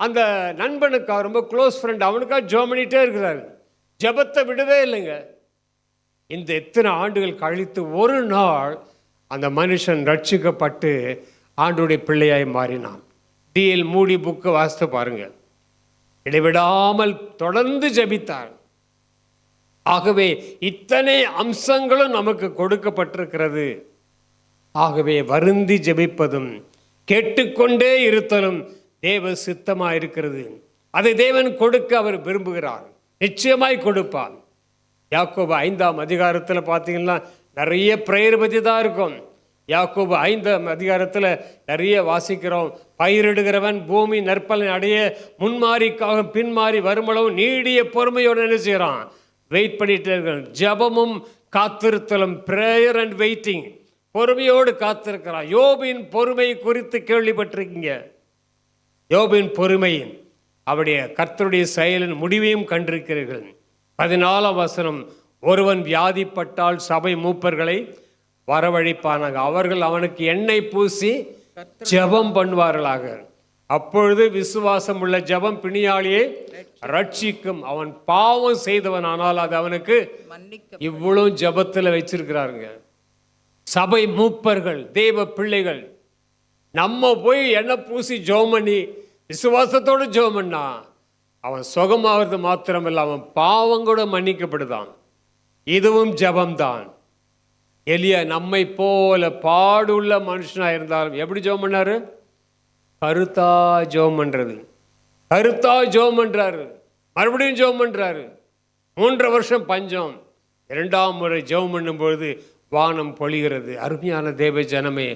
அந்த நண்பனுக்காக, ரொம்ப க்ளோஸ் ஃப்ரெண்ட், அவனுக்காக ஜெபம் பண்ணிகிட்டே இருக்கிறாரு. ஜெபத்தை விடவே இல்லைங்க. இந்த எத்தனை ஆண்டுகள் கழித்து ஒரு நாள் அந்த மனுஷன் ரட்சிக்கப்பட்டு ஆண்டவருடைய பிள்ளையாய் மாறினான். D.L. மூடி புக்கை வாசித்து பாருங்க. இடைவிடாமல் தொடர்ந்து ஜெபித்தார். ஆகவே இத்தனை அம்சங்களும் நமக்கு கொடுக்கப்பட்டிருக்கிறது. ஆகவே வருந்தி ஜெபிப்பதும் கேட்டுக்கொண்டே இருத்தலும் தேவ சித்தமாக இருக்கிறது. அதை தேவன் கொடுக்க அவர் விரும்புகிறார். நிச்சயமாய் கொடுப்பான். யாக்கோபு 5ஆம் அதிகாரத்தில் பார்த்தீங்கன்னா நிறைய பிரேயர் பற்றி தான் இருக்கும். யாக்கோபு 5ஆம் அதிகாரத்தில் நிறைய வாசிக்கிறோம். பயிரிடுகிறவன் பூமி நற்பலன் அடைய முன்மாறிக்காக பின்மாறி வருமளவும் நீடிய பொறுமையோடு என்ன செய்கிறான்? வெயிட் பண்ணிட்டு இருக்கிறான். ஜபமும் காத்திருத்தலும், பிரேயர் அண்ட் வெயிட்டிங், பொறுமையோடு காத்திருக்கிறான். யோபின் பொறுமை குறித்து கேள்விப்பட்டிருக்கீங்க. யோபின் பொறுமையின் அவருடைய கர்த்தருடைய செயலின் முடிவையும் கண்டிருக்கிறீர்கள். 14ஆம் வசனம், ஒருவன் வியாதிப்பட்டால் சபை மூப்பர்களை வரவழைப்பானாங்க. அவர்கள் அவனுக்கு எண்ணெய் பூசி ஜெபம் பண்ணுவார்களாக. அப்பொழுது விசுவாசம் உள்ள ஜெபம் பிணியாளியை ரட்சிக்கும். அவன் பாவம் செய்தவன் ஆனால் அது அவனுக்கு இவ்வளவு ஜெபத்தில் வச்சிருக்கிறாருங்க. சபை மூப்பர்கள், தேவ பிள்ளைகள், நம்ம போய் எண்ணெய் பூசி ஜெபம் பண்ணி விசுவாசத்தோடு ஜெபம் பண்ணா அவன் சுகமாகிறது மாத்திரமில்லை, அவன் பாவம் கூட மன்னிக்கப்படுதான். இதுவும் ஜெபம்தான். எலியா நம்மை போல பாடுள்ள மனுஷனாக இருந்தாலும் எப்படி ஜெபம் பண்ணாரு? கருத்தா ஜெபம் பண்ணுறது, கருத்தா ஜெபம் பண்ணுறாரு. மறுபடியும் ஜெபம் பண்ணுறாரு. 3 வருஷம் பஞ்சம். 2ஆம் முறை ஜெபம் பண்ணும்பொழுது வானம் பொழிகிறது. அருமையான தேவ ஜனமே,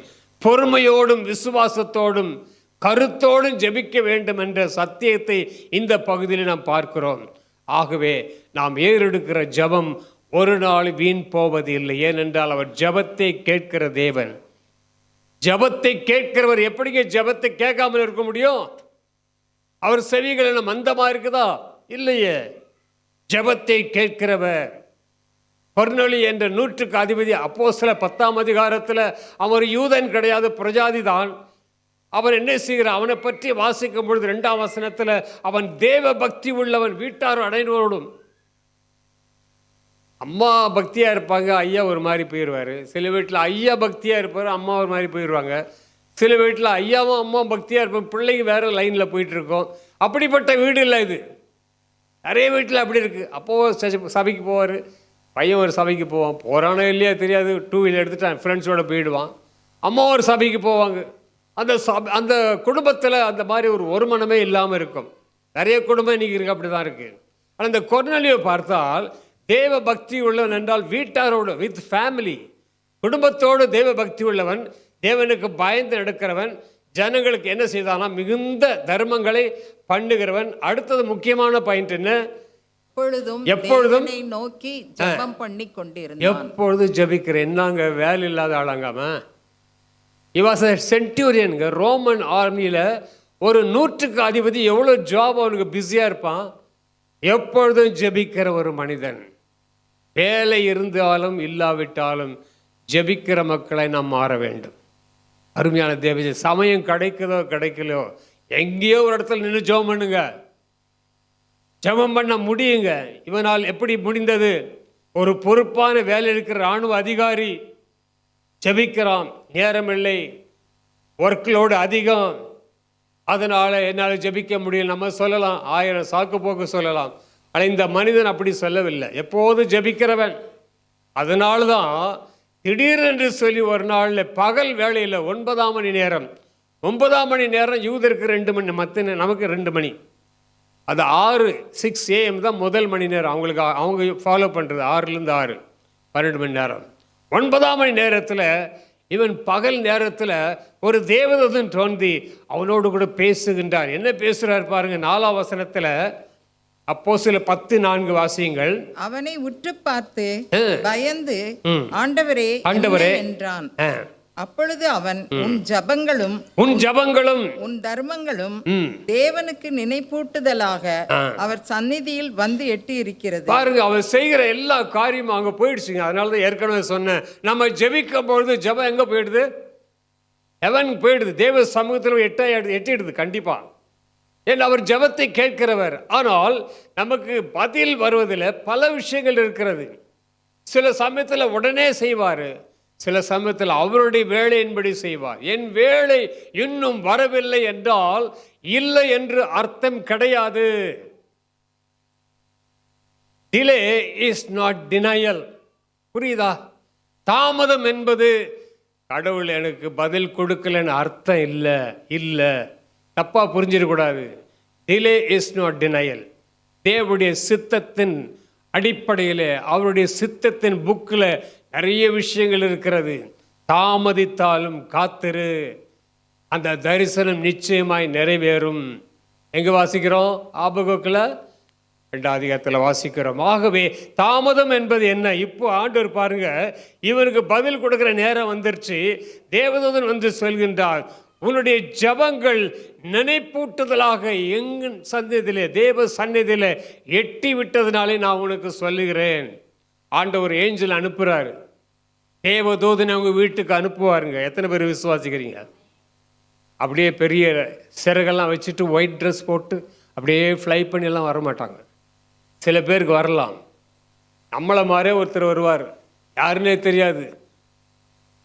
பொறுமையோடும் விசுவாசத்தோடும் கருத்தோடும் ஜெபிக்க வேண்டும் என்ற சத்தியத்தை இந்த பகுதியில் நாம் பார்க்கிறோம். ஆகவே நாம் ஏறெடுக்கிற ஜெபம் ஒரு நாள் வீண் போவது இல்லை. ஏனென்றால் அவர் ஜெபத்தை கேட்கிற தேவன். ஜெபத்தை கேட்கிறவர் எப்படிங்க ஜெபத்தை கேட்காமல் இருக்க முடியும்? அவர் செவிகள் என்ன மந்தமா இருக்குதா? இல்லையே. ஜெபத்தை கேட்கிறவர். கொர்நேலியு என்ற 100க்கு அதிபதி, அப்போஸ்தலர் 10ஆம் அதிகாரத்தில், அவர் யூதன் கிடையாது, பிரஜாதி தான். அவன் என்ன செய்கிறான்? அவனை பற்றி வாசிக்கும் பொழுது 2ஆம் வசனத்தில், அவன் தேவ பக்தி உள்ளவன், வீட்டார் அடைந்தோடும். அம்மா பக்தியாக இருப்பாங்க, ஐயா ஒரு மாதிரி போயிடுவார். சில வீட்டில் ஐயா பக்தியாக இருப்பார், அம்மா ஒரு மாதிரி போயிடுவாங்க. சில வீட்டில் ஐயாவும் அம்மாவும் பக்தியாக இருப்பாங்க, பிள்ளைங்க வேறு லைனில் போயிட்டுருக்கோம். அப்படிப்பட்ட வீடு இல்லை இது. நிறைய வீட்டில் அப்படி இருக்குது. அப்போது சபைக்கு போவார், பையன் ஒரு சபைக்கு போவான், போகிறானோ இல்லையா தெரியாது, 2 வீலர் எடுத்துட்டு ஃப்ரெண்ட்ஸோடு போயிடுவான். அம்மா ஒரு சபைக்கு போவாங்க. அந்த குடும்பத்தில் அந்த மாதிரி ஒரு மனமே இல்லாமல் இருக்கும். நிறைய குடும்பம் இன்றைக்கி இருக்குது, அப்படி தான் இருக்குது. ஆனால் இந்த கொர்நேலியுவை பார்த்தால் தேவ பக்தி உள்ளவன் என்றால் வீட்டாரோடு, வித் ஃபேமிலி, குடும்பத்தோடு தேவ பக்தி உள்ளவன், தேவனுக்கு பயந்து நடக்கிறவன், ஜனங்களுக்கு என்ன செய்தானா மிகுந்த தர்மங்களை பண்ணுகிறவன். அடுத்தது முக்கியமான பாயிண்ட் என்ன? எப்பொழுதும் நோக்கி ஜெபம் பண்ணி கொண்டிருந்தான். எப்பொழுதும் ஜெபிக்கிறேன். என்னங்க வேலை இல்லாத ஆளாங்காம? இவாஸ் சென்டூரியனுங்க. ரோமன் ஆர்மியில் ஒரு 100க்கு அதிபதி. எவ்வளோ ஜாப் அவனுக்கு பிஸியாக இருப்பான். எப்பொழுதும் ஜெபிக்கிற ஒரு மனிதன். வேலை இருந்தாலும் இல்லாவிட்டாலும் ஜெபிக்கிற மக்களை நாம் மாற வேண்டும். அருமையான தேவஜி, சமயம் கிடைக்குதோ கிடைக்கலையோ எங்கேயோ ஒரு இடத்துல நின்று ஜெபம் பண்ணுங்க. ஜெபம் பண்ண முடியுங்க. இவனால் எப்படி முடிந்தது? ஒரு பொறுப்பான வேலை இருக்கிற இராணுவ அதிகாரி ஜெபிக்கிறான். நேரமில்லை, ஒர்க்லோடு அதிகம், அதனால் என்னால் ஜெபிக்க முடியும் நம்ம சொல்லலாம், 1000 சாக்கு போக்கு சொல்லலாம். ஆனால் இந்த மனிதன் அப்படி சொல்லவில்லை. எப்போதும் ஜெபிக்கிறவன். அதனால தான் திடீரென்று சொல்லி ஒரு நாளில் பகல் வேளையில் 9ஆம் மணி நேரம், 9ஆம் மணி நேரம் யூதருக்கு 2 மணி, மற்ற நமக்கு 2 மணி. அது 6 AM தான் முதல் மணி நேரம். அவங்க ஃபாலோ பண்ணுறது 6லேருந்து 6, 12 மணி நேரம். 9ஆம் மணி நேரத்தில் இவன் பகல் நேரத்தில் ஒரு தேவதூதன் தோன்றி அவனோடு கூட பேசுகின்றார். என்ன பேசுகிறார் பாருங்க, 4ஆம் வசனத்தில். அப்போஸ்தலர் 10:4 வாசியுங்கள். அவனை உற்று பார்த்து பயந்து ஆண்டவரே என்றான். அப்பொழுது அவன், உன் ஜபங்களும் உன் தர்மங்களும் தேவனுக்கு நினைப்பூட்டுதலாக அவர் சந்நிதியில் வந்து எட்டி இருக்கிறது. பாருங்க, அவர் செய்கிற எல்லா காரியமும் அங்க போயிடுச்சுங்க. அதனாலதான் ஏற்கனவே சொன்னேன், நம்ம ஜெபிக்கும் பொழுது ஜெபம் எங்க போயிடுது? ஹெவன் போயிடுது, தேவ சமூகத்தில் எட்டிடுது கண்டிப்பா. ஏன் அவர் ஜெபத்தை கேட்கிறவர். ஆனால் நமக்கு பதில் வருவதில் பல விஷயங்கள் இருக்கிறது. சில சமயத்தில் உடனே செய்வார், சில சமயத்தில் அவருடைய வேலையின்படி செய்வார். என் வேலை இன்னும் வரவில்லை என்றால் இல்லை என்று அர்த்தம் கிடையாது. Delay is not denial. புரியுதா? தாமதம் என்பது கடவுள் எனக்கு பதில் கொடுக்கலன்னு அர்த்தம் இல்லை. இல்லை, தப்பா புரிஞ்சிடக்கூடாது. Delay is not denial. தேவனுடைய சித்தத்தின் அடிப்படையில், அவருடைய சித்தத்தின் புக்கில் நிறைய விஷயங்கள் இருக்கிறது. தாமதித்தாலும் காத்திரு, அந்த தரிசனம் நிச்சயமாய் நிறைவேறும். எங்கே வாசிக்கிறோம்? ஆபகுக்கில் 2ஆம் அதிகாரத்தில் வாசிக்கிறோம். ஆகவே தாமதம் என்பது என்ன? இப்போ ஆண்டவர் பாருங்க, இவருக்கு பதில் கொடுக்கிற நேரம் வந்துருச்சு. தேவதூதன் வந்து சொல்கின்றார், உன்னுடைய ஜபங்கள் நினைப்பூட்டுதலாக எங்க சந்நிதியிலே, தேவ சந்நிதியில எட்டி விட்டதுனாலே நான் உனக்கு சொல்லுகிறேன். ஆண்டவர் ஏஞ்சல் அனுப்புறாரு, தேவதூதனை அவங்க வீட்டுக்கு அனுப்புவாருங்க. எத்தனை பேர் விசுவாசிக்கிறீங்க? அப்படியே பெரிய சிறகெல்லாம் வச்சுட்டு ஒயிட் ட்ரெஸ் போட்டு அப்படியே ஃப்ளை பண்ணியெல்லாம் வரமாட்டாங்க. சில பேருக்கு வரலாம். நம்மளை மாதிரியே ஒருத்தர் வருவார், யாருன்னே தெரியாது.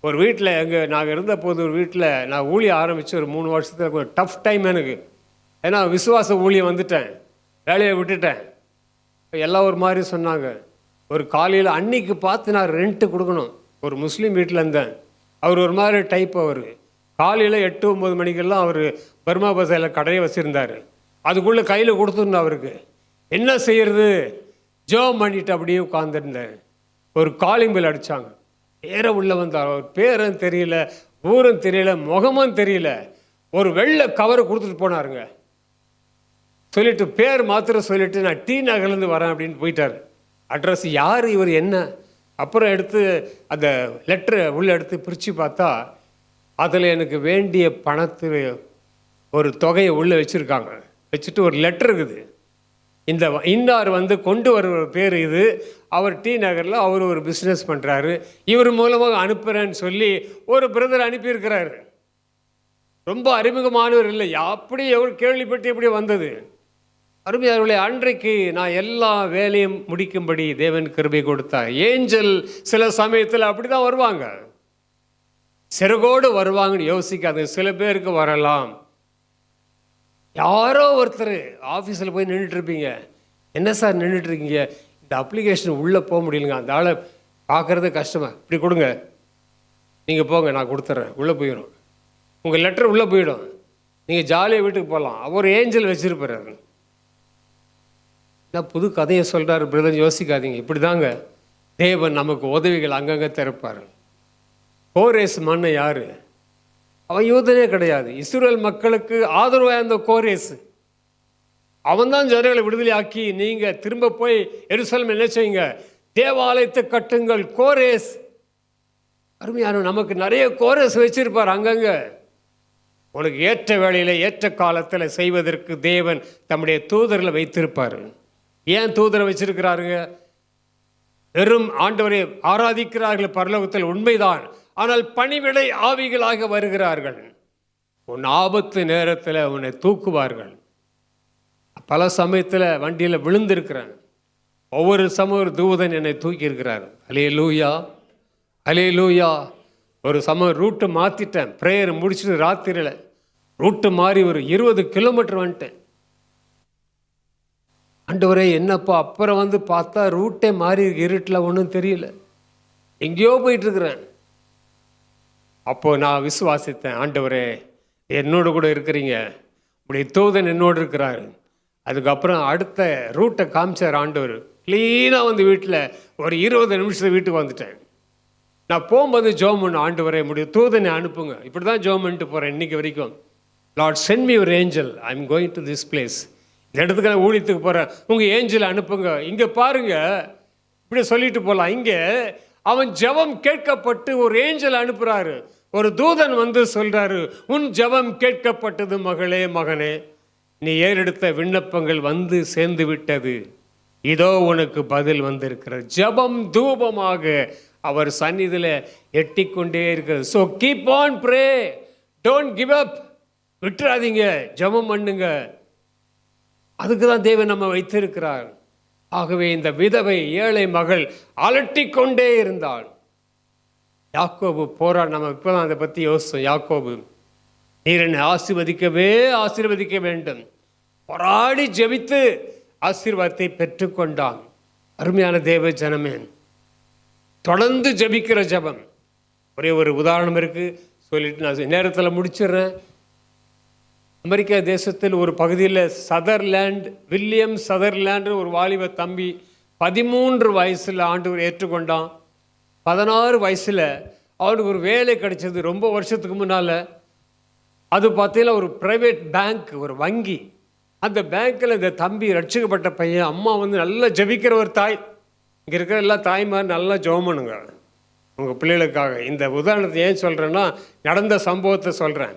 ஒரு வீட்டில் நாங்கள் இருந்த போது, ஒரு வீட்டில் நான் ஊழியம் ஆரம்பித்து ஒரு 3 வருஷத்துல டஃப் டைம் எனக்கு. ஏன்னா விசுவாச ஊழியம் வந்துட்டேன், வேலையை விட்டுட்டேன். எல்லாம் ஒரு மாதிரி சொன்னாங்க. ஒரு காலையில் அன்னைக்கு பார்த்து நான் ரெண்ட்டு கொடுக்கணும். ஒரு முஸ்லீம் வீட்டில் இருந்தேன். அவர் ஒரு மாதிரி டைப். அவர் காலையில் 8-9 மணிக்கெல்லாம் அவர் பர்மா பசாரில் கடையை வச்சுருந்தார். அதுக்குள்ளே கையில் கொடுத்துருந்தேன் அவருக்கு. என்ன செய்யறது? ஜோம் பண்ணிட்டு அப்படியே உட்காந்துருந்தேன். ஒரு காலிங் பெல் அடித்தாங்க. பேரை உள்ளே வந்தார். அவர் பேரும் தெரியல, ஊரும் தெரியல, முகமும் தெரியல. ஒரு வெள்ளை கவரை கொடுத்துட்டு போனாருங்க. சொல்லிட்டு பேர் மாத்திரம் சொல்லிட்டு, நான் டி நகர்லேருந்து வரேன் அப்படின்னு போயிட்டார். அட்ரஸ் யார் இவர் என்ன? அப்புறம் எடுத்து அந்த லெட்டரை உள்ளே எடுத்து பிரித்து பார்த்தா, அதில் எனக்கு வேண்டிய பணத்தில் ஒரு தொகையை உள்ளே வச்சுருக்காங்க. வச்சுட்டு ஒரு லெட்டர் இருக்குது. இந்த இன்னார் வந்து கொண்டு வருகிற பேர் இது, அவர் டி நகரில் அவர் ஒரு பிஸ்னஸ் பண்ணுறாரு, இவர் மூலமாக அனுப்புகிறேன்னு சொல்லி ஒரு பிரதர் அனுப்பியிருக்கிறாரு. ரொம்ப அறிமுகமானவர் இல்லை, அப்படி எவ்வளோ கேள்விப்பட்டு எப்படி வந்தது. அருமையானவர்களே, அன்றைக்கு நான் எல்லா வேலையும் முடிக்கும்படி தேவன் கிருபை கொடுத்தார். ஏஞ்சல் சில சமயத்தில் அப்படி தான் வருவாங்க, சிறகோடு வருவாங்கன்னு யோசிக்காது. சில பேருக்கு வரலாம். யாரோ ஒருத்தர் ஆஃபீஸில் போய் நின்றுட்டுருப்பீங்க. என்ன சார் நின்றுட்டுருக்கீங்க? இந்த அப்ளிகேஷன் உள்ளே போக முடியலங்க, அந்த ஆளை பார்க்குறது கஷ்டமாக, இப்படி கொடுங்க, நீங்கள் போங்க, நான் கொடுத்துட்றேன். உள்ளே போயிடும், உங்கள் லெட்டர் உள்ளே போயிடும், நீங்கள் ஜாலியாக வீட்டுக்கு போகலாம். அவர் ஏஞ்சல் வச்சுருப்பார். என்ன புது கதையை சொல்கிறாரு பிரதர், யோசிக்காதீங்க. இப்படி தாங்க தேவன் நமக்கு உதவிகள் அங்கங்கே திறப்பார். கோரேஸ் மண்ணை யார்? அவன் யூதனே கிடையாது. இஸ்ரவேல் மக்களுக்கு ஆதரவாக இருந்த கோரேஸ், அவன் தான் ஜனங்களை விடுதலை ஆக்கி, நீங்கள் திரும்ப போய் எருசலேம் என்ன செய்யுங்க, தேவாலயத்தை கட்டுங்கள். கோரேஸ் அருமையான, நமக்கு நிறைய கோரேஸ் வச்சிருப்பார் அங்கங்க. உனக்கு ஏற்ற வேளையில் ஏற்ற காலத்தில் செய்வதற்கு தேவன் தம்முடைய தூதர்களை வைத்திருப்பார். ஏன் தூதரை வச்சிருக்கிறாருங்க? வெறும் ஆண்டவரை ஆராதிக்கிறார்கள் பரலோகத்தில், உண்மைதான். ஆனால் பணிவிடை ஆவிகளாக வருகிறார்கள். உன் ஆபத்து நேரத்தில் உன்னை தூக்குவார்கள். பல சமயத்தில் வண்டியில் விழுந்திருக்கிறேன். ஒவ்வொரு சமயம் தூதன் என்னை தூக்கி இருக்கிறார். அல்லேலூயா, அல்லேலூயா. ஒரு சமயம் ரூட்டு மாற்றிட்டேன். ப்ரேயர் முடிச்சுட்டு ராத்திரியில் ரூட்டு மாறி ஒரு 20 கிலோமீட்டர் வந்துட்டேன். ஆண்டவரே என்னப்பா? அப்புறம் வந்து பார்த்தா ரூட்டே மாறி, இருட்டில் ஒன்றும் தெரியல, எங்கேயோ போயிட்டுருக்கிறேன். அப்போது நான் விசுவாசித்தேன், ஆண்டவரே என்னோடு கூட இருக்கிறீங்க, உடைய தூதன் என்னோடு இருக்கிறாரு. அதுக்கப்புறம் அடுத்த ரூட்டை காமிச்சார் ஆண்டவர். க்ளீனாக வந்து வீட்டில் ஒரு 20 நிமிஷத்தில் வீட்டுக்கு வந்துட்டேன். நான் போகும்போது ஜோம் பண்ண, ஆண்டவரே உடைய தூதனை அனுப்புங்க. இப்படி தான் ஜோம் பண்ணிட்டு போகிறேன் இன்றைக்கி வரைக்கும். Lord send me your angel, I am going to this place. இந்த இடத்துக்கு நான் ஊழியத்துக்கு போகிறேன், உங்கள் ஏஞ்சலை அனுப்புங்க. இங்கே பாருங்கள், இப்படி சொல்லிட்டு போகலாம். இங்கே அவன் ஜெபம் கேட்கப்பட்டு ஒரு ஏஞ்சல் அனுப்புகிறாரு. ஒரு தூதன் வந்து சொல்றாரு, உன் ஜெபம் கேட்கப்பட்டது மகளே, மகனே, நீ ஏறெடுத்த விண்ணப்பங்கள் வந்து சேர்ந்து விட்டது, இதோ உனக்கு பதில் வந்திருக்கிறது. ஜெபம் தூபமாக அவர் சந்நிதியில எட்டிக்கொண்டே இருக்கிறது. So keep on pray, don't give அப், விட்டுறாதீங்க, ஜெபம் பண்ணுங்க. அதுக்கு தான் தேவன் நம்ம வைத்திருக்கிறார். ஆகவே இந்த விதவை ஏழை மகள் அலட்டிக்கொண்டே இருந்தாள். யாக்கோபு போராட, நம்ம இப்போதான் அதை பற்றி யோசிச்சோம். யாக்கோபு, நீர் என்னை ஆசீர்வதிக்க வேண்டும், போராடி ஜெபித்து ஆசீர்வாதத்தை பெற்றுக்கொண்டான். அருமையான தேவ ஜனமே, தொடர்ந்து ஜெபிக்கிற ஜெபம். ஒரே ஒரு உதாரணம் இருக்கு, சொல்லிட்டு நான் நேரத்தில் முடிச்சிடுறேன். அமெரிக்கா தேசத்தில் ஒரு பகுதியில் சதர்லேண்ட், வில்லியம் சதர்லேண்ட் ஒரு வாலிப தம்பி 13 வயசில் ஆண்டவர் ஏற்றுக்கொண்டான். 16 வயசில் அவனுக்கு ஒரு வேலை கிடைச்சது, ரொம்ப வருஷத்துக்கு முன்னால். அது பார்த்தீங்கன்னா ஒரு ப்ரைவேட் பேங்க், ஒரு வங்கி. அந்த பேங்க்கில் இந்த தம்பி ரட்சிக்கப்பட்ட பையன். அம்மா வந்து நல்லா ஜெபிக்கிற ஒரு தாய். இங்கே இருக்கிற எல்லா தாய்மார் நல்லா ஜெபம் பண்ணுங்க உங்கள் பிள்ளைகளுக்காக. இந்த உதாரணத்தை ஏன் சொல்கிறேன்னா, நடந்த சம்பவத்தை சொல்கிறேன்,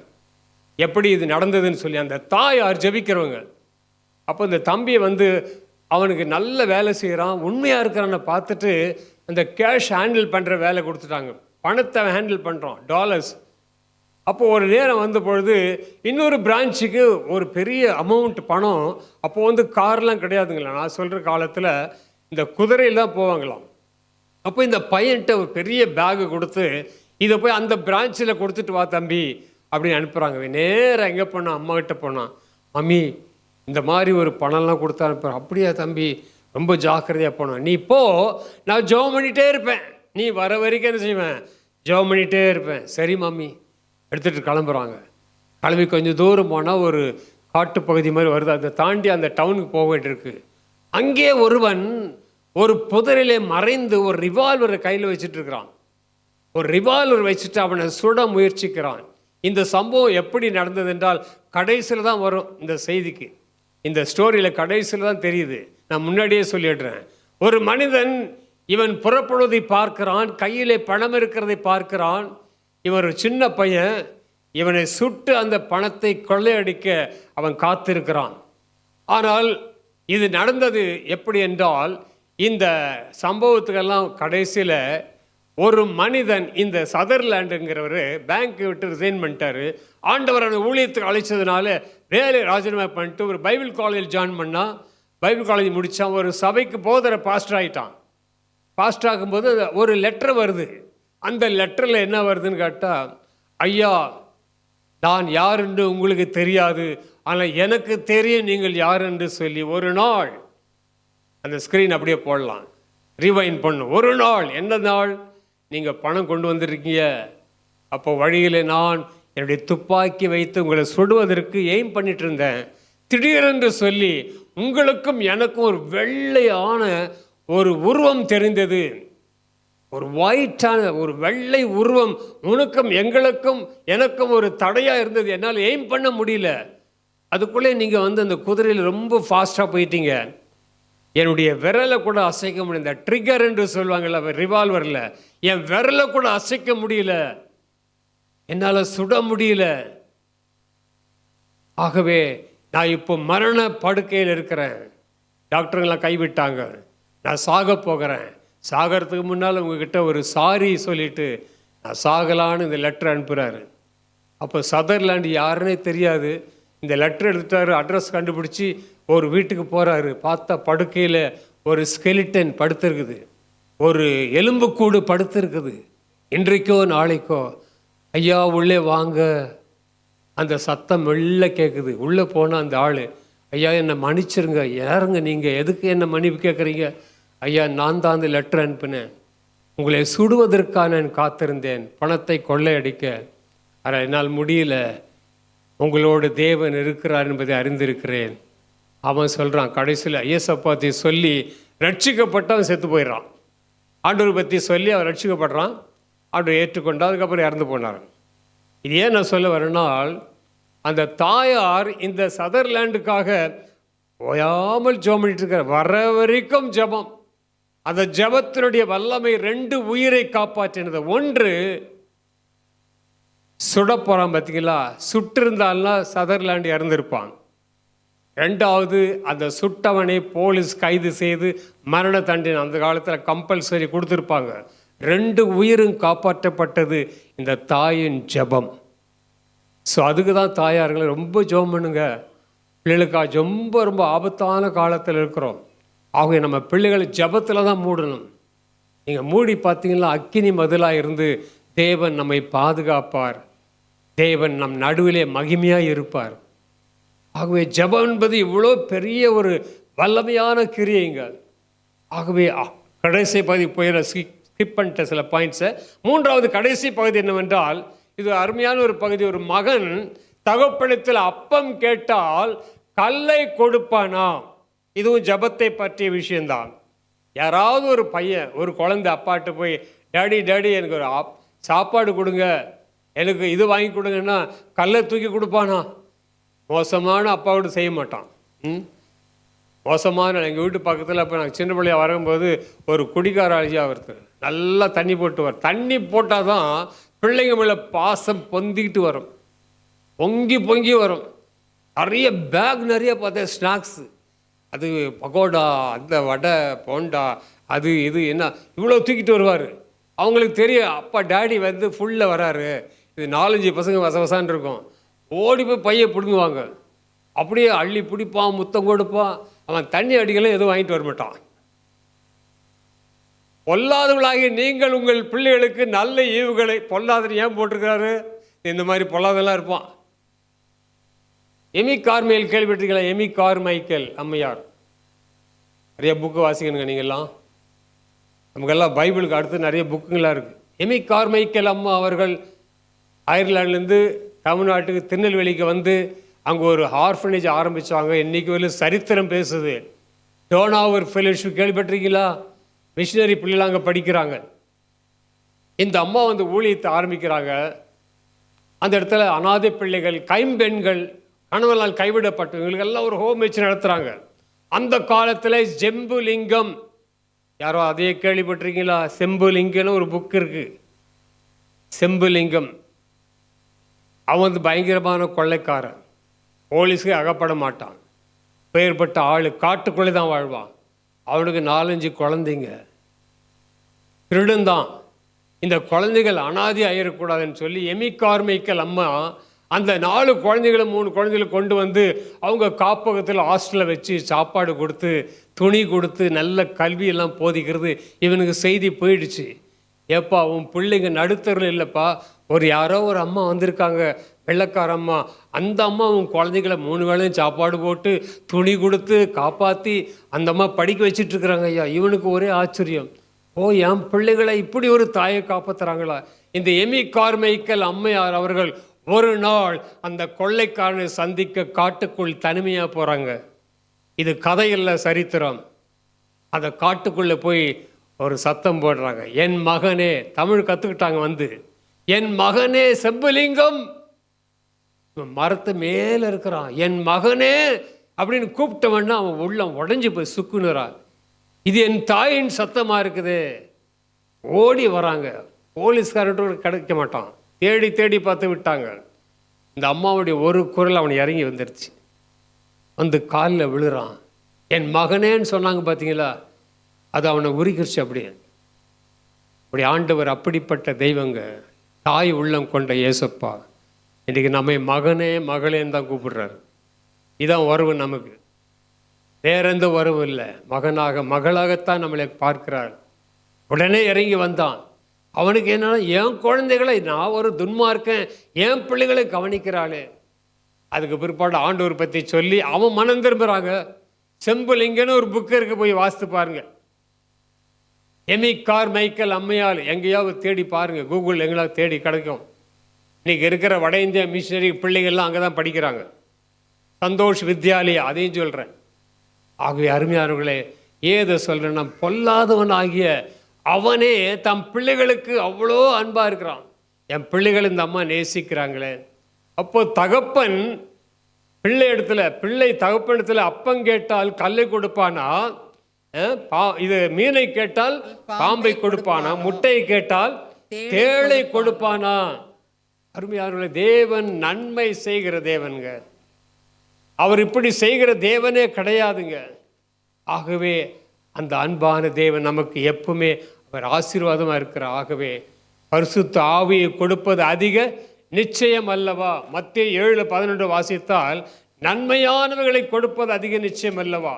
எப்படி இது நடந்ததுன்னு சொல்லி. அந்த தாயார் ஜெபிக்கிறவங்க. அப்போ இந்த தம்பியை வந்து அவனுக்கு நல்ல வேலை செய்கிறான், உண்மையாக இருக்கிறான்னு பார்த்துட்டு அந்த கேஷ் ஹேண்டில் பண்ணுற வேலை கொடுத்துட்டாங்க. பணத்தை ஹேண்டில் பண்ணுறோம், டாலர்ஸ். அப்போது ஒரு நேரம் வந்த பொழுது இன்னொரு பிரான்ச்சுக்கு ஒரு பெரிய அமௌண்ட் பணம். அப்போது வந்து கார்லாம் கிடையாதுங்களா, நான் சொல்கிற காலத்தில் இந்த குதிரையில் தான் போவாங்களாம். அப்போ இந்த பையன்கிட்ட ஒரு பெரிய பேகு கொடுத்து, இதை போய் அந்த பிரான்ச்சில் கொடுத்துட்டு வா தம்பி அப்படின்னு அனுப்புகிறாங்க. நேராக எங்கே போனான், அம்மா கிட்ட போனான். மம்மி, இந்த மாதிரி ஒரு பணம்லாம் கொடுத்து அனுப்புகிறேன். அப்படியா தம்பி, ரொம்ப ஜாக்கிரதையாக போனான். நீ இப்போ நான் ஜெபம் பண்ணிகிட்டே இருப்பேன், நீ வர வரைக்கும் என்ன செய்வேன், ஜெபம் பண்ணிகிட்டே இருப்பேன். சரி மம்மி. எடுத்துகிட்டு கிளம்புறாங்க. கிளம்பி கொஞ்சம் தூரம் போனால் ஒரு காட்டு பகுதி மாதிரி வருது. அதை தாண்டி அந்த டவுனுக்கு போக வேண்டியிருக்கு. அங்கே ஒருவன் ஒரு புதரிலே மறைந்து ஒரு ரிவால்வரை கையில் வச்சுட்டு இருக்கிறான். ஒரு ரிவால்வர் வச்சுட்டு அவனை சுட முயற்சிக்கிறான். இந்த சம்பவம் எப்படி நடந்தது என்றால் கடைசியில் தான் வரும் இந்த செய்திக்கு. இந்த ஸ்டோரியில் கடைசியில் தான் தெரியுது. நான் முன்னாடியே சொல்லிடுறேன். ஒரு மனிதன் இவன் புறப்படுவதை பார்க்கிறான், கையிலே பணம் இருக்கிறதை பார்க்கிறான். இவன் ஒரு சின்ன பையன், இவனை சுட்டு அந்த பணத்தை கொள்ளையடிக்க அவன் காத்திருக்கிறான். ஆனால் இது நடந்தது எப்படி என்றால், இந்த சம்பவத்துக்கெல்லாம் கடைசியில் ஒரு மனிதன், இந்த சதர்லேண்டுங்கிறவர் பேங்க் விட்டு ரிசைன் பண்ணிட்டாரு. ஆண்டவர் அந்த ஊழியத்துக்கு அழைச்சதுனால வேலை ராஜினாமா பண்ணிட்டு ஒரு பைபிள் காலேஜ் ஜாயின் பண்ணால், பைபிள் காலேஜ் முடித்தான். ஒரு சபைக்கு போதர பாஸ்டர் ஆகிட்டான். பாஸ்டர் ஆகும்போது ஒரு லெட்டர் வருது. அந்த லெட்டரில் என்ன வருதுன்னு கேட்டால், ஐயா, நான் யார் என்று உங்களுக்கு தெரியாது, ஆனால் எனக்கு தெரியும் நீங்கள் யார் என்று சொல்லி. ஒரு நாள் அந்த ஸ்க்ரீன் அப்படியே போடலாம், ரீவைண்ட் பண்ணும். ஒரு நாள், என்ன நாள், நீங்கள் பணம் கொண்டு வந்திருக்கீங்க. அப்போ வழியில் நான் என்னுடைய துப்பாக்கி வைத்து உங்களை சுடுவதற்கு எய்ம் பண்ணிட்டு இருந்தேன். திடீரென்று சொல்லி உங்களுக்கும் எனக்கும் ஒரு வெள்ளையான ஒரு உருவம் தெரிந்தது. ஒரு ஒயிட்டான ஒரு வெள்ளை உருவம் உனக்கும் எங்களுக்கும் எனக்கும் ஒரு தடையாக இருந்தது. என்னால் எய்ம் பண்ண முடியல. அதுக்குள்ளே நீங்கள் வந்து அந்த குதிரையில் ரொம்ப ஃபாஸ்ட்டாக போயிட்டீங்க. என்னுடைய விரலை கூட அசைக்க முடியல. இந்த ட்ரிகர் என்று சொல்லுவாங்கள்ல ரிவால்வரில், என் விரலை கூட அசைக்க முடியல, என்னால் சுட முடியல. ஆகவே நான் இப்போ மரண படுக்கையில் இருக்கிறேன். டாக்டருங்களாம் கைவிட்டாங்க. நான் சாக போகிறேன். சாகிறதுக்கு முன்னால் உங்ககிட்ட ஒரு சாரி சொல்லிவிட்டு நான் சாகலான்னு இந்த லெட்டர் அனுப்புகிறாரு. அப்போ சதர்லேண்டு யாருன்னே தெரியாது. இந்த லெட்டர் எடுத்துட்டாரு, அட்ரஸ் கண்டுபிடிச்சி ஒரு வீட்டுக்கு போகிறாரு. பார்த்தா படுக்கையில் ஒரு ஸ்கெலிட்டன் படுத்திருக்குது, ஒரு எலும்புக்கூடு படுத்திருக்குது. இன்றைக்கோ நாளைக்கோ ஐயா உள்ளே வாங்க, அந்த சத்தம் மெல்ல கேட்குது. உள்ளே போனால் அந்த ஆள், ஐயா என்னை மன்னிச்சிருங்க, யாருங்க நீங்கள், எதுக்கு என்னை மன்னிப்பு கேட்குறீங்க? ஐயா, நான் தான் அந்த லெட்டர் அனுப்பினேன், உங்களை சுடுவதற்காக நான் காத்திருந்தேன், பணத்தை கொள்ளையடிக்க. ஆனால் என்னால் முடியல, உங்களோட தேவன் இருக்கிறார் என்பதை அறிந்திருக்கிறேன். அவன் சொல்கிறான். கடைசியில் இயேசப்பாத்தி சொல்லி ரட்சிக்கப்பட்டு அவன் செத்து போயிடுறான். ஆண்டவர் பற்றி சொல்லி அவன் ரட்சிக்கப்படுறான். ஆண்டவர் ஏற்றுக்கொண்டா, அதுக்கப்புறம் இறந்து போனார். இது ஏன் நான் சொல்ல வரேன்னால், அந்த தாயார் இந்த சதர்லேண்டுக்காக ஓயாமல் ஜெபம் பண்ணிட்டு இருக்கிற, வர வரைக்கும் ஜெபம். அந்த ஜெபத்தினுடைய வல்லமை 2 உயிரை காப்பாற்றினது. ஒன்று, சுட போகிறான் பார்த்தீங்களா, சுட்டு இருந்தால்னா சதர்லாண்டு இறந்துருப்பான். ரெண்டாவது, அந்த சுட்டவனை போலீஸ் கைது செய்து மரண தண்டனை அந்த காலத்தில் கம்பல்சரி கொடுத்துருப்பாங்க. 2 உயிரும் காப்பாற்றப்பட்டது இந்த தாயின் ஜெபம். ஸோ அதுக்கு தான் தாயார்களை ரொம்ப ஜெபம் பண்ணுங்க. பிள்ளைகளுக்காக ரொம்ப ரொம்ப ஆபத்தான காலத்தில் இருக்கிறோம். ஆகவே நம்ம பிள்ளைகளை ஜெபத்தில் தான் மூடணும். நீங்கள் மூடி பார்த்தீங்கன்னா அக்கினி மதிலாக இருந்து தேவன் நம்மை பாதுகாப்பார். தேவன் நம் நடுவிலே மகிமையாக இருப்பார். ஆகவே ஜெபம் என்பது இவ்வளோ பெரிய ஒரு வல்லமையான கிரியைங்க. ஆகவே கடைசி பகுதி போய் ஸ்கிப் பண்ணிட்ட சில பாயிண்ட்ஸை. 3வது கடைசி பகுதி என்னவென்றால், இது அருமையான ஒரு பகுதி. ஒரு மகன் தகப்பனிடத்தில் அப்பம் கேட்டால் கல்லை கொடுப்பானா? இதுவும் ஜெபத்தை பற்றிய விஷயம்தான். யாராவது ஒரு பையன், ஒரு குழந்தை அப்பாட்டு போய் டேடி டேடி எனக்கு ஒரு சாப்பாடு கொடுங்க, எனக்கு இது வாங்கி கொடுங்கன்னா கல்லை தூக்கி கொடுப்பானா? மோசமான அப்பாவோடு செய்ய மாட்டான். மோசமான எங்கள் வீட்டு பக்கத்தில் இப்போ நாங்கள் சின்ன பிள்ளையா வரும்போது ஒரு குடிக்கார அழிஜா ஒருத்தர் நல்லா தண்ணி போட்டு தண்ணி போட்டால் தான் பிள்ளைங்க மேலே பாசம் பொந்திக்கிட்டு வரும், பொங்கி பொங்கி வரும். நிறைய பேக் நிறைய பார்த்தேன், ஸ்நாக்ஸு, அது பகோடா, அந்த வடை போண்டா, அது இது என்ன இவ்வளோ தூக்கிட்டு வருவார். அவங்களுக்கு தெரியும் அப்பா டேடி வந்து ஃபுல்லில் வராரு, இது 4-5 பசங்க வசவசான்னு இருக்கும். ஓடி போய் பையை பிடுங்குவாங்க. அப்படியே அள்ளி பிடிப்பான், முத்தம் கொடுப்பான். அவன் தண்ணி அடிக்கலாம் எதுவும் வாங்கிட்டு வரமாட்டான். பொல்லாதவர்களாகிய நீங்கள் உங்கள் பிள்ளைகளுக்கு நல்ல ஈவுகளை, பொல்லாதன்னு ஏன் போட்டிருக்கிறாரு? இந்த மாதிரி பொல்லாதெல்லாம் இருப்பான். எமி கார்மைக்கேல் கேள்விப்பட்டிருக்கீங்களா? எமி கார்மைக்கேல் அம்மையார். நிறைய புக்கு வாசிக்கணுங்க நீங்கள்லாம். நமக்கெல்லாம் பைபிளுக்கு அடுத்து நிறைய புக்குங்களாக இருக்குது. எமி கார்மைக்கேல் அம்மா அவர்கள் அயர்லாண்ட்லேருந்து தமிழ்நாட்டுக்கு திருநெல்வேலிக்கு வந்து அங்கே ஒரு ஆர்ஃபனேஜ் ஆரம்பித்தாங்க. இன்றைக்கி ஒரு சரித்திரம் பேசுது. டோனாவர் ஃபெலோஷிப் கேள்விப்பட்டிருக்கீங்களா? மிஷினரி பிள்ளைகள் அங்கே படிக்கிறாங்க. இந்த அம்மா வந்து ஊழியத்தை ஆரம்பிக்கிறாங்க. அந்த இடத்துல அனாதை பிள்ளைகள், கைம்பெண்கள், கணவனால் கைவிடப்பட்டவங்களுக்கெல்லாம் ஒரு ஹோம் வச்சு நடத்துகிறாங்க. அந்த காலத்தில் செம்புலிங்கம், யாரோ அதையே கேள்விப்பட்டிருக்கீங்களா? செம்புலிங்கம்னு ஒரு புக் இருக்குது. செம்புலிங்கம் அவன் வந்து பயங்கரமான கொள்ளைக்காரன், போலீஸுக்கு அகப்பட மாட்டான், பெயர்பட்ட ஆள், காட்டுக்குள்ளே தான் வாழ்வான். அவனுக்கு 4-5 குழந்தைங்க, திருடன்தான். இந்த குழந்தைகள் அனாதி ஆயிடக்கூடாதுன்னு சொல்லி எமி கார்மைக்கேல் அம்மா அந்த 4 குழந்தைகளை 3 குழந்தைகளை கொண்டு வந்து அவங்க காப்பகத்தில் ஹாஸ்டலில் வச்சு சாப்பாடு கொடுத்து துணி கொடுத்து நல்ல கல்வியெல்லாம் போதிக்கிறது. இவனுக்கு செய்தி போயிடுச்சு. ஏப்பா உன் பிள்ளைங்க நடுத்தரில் இல்லைப்பா, யாரோ ஒரு அம்மா வந்திருக்காங்க, வெள்ளைக்கார அம்மா. அந்த அம்மா உன் குழந்தைகளை 3 வேளையும் சாப்பாடு போட்டு துணி கொடுத்து காப்பாற்றி அந்த அம்மா படிக்க வச்சிட்ருக்குறாங்க. ஐயா, இவனுக்கு ஒரே ஆச்சரியம். ஓ, என் பிள்ளைகளை இப்படி ஒரு தாயை காப்பாற்றுறாங்களா? இந்த எமி கார்மைக்கேல் அம்மையார் அவர்கள் ஒரு நாள் அந்த கொள்ளைக்காரனை சந்திக்க காட்டுக்குள் தனிமையாக போகிறாங்க. இது கதையில்லை, சரித்திரம். அந்த காட்டுக்குள்ளே போய் ஒரு சத்தம் போடுறாங்க, என் மகனே. தமிழ் கற்றுக்கிட்டாங்க வந்து, என் மகனே செம்புலிங்கம். மரத்து மேலே இருக்கிறான், என் மகனே அப்படின்னு கூப்பிட்டவன்னா அவன் உள்ளம் உடஞ்சி போய் சுக்குனுறான். இது என் தாயின் சத்தமாக இருக்குது. ஓடி வராங்க. போலீஸ்காரன் கிடைக்க மாட்டான், தேடி தேடி பார்த்து விட்டாங்க. இந்த அம்மாவுடைய ஒரு குரல் அவன் இறங்கி வந்துருச்சு. வந்து காலில் விழுறான். என் மகனேன்னு சொன்னாங்க பார்த்தீங்களா, அது அவனை உரிக்கிருச்சு. அப்படி ஆண்டவர் அப்படிப்பட்ட தெய்வங்க. தாய் உள்ளம் கொண்ட ஏசப்பா இன்றைக்கி நம்மை மகனே மகளேன்னு தான் கூப்பிடுறாரு. இதான் உறவு நமக்கு, வேற எந்த உறவு இல்லை. மகனாக மகளாகத்தான் நம்மளை பார்க்கிறார். உடனே இறங்கி வந்தான். அவனுக்கு என்னன்னா, என் குழந்தைகளை, நான் ஒரு துன்மார்க்கன், என் பிள்ளைகளை கவனிக்கிறாளே. அதுக்கு பிற்பாடு ஆண்டவர் பற்றி சொல்லி அவன் மனம் திரும்புகிறாங்க. செம்புலிங்கன்னு ஒரு புக்கு இருக்கு, போய் வாசித்து பாருங்க. எமி கார்மைக்கேல் அம்மையால் எங்கேயாவது தேடி பாருங்க, கூகுள் எங்கேயாவது தேடி கிடைக்கும். இன்றைக்கி இருக்கிற வட இந்திய மிஷினரி பிள்ளைகள்லாம் அங்கே தான் படிக்கிறாங்க. சந்தோஷ் வித்யாலயா, அதையும் சொல்கிறேன். ஆகவே அருமையானவர்களே, ஏதை சொல்கிறேன்னா, பொல்லாதவன் ஆகிய அவனே தம் பிள்ளைகளுக்கு அவ்வளோ அன்பாக இருக்கிறான். என் பிள்ளைகள் இந்த அம்மா நேசிக்கிறாங்களே. அப்போ தகப்பன் பிள்ளை தகப்பன் இடத்துல அப்பம் கேட்டால் கல்லை கொடுப்பானா? இது மீனை கேட்டால் பாம்பை கொடுப்பானா? முட்டையை கேட்டால் தேளை கொடுப்பானா? அருமையானவர்களே, தேவன் நன்மை செய்கிற தேவனுங்க. அவர் இப்படி செய்கிற தேவனே கிடையாதுங்க. ஆகவே அந்த அன்பான தேவன் நமக்கு எப்பவுமே அவர் ஆசீர்வாதமாக இருக்கிறார். ஆகவே பரிசுத்த ஆவியை கொடுப்பது அதிக நிச்சயம் அல்லவா? மத்தேயு 7:11 வாசித்தால், நன்மையானவைகளை கொடுப்பது அதிக நிச்சயம் அல்லவா?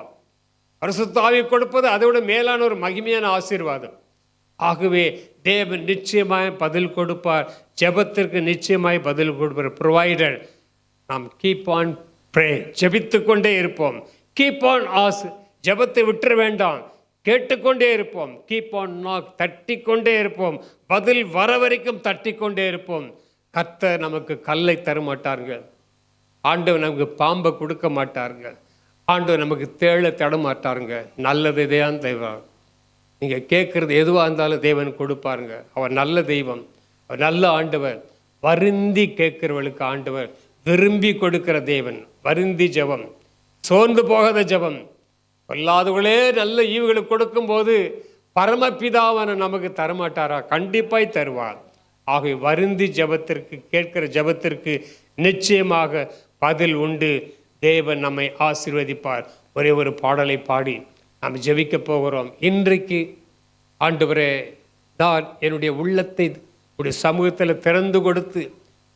பரிசுத்த ஆவியை கொடுப்பது அதை விட மேலான ஒரு மகிமையான ஆசீர்வாதம். ஆகவே தேவன் நிச்சயமாய் பதில் கொடுப்பார். ஜெபத்திற்கு நிச்சயமாய் பதில் கொடுப்பார். ப்ரொவைடர். நாம் கீப் ஆன் ப்ரே, ஜெபித்து கொண்டே இருப்போம். கீப் ஆன் ஆஸ், ஜெபத்தை விட்டுற வேண்டாம், கேட்டுக்கொண்டே இருப்போம். கீப் ஆன் நாக், தட்டி கொண்டே இருப்போம். பதில் வர வரைக்கும் தட்டி கொண்டே இருப்போம். கர்த்தர் நமக்கு கல்லை தர மாட்டாருங்க. ஆண்டவர் நமக்கு பாம்பை கொடுக்க மாட்டாருங்க. ஆண்டவர் நமக்கு தேளை தட மாட்டாருங்க. நல்லது தான் தெய்வம். நீங்கள் கேட்குறது எதுவாக இருந்தாலும் தேவன் கொடுப்பாருங்க. அவர் நல்ல தெய்வம், அவர் நல்ல ஆண்டவர். வருந்தி கேட்கிறவளுக்கு ஆண்டவர் விரும்பி கொடுக்கிற தேவன். வருந்தி ஜெபம், சோர்ந்து போகாத ஜெபம். பொல்லாதவர்களே நல்ல ஈவுகளை கொடுக்கும்போது பரமபிதாவான நமக்கு தரமாட்டாரா? கண்டிப்பாய் தருவார். ஆகவே வருந்தி ஜெபத்திற்கு, கேட்கிற ஜெபத்திற்கு நிச்சயமாக பதில் உண்டு. தேவன் நம்மை ஆசீர்வதிப்பார். ஒரே ஒரு பாடலை பாடி நாம் ஜெபிக்க போகிறோம். இன்றைக்கு ஆண்டவரே, நான் என்னுடைய உள்ளத்தை உடைய சமூகத்தில் திறந்து கொடுத்து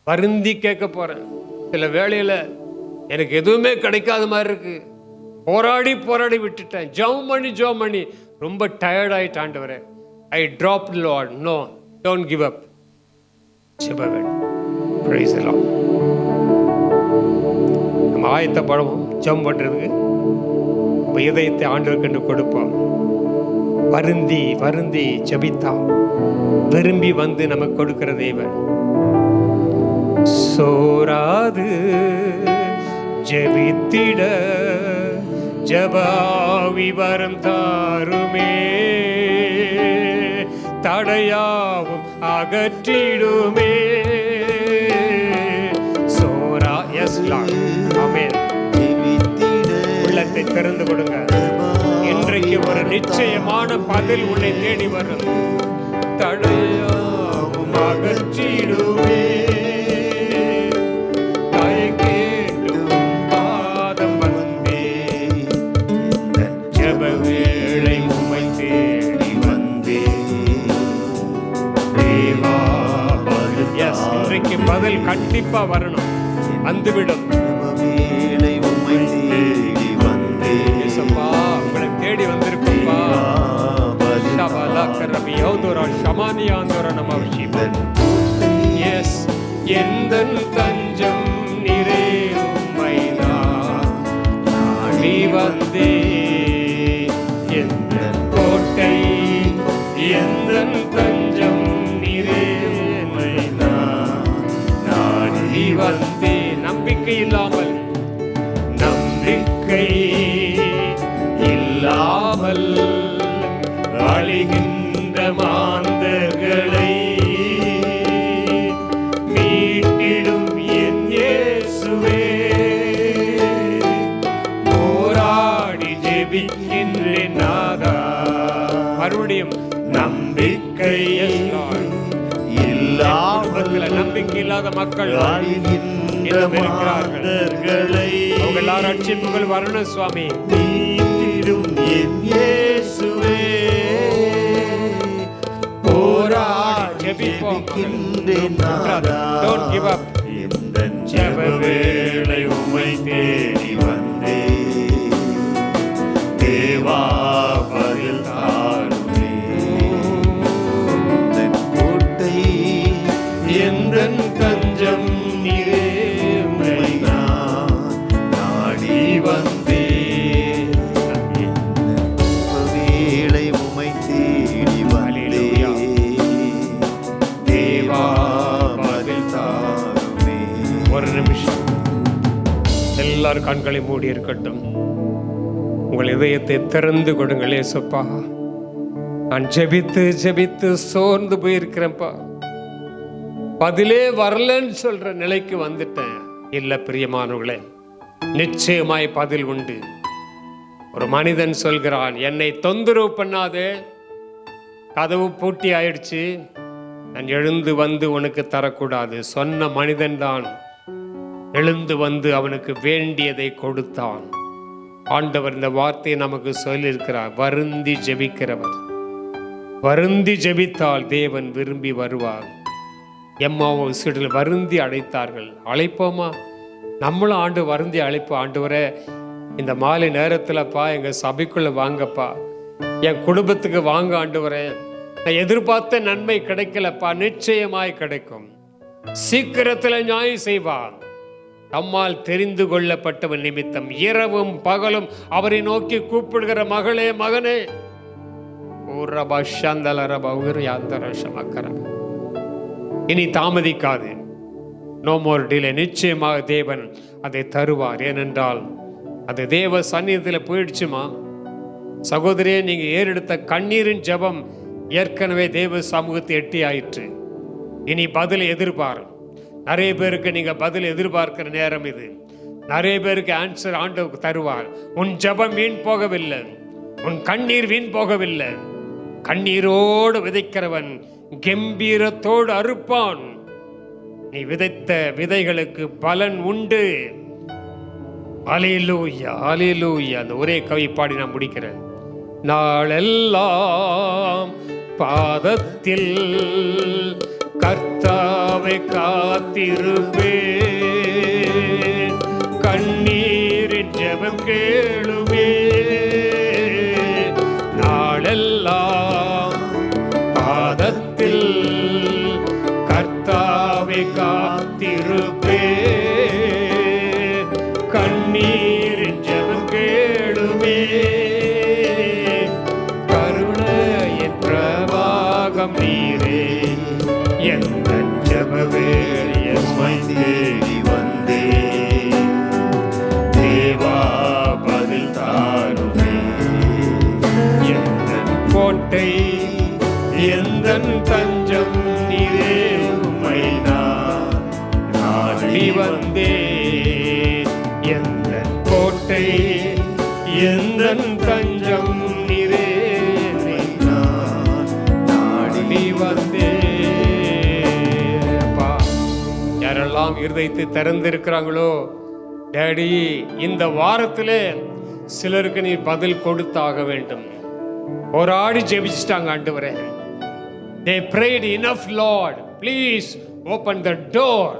வருந்தி கேட்க போகிறேன். சில வேளையில் எனக்கு எதுவுமே கிடைக்காத மாதிரி இருக்கு. போராடி போராடி விட்டுட்டேன். ஜெபம் பண்ணி ரொம்ப டயர்ட் ஆயிட்டு. ஆண்டவரே, I drop Lord, no don't give up. ஜெபம். Praise the Lord. நம்ம ஆயத்தப்படுவோம் ஜெபம் பண்ணுறதுக்கு. நம்ம இதயத்தை ஆண்டவருக்கு என்று கொடுப்போம். வருந்தி வருந்தி ஜெபித்தா விரும்பி வந்து நமக்கு கொடுக்கிற தேவன். சோராது ஜெபித்திட ஜபாவி வரம் தாருமே, தடையாவும் அகற்றிடுமே. சோரா. S Lord. ஆமென். உள்ளத்தை திறந்து கொடுங்க. இன்றைக்கு ஒரு நிச்சயமான பதில் உன்னை தேடி வரும். தடையாவும் அகற்றிடுமே, பதில் கண்டிப்பா வரணும், வந்துவிடும். உங்களை தேடி வந்திருப்பா. எந்தன் தஞ்சம் நிறை நாடி வந்தே, எந்தன் கோட்டை எந்தன் தஞ்சம் நிறை வந்தே. நம்பிக்கை இல்லாமல் அழிகின்ற மாந்தர்களை மீட்டிடும் என் இயேசுவே. போராடி ஜெபிக்கின்றேன் நாதா. மறுபடியும் நம்பிக்கை நம்பிக்கை இல்லாத மக்கள் இருக்கிறார்கள். அவங்க எல்லாரும் ரட்சிப்புகள் வரணும் சுவாமி. Don't give up. ஜெப வேளை உம்மை தேடி வந்தே, தேவா பதில் தாருமே. எந்தன் தஞ்சம் நீரே, நாடி வந்தே. வேளை உம்மை தேடி வந்தே, தேவா பதில் தாருமே. ஒரு நிமிஷம் எல்லாரும் கண்களை மூடி இருக்கட்டும். உங்கள் இதயத்தை திறந்து கொடுங்கள். ஏசப்பா, நான் ஜெபித்து ஜெபித்து சோர்ந்து போயிருக்கிறேன்ப்பா, பதிலே வரலன்னு சொல்ற நிலைக்கு வந்துட்டேன். இல்ல பிரியமானவர்களே, நிச்சயமாய் பதில் உண்டு. ஒரு மனிதன் சொல்கிறான், என்னை தொந்தரவு பண்ணாதே, கதவு பூட்டி ஆயிடுச்சு, நான் எழுந்து வந்து உனக்கு தரக்கூடாது. சொன்ன மனிதன்தான் எழுந்து வந்து அவனுக்கு வேண்டியதை கொடுத்தான். ஆண்டவர் இந்த வார்த்தையை நமக்கு சொல்லியிருக்கிறார். வருந்தி ஜெபிக்கிறவர், வருந்தி ஜெபித்தால் தேவன் விரும்பி வருவார். எம்மாவோ சீடர்கள் வருந்தி அழைத்தார்கள். அழைப்போமா? நம்மளும் ஆண்டு வருந்தி அழைப்போம். ஆண்டவரே, இந்த மாலை நேரத்தில்ப்பா எங்கள் சபைக்குள்ளே வாங்கப்பா, என் குடும்பத்துக்கு வாங்க ஆண்டவரே. நான் எதிர்பார்த்த நன்மை கிடைக்கலப்பா, நிச்சயமாய் கிடைக்கும். சீக்கிரத்தில் நியாயம் செய்வார். நம்மால் தெரிந்து கொள்ளப்பட்டவன் நிமித்தம் இரவும் பகலும் அவரை நோக்கி கூப்பிடுகிற மகளே, மகனே, இனி தாமதிக்காது. No more delay. நிச்சயமாக தேவன் அதை தருவார். ஏனென்றால் அது தேவ சந்நிதியில் போயிடுச்சுமா. சகோதரியே, நீங்க ஏறெடுத்த கண்ணீரின் ஜெபம் ஏற்கனவே தேவ சமூகத்தை எட்டி ஆயிற்று. இனி பதில் எதிர்பாரும். நிறைய பேருக்கு நீங்க பதில் எதிர்பார்க்கிற நேரம் இது. நிறைய பேருக்கு ஆன்சர் ஆண்டவருக்கு தருவார். உன் ஜெபம் வீண் போகவில்லை, உன் கண்ணீர் வீண் போகவில்லை. கண்ணீரோடு விதைக்கிறவன் கம்பீரத்தோடு அறுப்பான். நீ விதைத்த விதைகளுக்கு பலன் உண்டு. அல்லேலூயா, அல்லேலூயா. அந்த ஒரே கவி பாடி நான் முடிக்கிறேன். நாளெல்லாம் பாதத்தில் கர்த்தாவை காத்திருப்பேன், கண்ணீரின் ஜெபம் கேளுமே. நாளெல்லாம் பாதத்தில் கர்த்தாவை காத்திருப்பேன், கண்ணீரின் ஜெபம் கேளுமே. கருணையின் பிரவாகம் நீரே, எந்த ஜெபவேளையை தேடி வந்தே. தேவா பதில் தாருமே. எந்த கோட்டை, எந்த தஞ்சம் நீரே, உம்மை நான் நாடி வந்தே. எந்த கோட்டை, எந்த தஞ்சம் நீரே, உம்மை நான் நாடி வந்தே. அப்பா, யாரெல்லாம் இருதயத்தை திறந்திருக்கிறாங்களோ, டேடி, இந்த வாரத்திலே சிலருக்கு நீ பதில் கொடுத்தாக வேண்டும். போராடி ஜெபிச்சிட்டாங்க ஆண்டவரே. They prayed enough, Lord. Please open the door.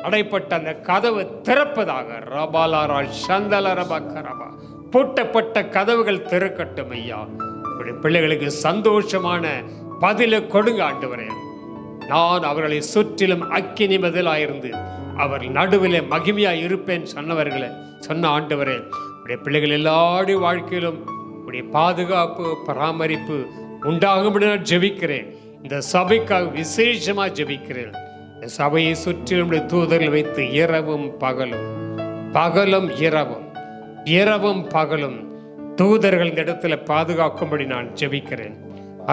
அடைப்பட்ட அந்த கதவு திறப்பதாக. ரபாலாரா சந்தலரபக்கரபா. பூட்டப்பட்ட கதவுகள் திறக்கட்டும் ஐயா. இப்படி பிள்ளைகளுக்கு சந்தோஷமான பதிலை கொடுங்க ஆண்டவரே. நான் அவர்களை சுற்றிலும் அக்கினி பதிலாயிருந்து அவர் நடுவிலே மகிமையாய் இருப்பேன் சொன்னவர்களே, சொன்ன ஆண்டவரே, இப்படி பிள்ளைகள் எல்லாருடைய வாழ்க்கையிலும் இப்படி பாதுகாப்பு பராமரிப்பு உண்டாகும்படி நான் ஜெபிக்கிறேன். இந்த சபைக்காக விசேஷமாக ஜெபிக்கிறேன். இந்த சபையை சுற்றிலும் தூதர்கள் வைத்து இரவும் பகலும், பகலும் இரவும், இரவும் பகலும் தூதர்கள் இந்த இடத்துல பாதுகாக்கும்படி நான் ஜெபிக்கிறேன்.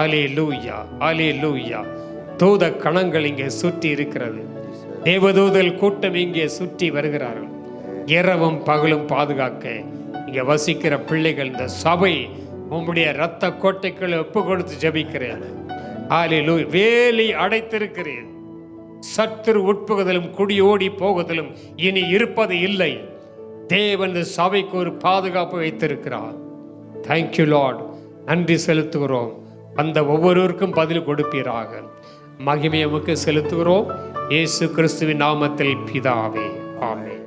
அல்லேலூயா, அல்லேலூயா. தூத கணங்கள் இங்கே சுற்றி இருக்கிறது. தேவதூதல் கூட்டம் இங்கே சுற்றி வருகிறார்கள். இரவும் பகலும் பாதுகாக்க இங்கே வசிக்கிற பிள்ளைகள், இந்த சபை உம்முடைய இரத்த கோட்டைக்குள்ள ஒப்பு கொடுத்து ஜெபிக்கிறேன். அல்லேலூயா. வேலி அடைத்திருக்கிறேன். சத்துரு உட்புகுதலும் குடியோடி போகுதலும் இனி இருப்பது இல்லை. தேவன் இந்த சபைக்கு ஒரு பாதுகாப்பு வைத்திருக்கிறார். Thank you Lord. நன்றி செலுத்துகிறோம். அந்த ஒவ்வொருவருக்கும் பதில் கொடுப்பீராக. மகிமையை உமக்கு செலுத்துகிறோம். இயேசு கிறிஸ்துவின் நாமத்தில் பிதாவே, ஆமென்.